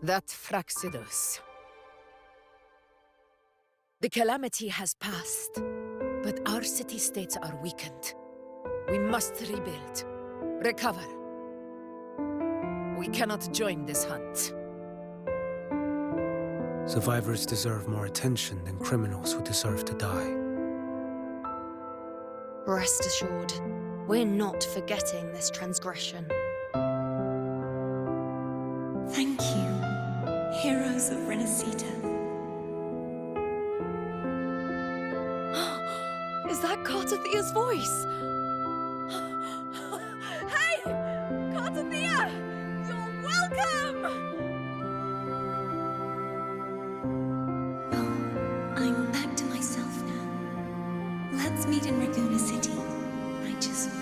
Speaker 16: That Fraxidus. The calamity has passed, but our city-states are weakened. We must rebuild, recover. We cannot join this hunt.
Speaker 8: Survivors deserve more attention than criminals who deserve to die.
Speaker 5: Rest assured, we're not forgetting this transgression.
Speaker 3: Thank you, heroes of Renacita.
Speaker 7: Is that Cartathia's voice? Hey! Cartathia! You're welcome!
Speaker 3: I'm back to myself now. Let's meet in Raguna City, righteous one.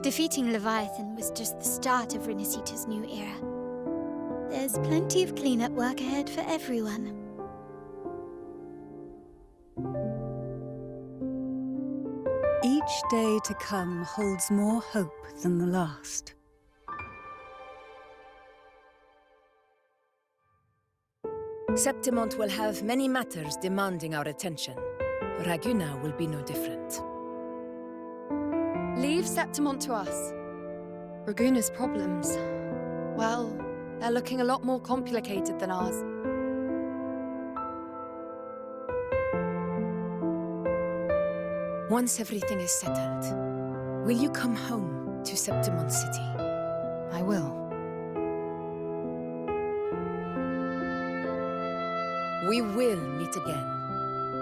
Speaker 21: Defeating Leviathan was just the start of Renacita's new era. There's plenty of cleanup work ahead for everyone.
Speaker 1: Each day to come holds more hope than the last.
Speaker 16: Septimont will have many matters demanding our attention. Raguna will be no different.
Speaker 15: Leave Septimont to us. Raguna's problems, well, they're looking a lot more complicated than ours.
Speaker 16: Once everything is settled, will you come home to Septimont City?
Speaker 12: I will.
Speaker 16: We will meet again,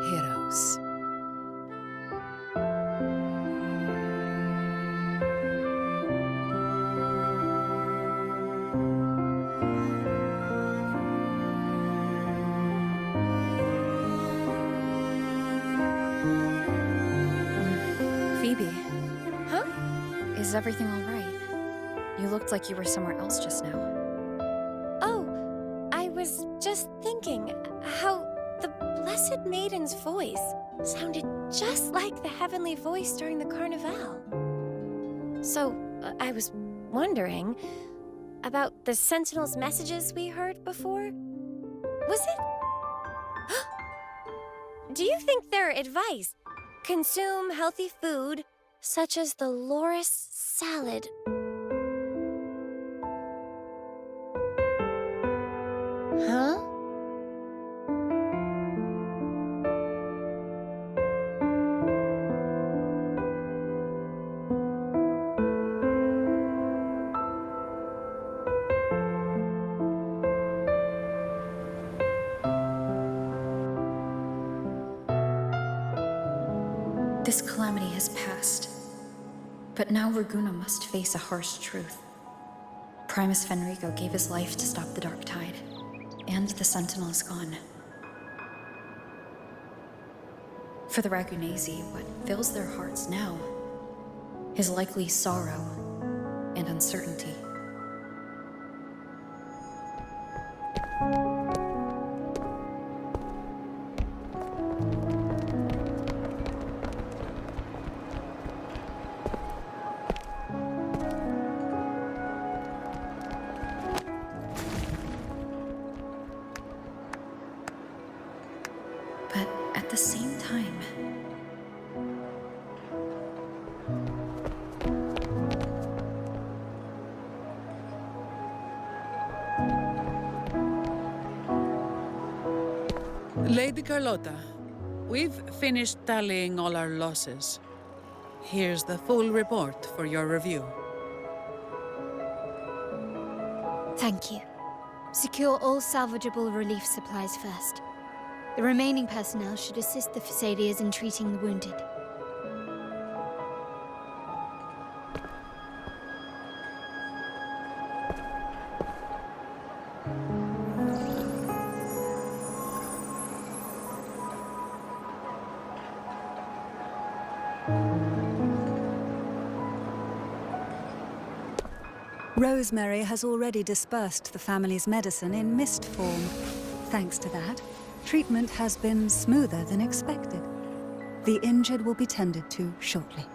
Speaker 16: heroes.
Speaker 5: Phoebe. Huh? Is everything all right? You looked like you were somewhere else just now.
Speaker 4: Oh, I was just thinking how the Blessed Maiden's voice sounded just like the heavenly voice during the Carnival. So, I was wondering about the Sentinel's messages we heard before. Was it? Do you think their advice, consume healthy food, such as the Loris salad. Huh?
Speaker 5: This calamity has passed, but now Raguna must face a harsh truth. Primus Fenrico gave his life to stop the Dark Tide, and the Sentinel is gone. For the Ragunesi, what fills their hearts now is likely sorrow and uncertainty. But at the same time,
Speaker 2: Lady Carlotta, we've finished tallying all our losses. Here's the full report for your review.
Speaker 10: Thank you. Secure all salvageable relief supplies first. The remaining personnel should assist the Phasaelias in treating the wounded.
Speaker 1: Rosemary has already dispersed the family's medicine in mist form. Thanks to that, treatment has been smoother than expected. The injured will be tended to shortly.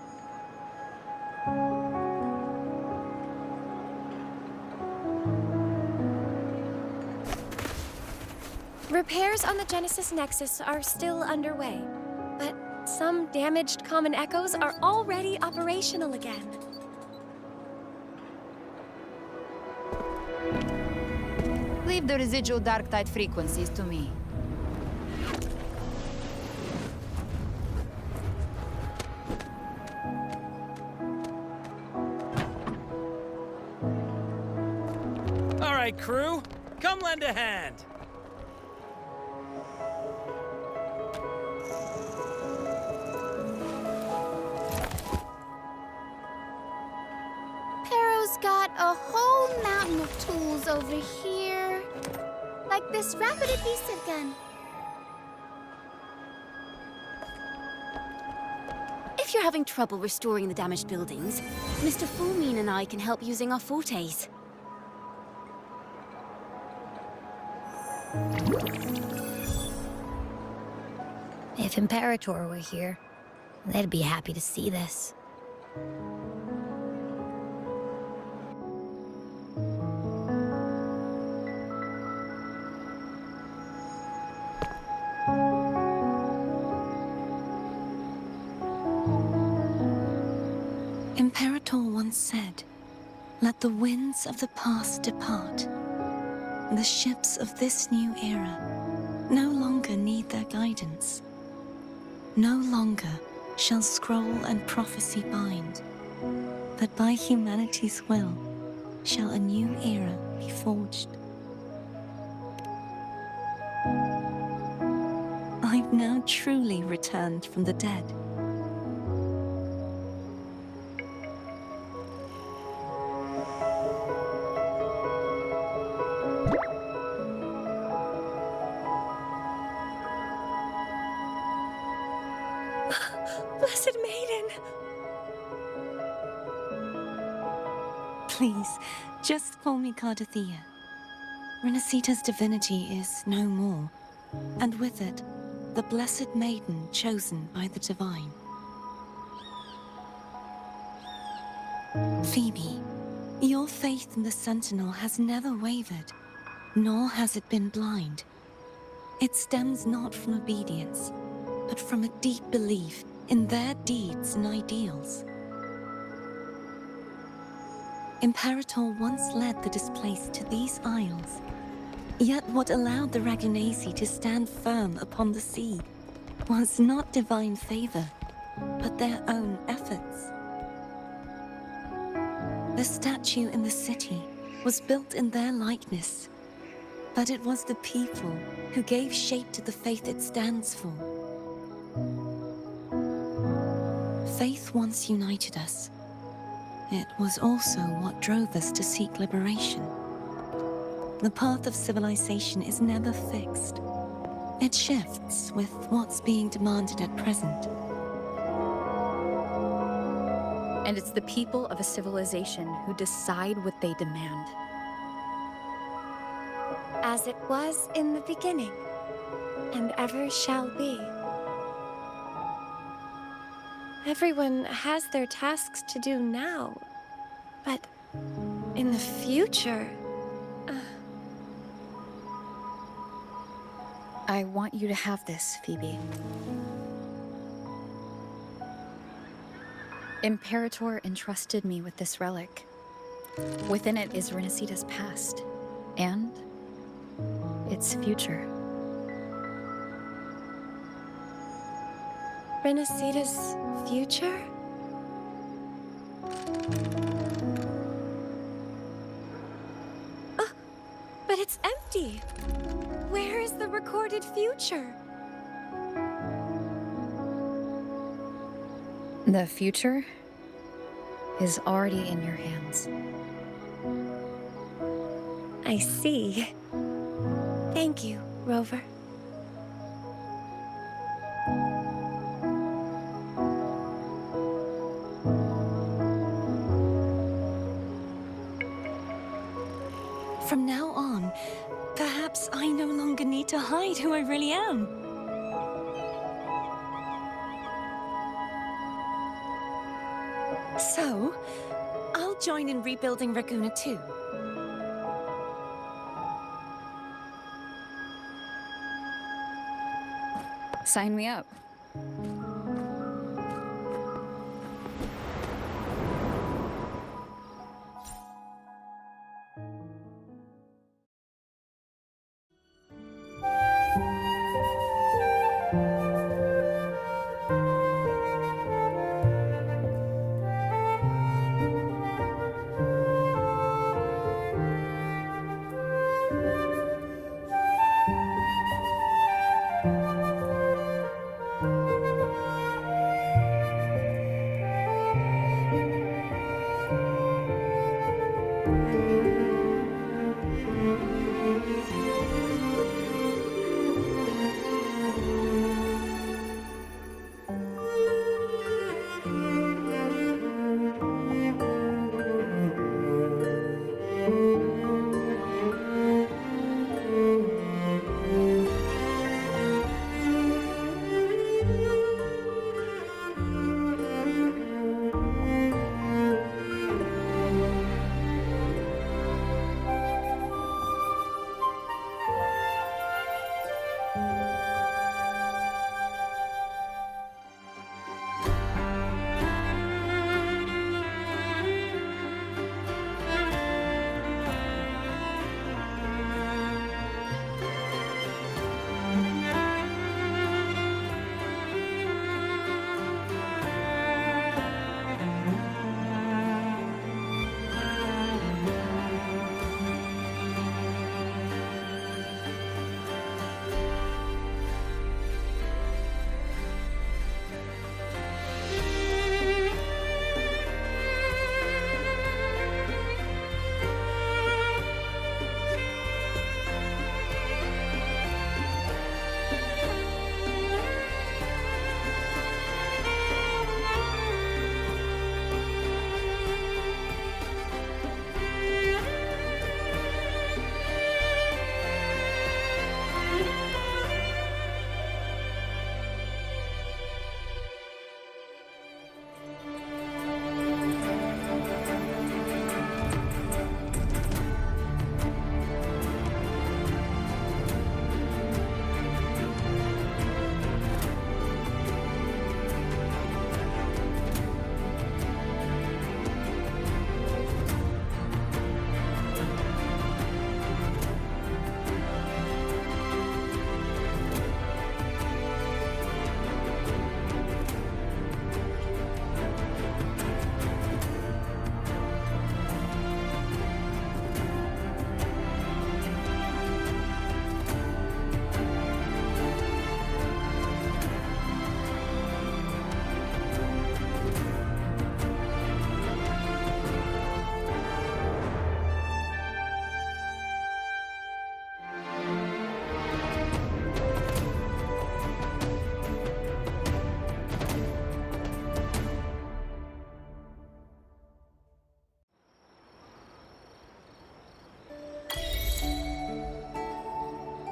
Speaker 4: Repairs on the Genesis Nexus are still underway, but some damaged common echoes are already operational again.
Speaker 12: Leave the residual dark tide frequencies to me.
Speaker 18: All right, crew, come lend a hand.
Speaker 21: Pero's got a whole mountain of tools over here. Like this rapid adhesive gun.
Speaker 20: If you're having trouble restoring the damaged buildings, Mr. Fulmine and I can help using our fortes.
Speaker 10: If Imperator were here, they'd be happy to see this.
Speaker 23: Imperator once said, "Let the winds of the past depart. The ships of this new era no longer need their guidance. No longer shall scroll and prophecy bind, but by humanity's will shall a new era be forged." I've now truly returned from the dead.
Speaker 21: Blessed Maiden!
Speaker 23: Please, just call me Cardathea. Renacita's divinity is no more, and with it, the Blessed Maiden chosen by the Divine. Phoebe, your faith in the Sentinel has never wavered, nor has it been blind. It stems not from obedience, but from a deep belief in their deeds and ideals. Imperator once led the displaced to these isles. Yet what allowed the Ragunasi to stand firm upon the sea was not divine favor, but their own efforts. The statue in the city was built in their likeness, but it was the people who gave shape to the faith it stands for. Faith once united us. It was also what drove us to seek liberation. The path of civilization is never fixed. It shifts with what's being demanded at present.
Speaker 5: And it's the people of a civilization who decide what they demand.
Speaker 4: As it was in the beginning, and ever shall be. Everyone has their tasks to do now, but in the future...
Speaker 5: I want you to have this, Phoebe. Imperator entrusted me with this relic. Within it is Renacita's past, and its future.
Speaker 4: Renacita's future? Oh, but it's empty! Where is the recorded future?
Speaker 5: The future is already in your hands.
Speaker 4: I see. Thank you, Rover.
Speaker 23: From now on, perhaps I no longer need to hide who I really am. So, I'll join in rebuilding Raguna too.
Speaker 5: Sign me up.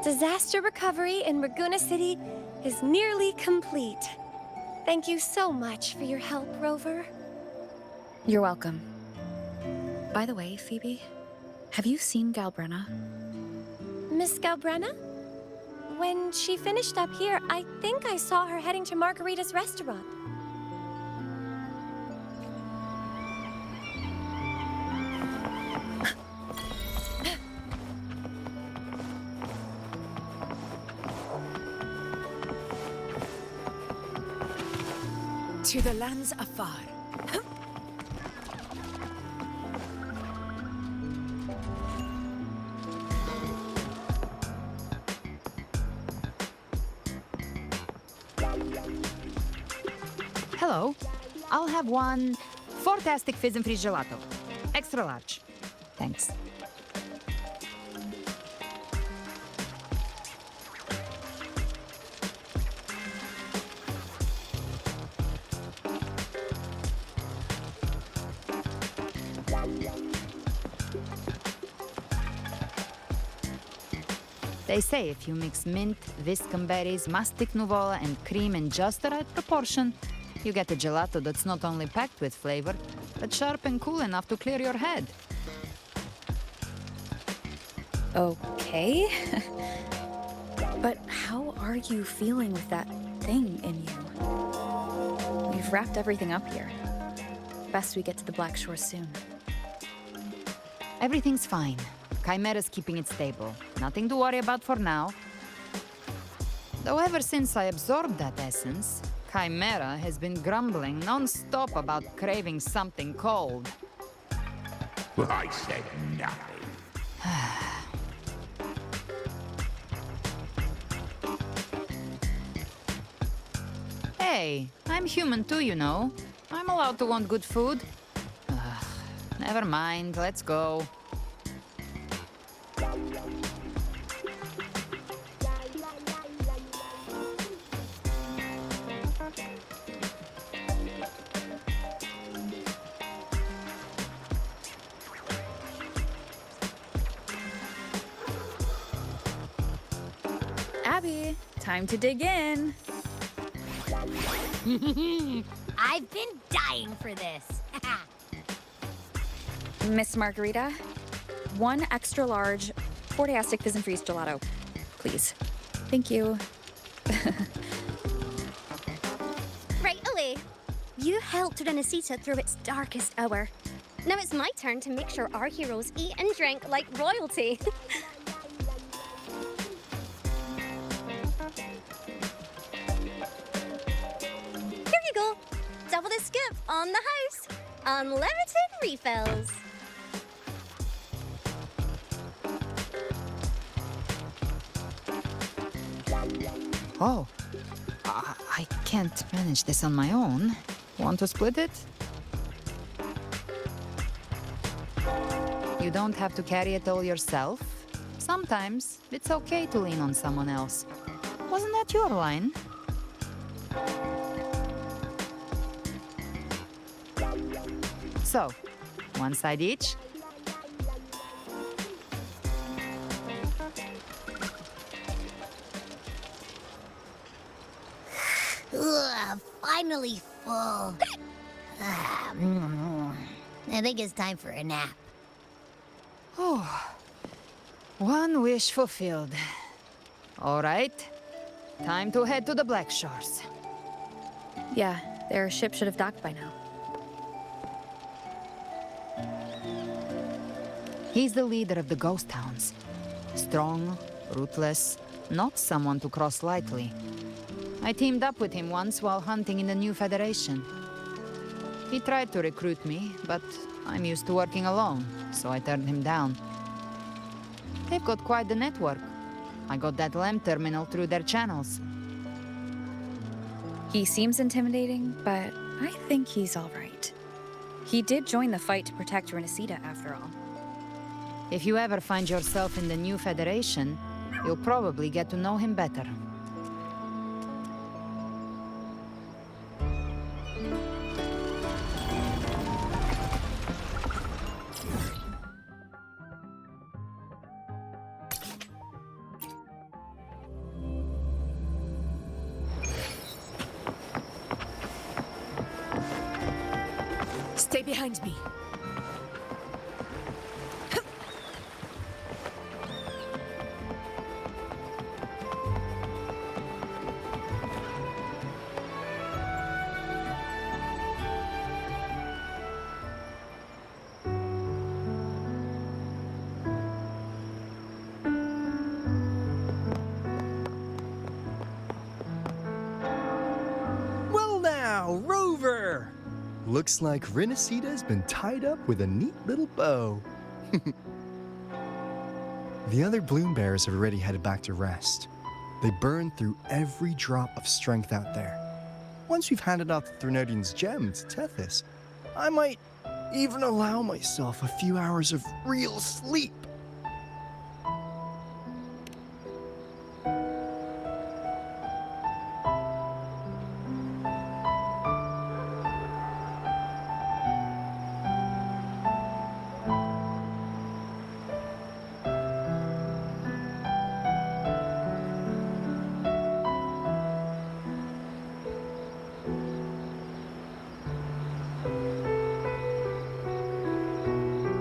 Speaker 4: Disaster recovery in Raguna City is nearly complete. Thank you so much for your help, Rover.
Speaker 5: You're welcome. By the way, Phoebe, have you seen Galbrenna?
Speaker 4: Miss Galbrenna? When she finished up here, I think I saw her heading to Margarita's restaurant.
Speaker 16: To the lands afar.
Speaker 12: Hello. I'll have one fantastic fizz and freeze gelato. Extra large. Thanks. They say if you mix mint, viscum berries, mastic nuvola, and cream in just the right proportion, you get a gelato that's not only packed with flavor, but sharp and cool enough to clear your head.
Speaker 5: Okay. But how are you feeling with that thing in you? We've wrapped everything up here. Best we get to the Black Shore soon.
Speaker 12: Everything's fine. Chimera's keeping it stable. Nothing to worry about for now. Though ever since I absorbed that essence, Chimera has been grumbling non-stop about craving something cold.
Speaker 6: Well, I said nothing.
Speaker 12: Hey, I'm human too, you know. I'm allowed to want good food. Never mind, let's go.
Speaker 5: Abby, time to dig in.
Speaker 10: I've been dying for this.
Speaker 5: Miss Margarita, one extra large Fortiastic Fizz and Freeze gelato, please. Thank you.
Speaker 10: Right away. You helped Renesita through its darkest hour. Now it's my turn to make sure our heroes eat and drink like royalty. Here you go. Double the scoop on the house. Unlimited refills.
Speaker 12: Oh, I can't manage this on my own. Want to split it? You don't have to carry it all yourself. Sometimes it's okay to lean on someone else. Wasn't that your line? So, one side each.
Speaker 21: Ugh, finally full. I think it's time for a nap.
Speaker 12: Oh, one wish fulfilled. All right, time to head to the Black Shores.
Speaker 5: Yeah, their ship should have docked by now.
Speaker 12: He's the leader of the Ghost Hounds. Strong, ruthless, not someone to cross lightly. I teamed up with him once while hunting in the New Federation. He tried to recruit me, but I'm used to working alone, so I turned him down. They've got quite the network. I got that LEM terminal through their channels.
Speaker 5: He seems intimidating, but I think he's all right. He did join the fight to protect Renesita, after all.
Speaker 12: If you ever find yourself in the New Federation, you'll probably get to know him better.
Speaker 16: Stay behind me.
Speaker 11: Well now, Rover! Looks like Renacita's been tied up with a neat little bow. The other bloom bearers have already headed back to rest. They burned through every drop of strength out there. Once we've handed off the Threnodian's gem to Tethys, I might even allow myself a few hours of real sleep.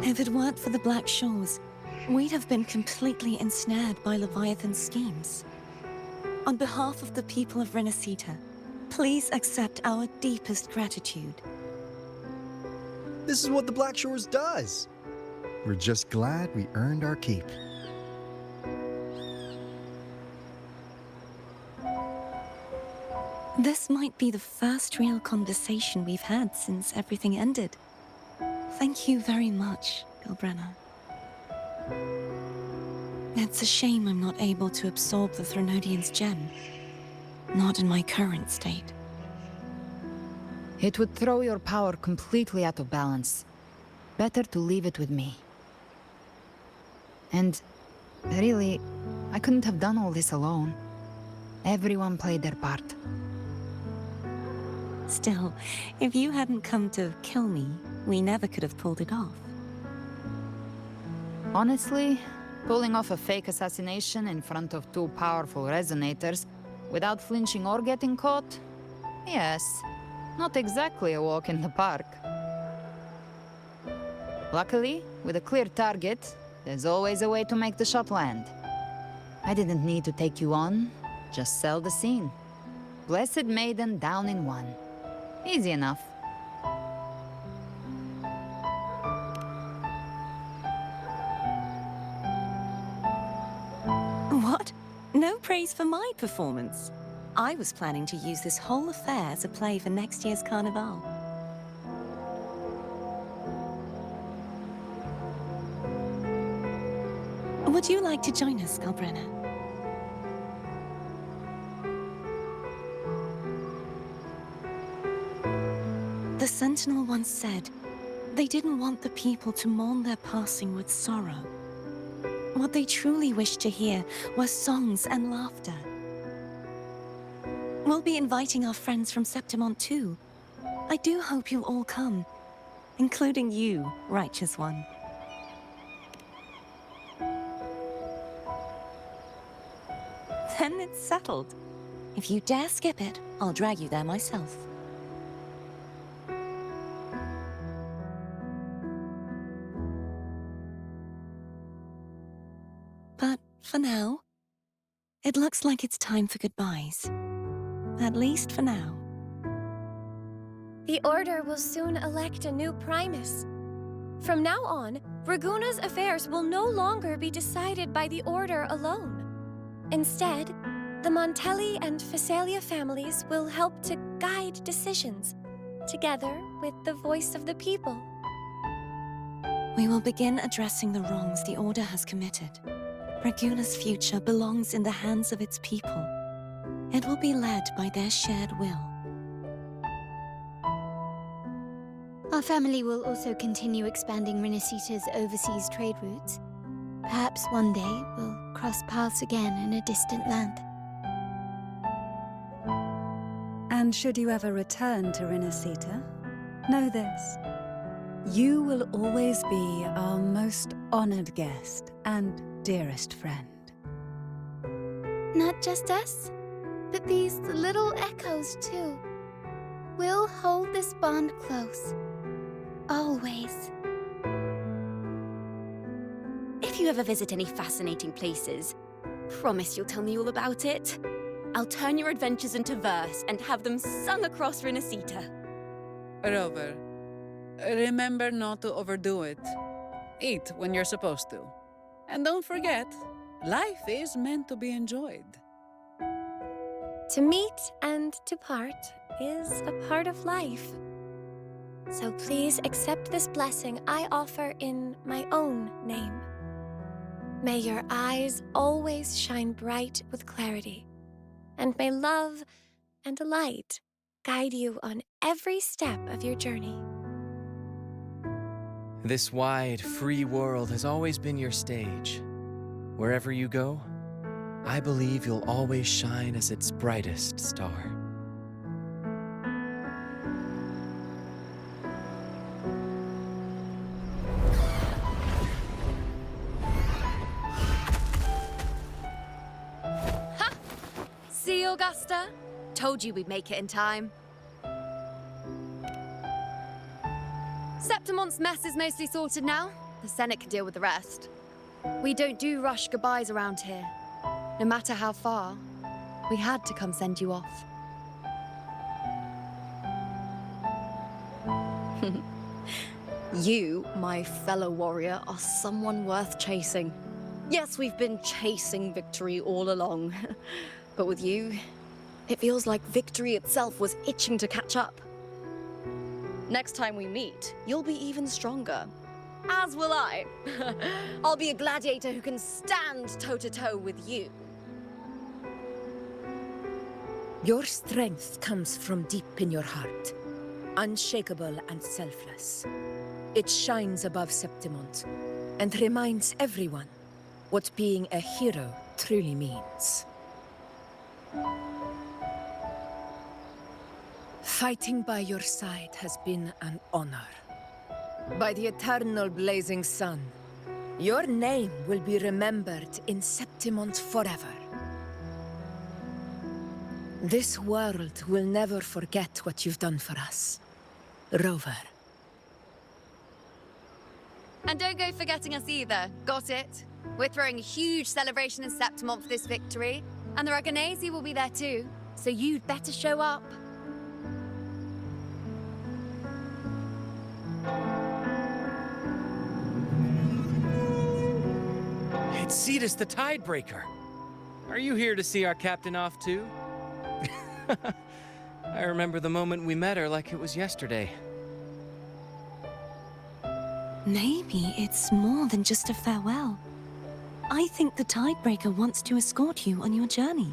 Speaker 23: If it weren't for the Black Shores, we'd have been completely ensnared by Leviathan's schemes. On behalf of the people of Renacita, please accept our deepest gratitude.
Speaker 11: This is what the Black Shores does. We're just glad we earned our keep.
Speaker 23: This might be the first real conversation we've had since everything ended. Thank you very much, Gilbrenna. It's a shame I'm not able to absorb the Threnodian's gem. Not in my current state.
Speaker 12: It would throw your power completely out of balance. Better to leave it with me. And really, I couldn't have done all this alone. Everyone played their part.
Speaker 23: Still, if you hadn't come to kill me, we never could have pulled it off.
Speaker 12: Honestly, pulling off a fake assassination in front of two powerful resonators without flinching or getting caught? Yes, not exactly a walk in the park. Luckily, with a clear target, there's always a way to make the shot land. I didn't need to take you on, just sell the scene. Blessed Maiden down in one. Easy enough.
Speaker 23: What? No praise for my performance. I was planning to use this whole affair as a play for next year's Carnival. Would you like to join us, Gilbrenna? The Sentinel once said they didn't want the people to mourn their passing with sorrow. What they truly wished to hear were songs and laughter. We'll be inviting our friends from Septimont too. I do hope you'll all come, including you, Righteous One. Then it's settled. If you dare skip it, I'll drag you there myself. But for now, it looks like it's time for goodbyes. At least for now.
Speaker 4: The Order will soon elect a new Primus. From now on, Raguna's affairs will no longer be decided by the Order alone. Instead, the Montelli and Phasalia families will help to guide decisions, together with the voice of the people.
Speaker 23: We will begin addressing the wrongs the Order has committed. Raguna's future belongs in the hands of its people. It will be led by their shared will.
Speaker 10: Our family will also continue expanding Renacita's overseas trade routes. Perhaps one day we'll cross paths again in a distant land.
Speaker 1: And should you ever return to Renacita, know this. You will always be our most honored guest and dearest friend.
Speaker 21: Not just us, but these little echoes too. We'll hold this bond close. Always.
Speaker 20: If you ever visit any fascinating places, promise you'll tell me all about it. I'll turn your adventures into verse and have them sung across Renacita.
Speaker 2: Rover, remember not to overdo it. Eat when you're supposed to. And don't forget, life is meant to be enjoyed.
Speaker 4: To meet and to part is a part of life. So please accept this blessing I offer in my own name. May your eyes always shine bright with clarity, and may love and light guide you on every step of your journey.
Speaker 18: This wide, free world has always been your stage. Wherever you go, I believe you'll always shine as its brightest star.
Speaker 7: See, Augusta? Told you we'd make it in time. Septimont's mess is mostly sorted now. The Senate can deal with the rest. We don't do rush goodbyes around here. No matter how far, we had to come send you off. You, my fellow warrior, are someone worth chasing. Yes, we've been chasing victory all along. But with you, it feels like victory itself was itching to catch up. Next time we meet, you'll be even stronger. As will I. I'll be a gladiator who can stand toe-to-toe with you.
Speaker 9: Your strength comes from deep in your heart, unshakable and selfless. It shines above Septimont and reminds everyone what being a hero truly means. Fighting by your side has been an honor. By the eternal blazing sun, your name will be remembered in Septimont forever. This world will never forget what you've done for us, Rover.
Speaker 7: And don't go forgetting us either, got it? We're throwing a huge celebration in Septimont for this victory, and the Aragonese will be there too, so you'd better show up.
Speaker 18: It's TIDES the Tidebreaker. Are you here to see our captain off too? I remember the moment we met her like it was yesterday.
Speaker 23: Maybe it's more than just a farewell. I think the Tidebreaker wants to escort you on your journey.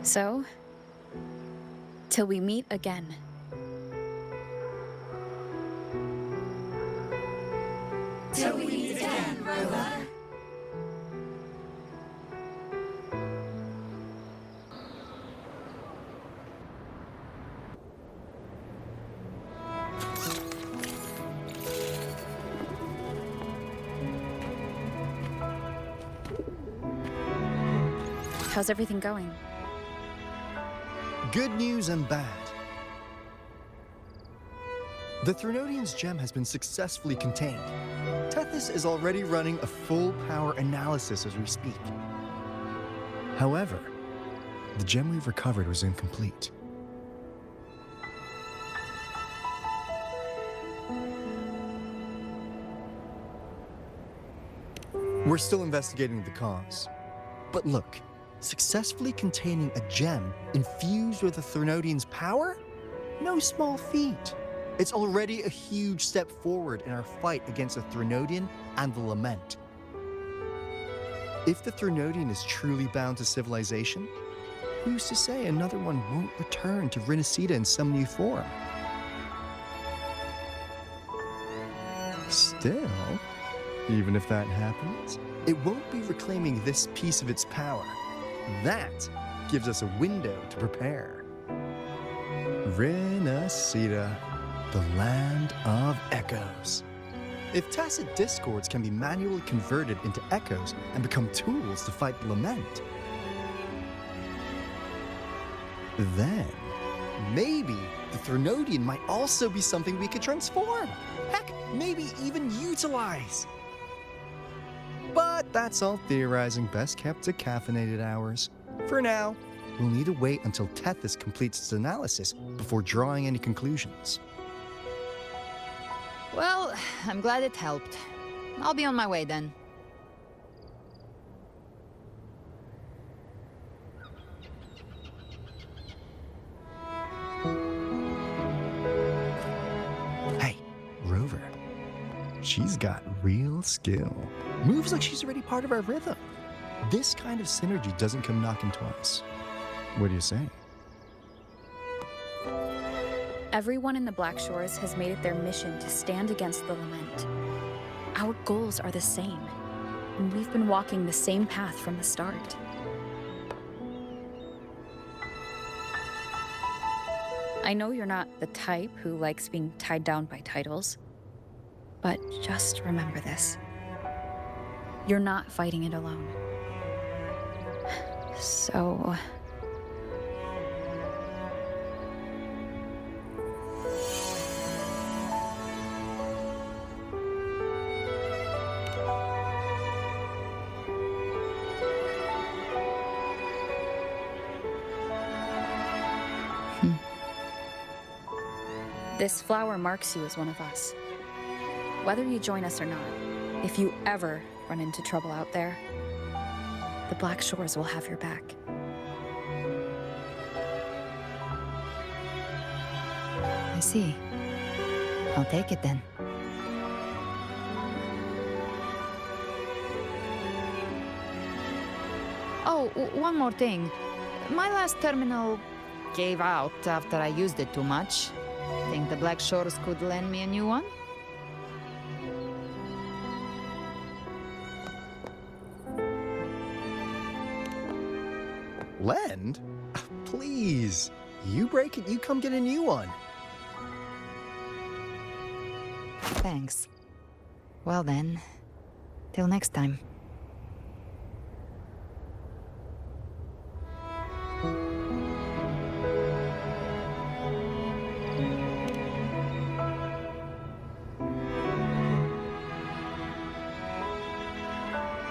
Speaker 5: So, till we meet again.
Speaker 14: Till we meet again, Rover.
Speaker 5: How's everything going?
Speaker 11: Good news and bad. The Threnodian's gem has been successfully contained. Tethys is already running a full power analysis as we speak. However, the gem we've recovered was incomplete. We're still investigating the cause. But look, successfully containing a gem infused with the Threnodian's power? No small feat. It's already a huge step forward in our fight against the Threnodian and the Lament. If the Threnodian is truly bound to civilization, who's to say another one won't return to Renacita in some new form? Still, even if that happens, it won't be reclaiming this piece of its power. That gives us a window to prepare. Renacita. Renesita, the land of echoes. If tacit discords can be manually converted into echoes and become tools to fight the lament, then maybe the Threnodian might also be something we could transform. Heck, maybe even utilize. But that's all theorizing best kept to caffeinated hours. For now, we'll need to wait until Tethys completes its analysis before drawing any conclusions.
Speaker 12: Well, I'm glad it helped. I'll be on my way then.
Speaker 11: Hey, Rover. She's got real skill. Moves like she's already part of our rhythm. This kind of synergy doesn't come knocking twice. What do you say?
Speaker 5: Everyone in the Black Shores has made it their mission to stand against the lament. Our goals are the same, and we've been walking the same path from the start. I know you're not the type who likes being tied down by titles, but just remember this. You're not fighting it alone. So... This flower marks you as one of us. Whether you join us or not, if you ever run into trouble out there, the Black Shores will have your back.
Speaker 12: I see. I'll take it then. Oh, one more thing. My last terminal gave out after I used it too much. Think the Black Shores could lend me a new one?
Speaker 11: Lend? Please. You break it, you come get a new one.
Speaker 12: Thanks. Well then, till next time.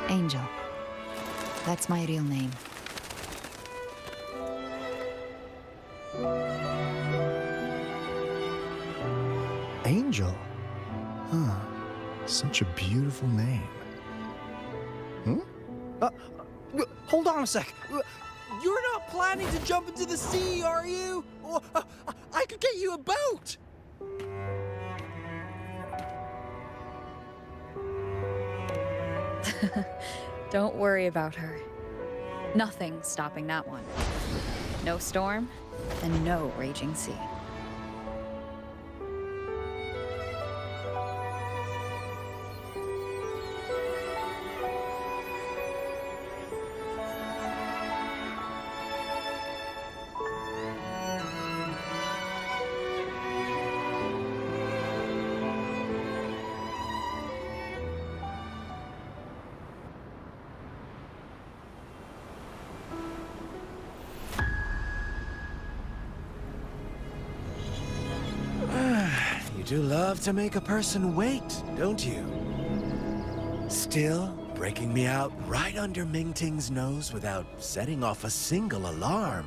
Speaker 12: Angel. That's my real name.
Speaker 11: Angel? Huh. Such a beautiful name.
Speaker 13: Hold on a sec. You're not planning to jump into the sea, are you? I could get you a boat.
Speaker 5: Don't worry about her. Nothing's stopping that one. No storm, and no raging sea.
Speaker 18: You do love to make a person wait, don't you? Still breaking me out right under Mingting's nose without setting off a single alarm.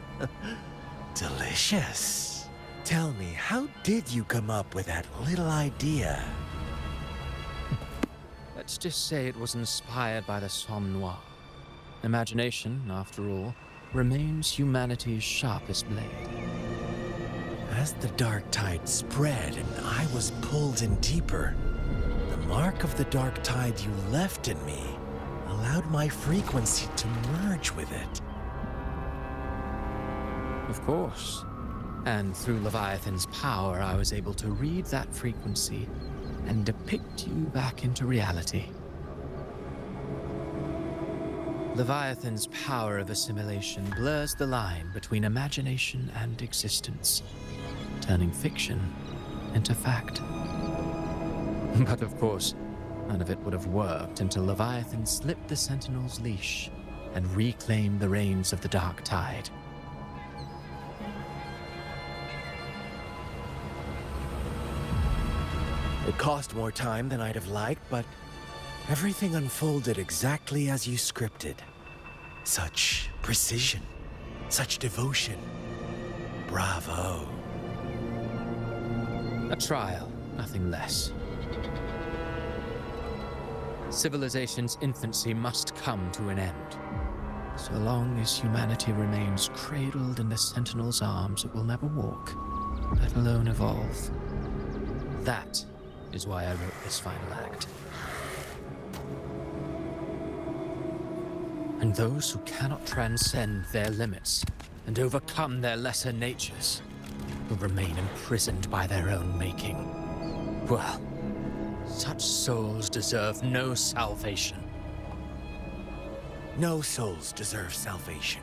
Speaker 18: Delicious. Tell me, how did you come up with that little idea?
Speaker 17: Let's just say it was inspired by the Somme Noir. Imagination, after all, remains humanity's sharpest blade.
Speaker 18: As the dark tide spread and I was pulled in deeper, the mark of the dark tide you left in me allowed my frequency to merge with it.
Speaker 17: Of course. And through Leviathan's power, I was able to read that frequency and depict you back into reality. Leviathan's power of assimilation blurs the line between imagination and existence, turning fiction into fact. But of course, none of it would have worked until Leviathan slipped the Sentinel's leash and reclaimed the reins of the Dark Tide.
Speaker 18: It cost more time than I'd have liked, but everything unfolded exactly as you scripted. Such precision, such devotion. Bravo.
Speaker 17: A trial, nothing less. Civilization's infancy must come to an end. So long as humanity remains cradled in the Sentinel's arms, it will never walk, let alone evolve. That is why I wrote this final act. And those who cannot transcend their limits and overcome their lesser natures will remain imprisoned by their own making. Well, such souls deserve no salvation.
Speaker 18: No souls deserve salvation.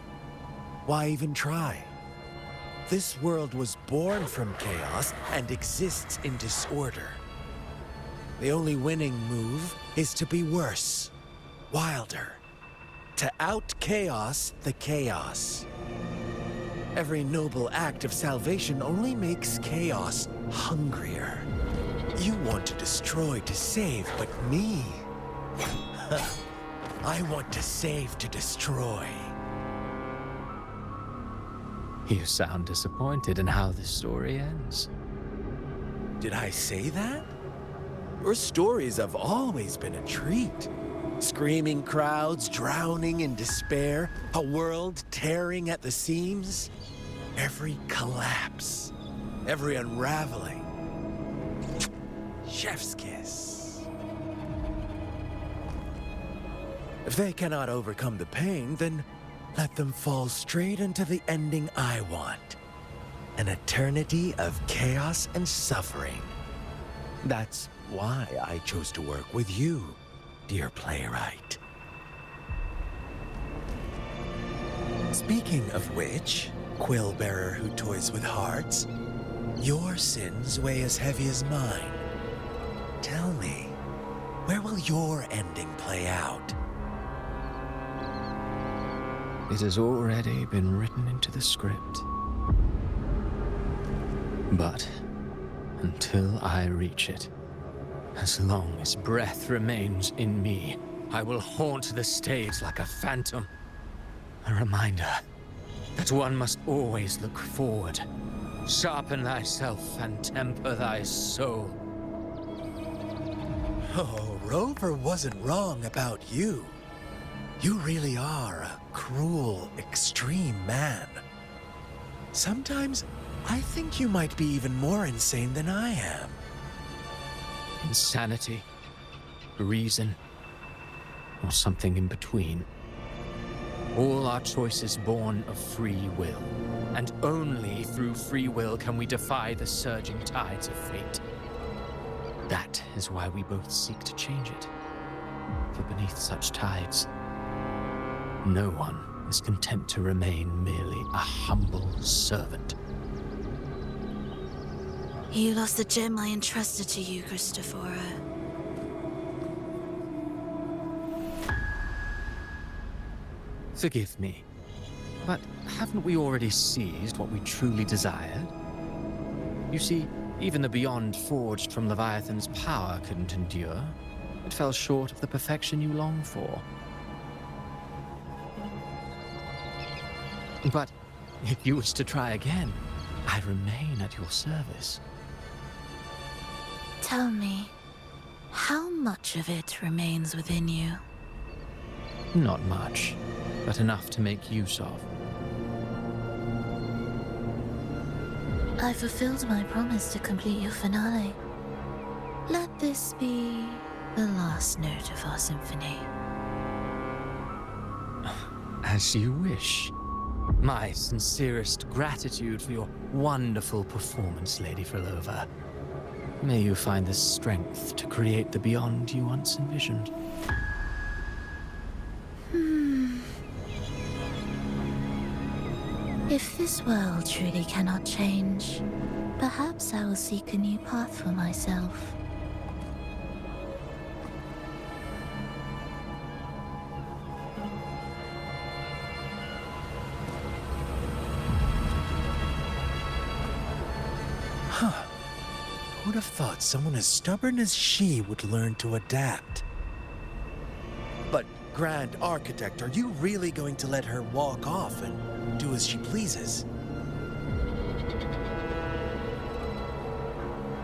Speaker 18: Why even try? This world was born from chaos and exists in disorder. The only winning move is to be worse, wilder, to out-chaos the chaos. Every noble act of salvation only makes chaos hungrier. You want to destroy to save, but me? I want to save to destroy.
Speaker 17: You sound disappointed in how this story ends.
Speaker 18: Did I say that? Your stories have always been a treat. Screaming crowds drowning in despair, a world tearing at the seams. Every collapse, every unraveling. Chef's kiss. If they cannot overcome the pain, then let them fall straight into the ending I want. An eternity of chaos and suffering. That's why I chose to work with you, dear playwright. Speaking of which, quill bearer who toys with hearts, your sins weigh as heavy as mine. Tell me, where will your ending play out?
Speaker 17: It has already been written into the script. But until I reach it, as long as breath remains in me, I will haunt the stage like a phantom. A reminder that one must always look forward. Sharpen thyself and temper thy soul.
Speaker 18: Oh, Rover wasn't wrong about you. You really are a cruel, extreme man. Sometimes I think you might be even more insane than I am.
Speaker 17: Insanity, reason, or something in between. All our choices born of free will, and only through free will can we defy the surging tides of fate. That is why we both seek to change it. For beneath such tides, no one is content to remain merely a humble servant.
Speaker 23: You lost the gem I entrusted to you, Christopher.
Speaker 17: Forgive me, but haven't we already seized what we truly desired? You see, even the beyond forged from Leviathan's power couldn't endure. It fell short of the perfection you long for. But if you wish to try again, I remain at your service.
Speaker 23: Tell me, how much of it remains within you?
Speaker 17: Not much, but enough to make use of.
Speaker 23: I fulfilled my promise to complete your finale. Let this be the last note of our symphony.
Speaker 17: As you wish. My sincerest gratitude for your wonderful performance, Lady Frolova. May you find the strength to create the beyond you once envisioned.
Speaker 23: If this world truly cannot change,
Speaker 21: Perhaps I will seek a new path for myself.
Speaker 18: Huh. Who'd have thought someone as stubborn as she would learn to adapt? But, Grand Architect, are you really going to let her walk off and do as she pleases?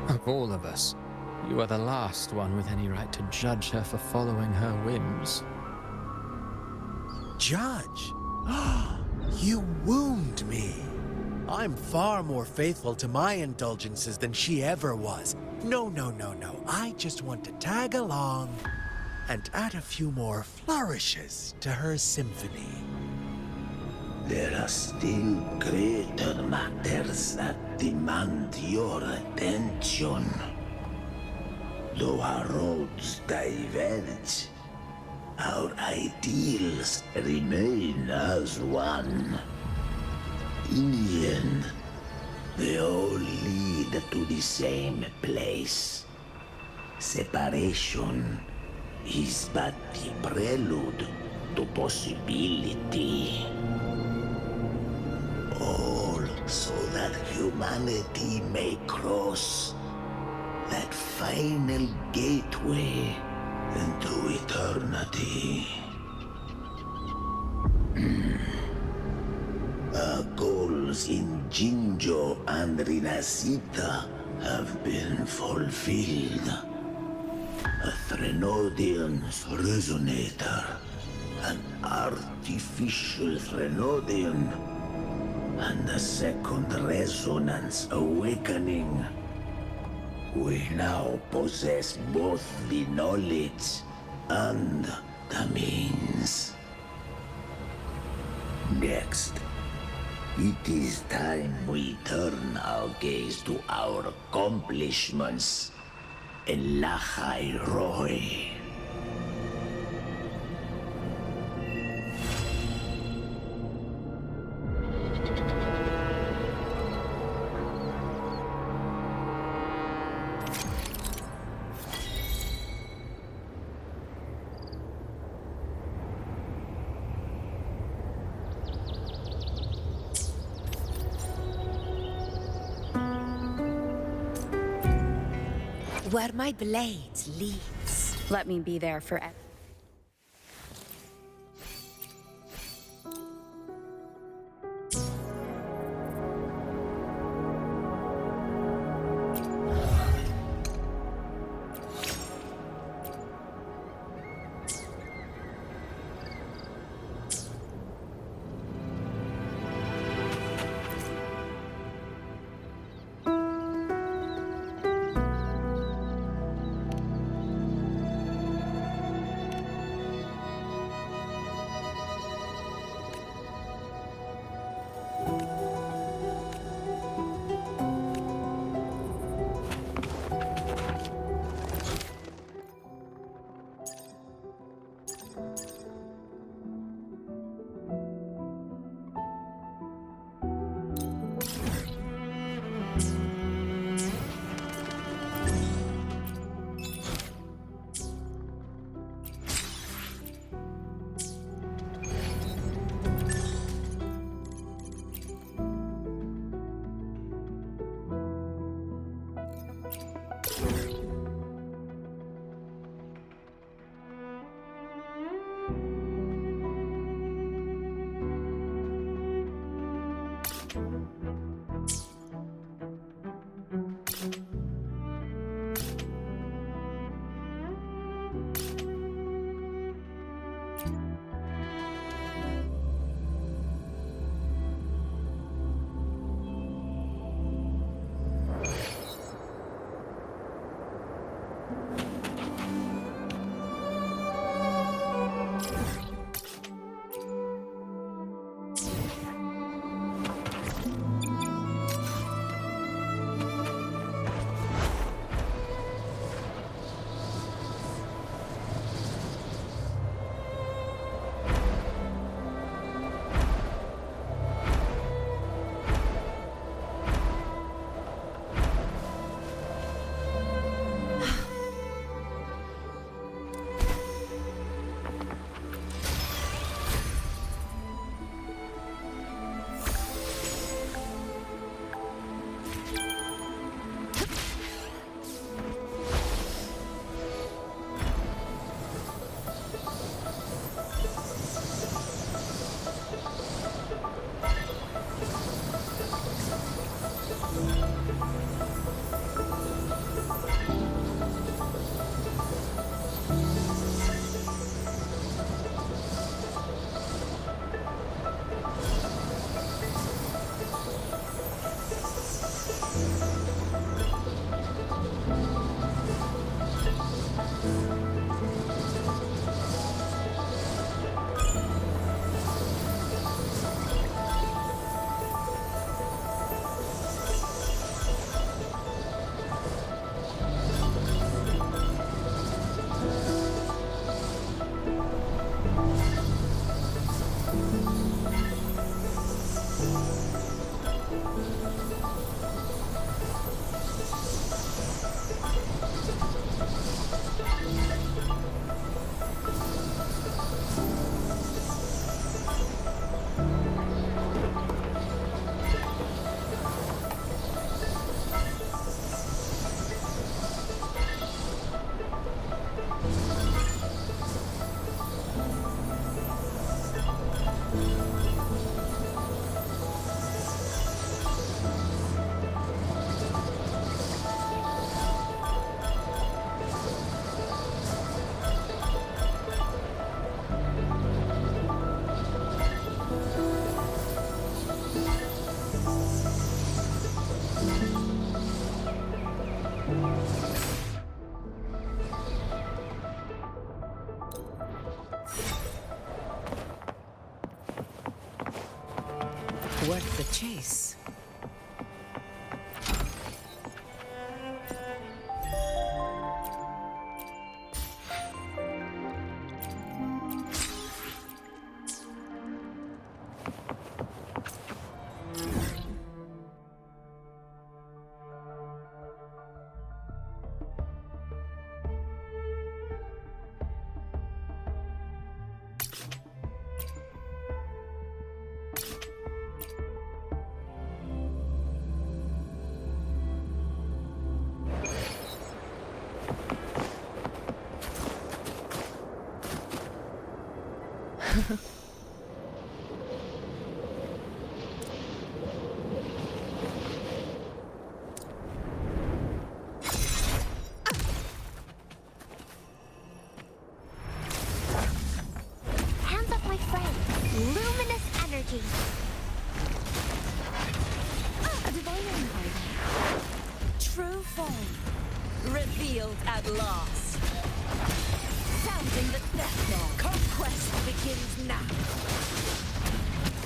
Speaker 17: Of all of us, you are the last one with any right to judge her for following her whims.
Speaker 18: Judge? You wound me. I'm far more faithful to my indulgences than she ever was. No. I just want to tag along and add a few more flourishes to her symphony.
Speaker 6: There are still greater matters that demand your attention. Though our roads diverge, our ideals remain as one. In the end, they all lead to the same place. Separation is but the prelude to possibility. All so that humanity may cross that final gateway into eternity. Our goals in Jinjo and Rinasita have been fulfilled. A Threnodian's resonator, an artificial Threnodian, and a second resonance awakening. We now possess both the knowledge and the means. Next, it is time we turn our gaze to our accomplishments in Lahai Roy.
Speaker 9: Where my blade leads.
Speaker 20: Let me be there forever.
Speaker 9: worth the chase.
Speaker 21: Hands up, my friend. Luminous energy. A divine envoy.
Speaker 3: True form, revealed at last. Sounding the death knell. Conquest begins now.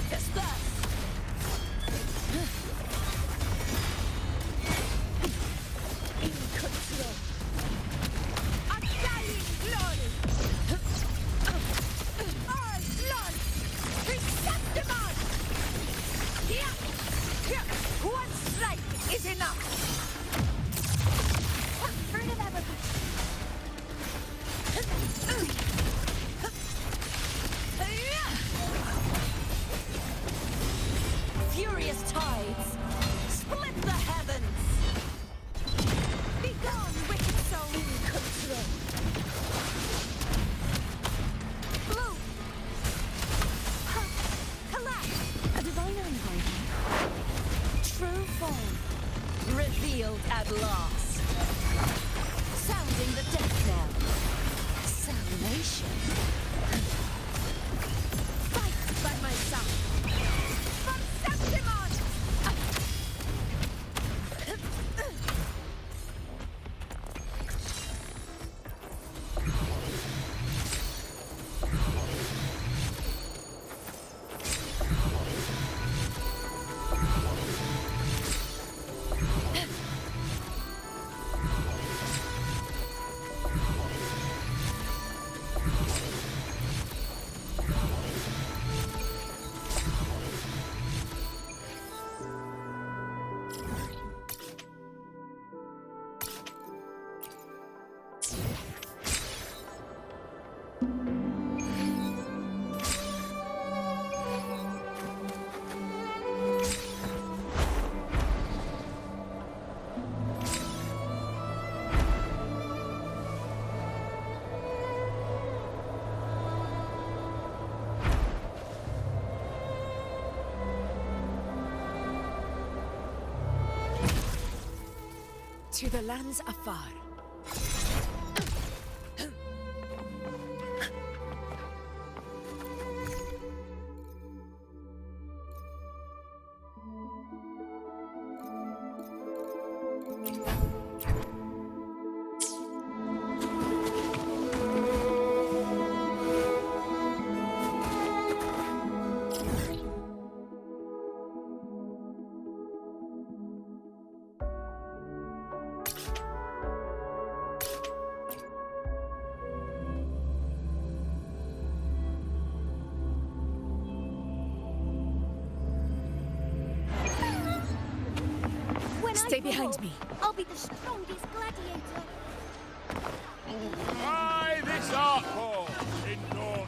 Speaker 3: Disperse. In control. Undying glory. All blood. Receptimon. Here. One strike is enough.
Speaker 21: Fruit of evergreen.
Speaker 3: Furious tides, split the heavens. Be gone, wicked soul. In control. Bloom. Collapse.
Speaker 21: A divine envoy.
Speaker 3: True form, revealed at last. Sounding the death knell. Salvation. Fight by my side. From Septimon!
Speaker 9: To the lands afar. Stay behind me.
Speaker 21: I'll be the strongest gladiator.
Speaker 8: Try this art form in Northland.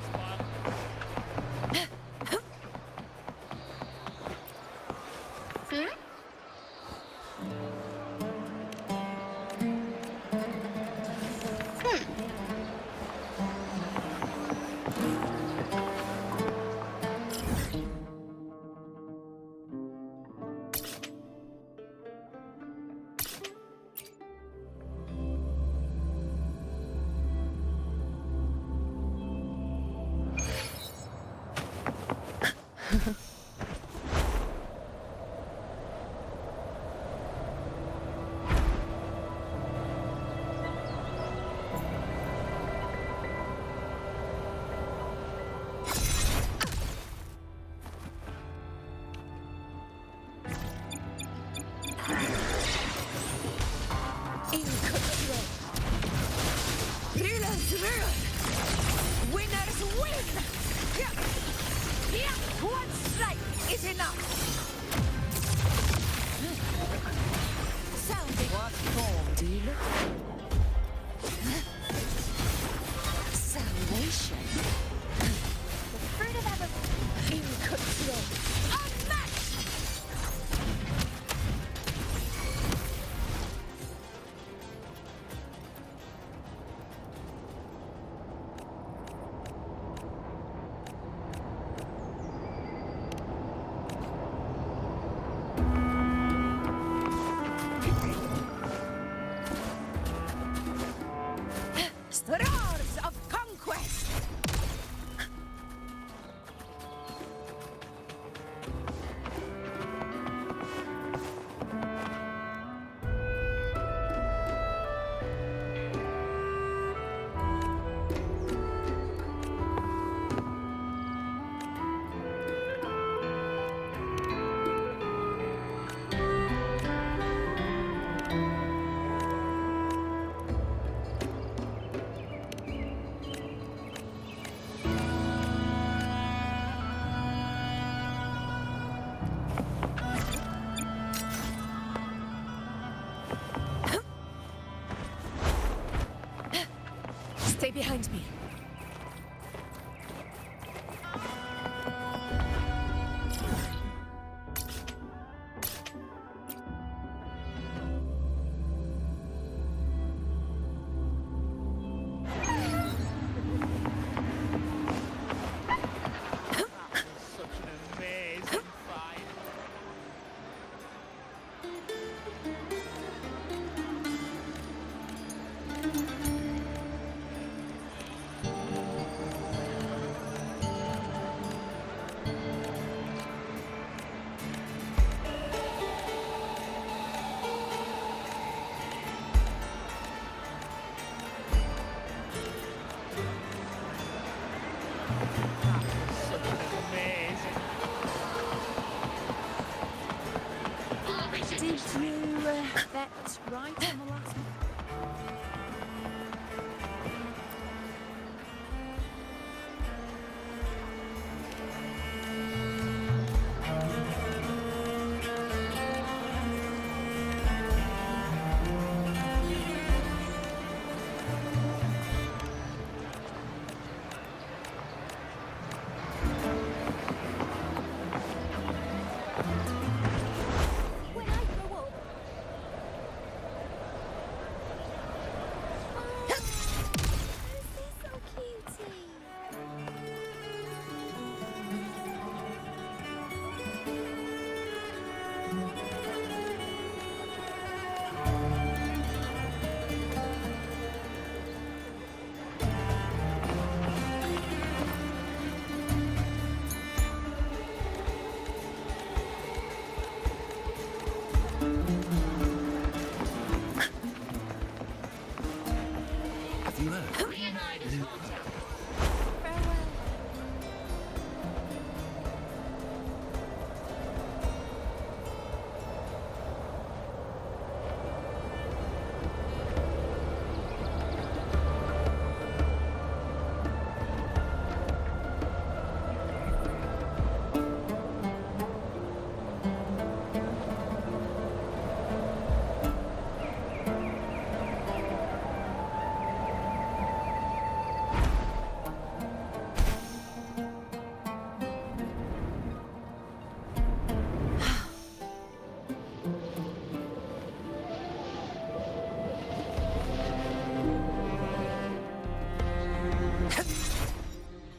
Speaker 9: One strike is enough! Sounding. What form do you look for? Salvation? The fruit of ever... In control. Unmatched! Roars of conquest! Stay behind me.
Speaker 8: Such an amazing fight. Such an amazing.
Speaker 9: Did you bet right on the last one?
Speaker 3: When I grow up... Oh, this is so cutie.
Speaker 6: Have you heard?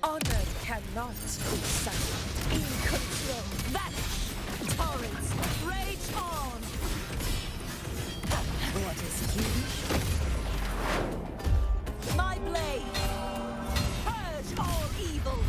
Speaker 9: Honor cannot be silent. In control. Vanish! Torrents, rage on! What is huge? My blade! Purge all evil!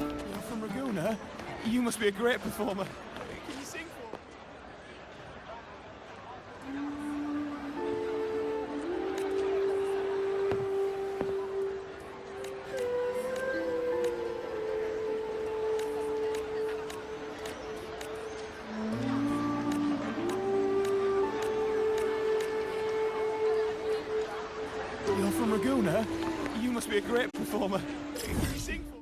Speaker 8: You're from Raguna? You must be a great performer. Can you sing for me? You're from Raguna? You must be a great performer. Can you sing for me?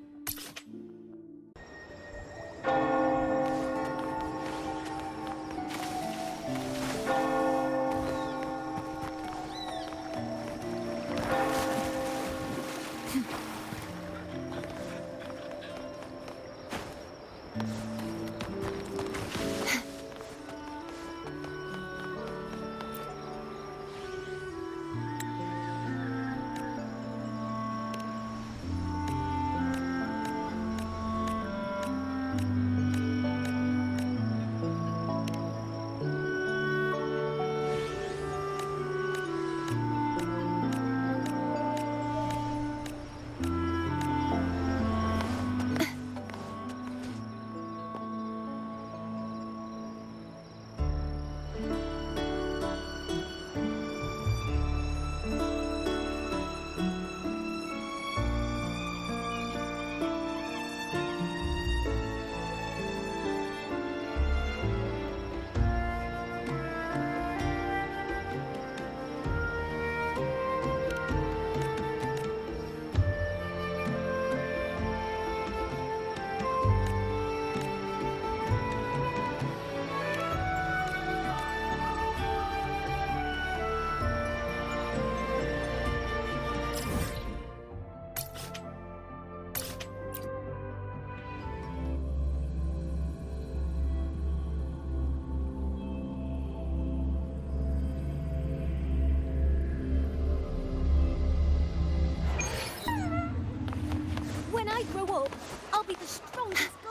Speaker 3: When I grow up, I'll be the strongest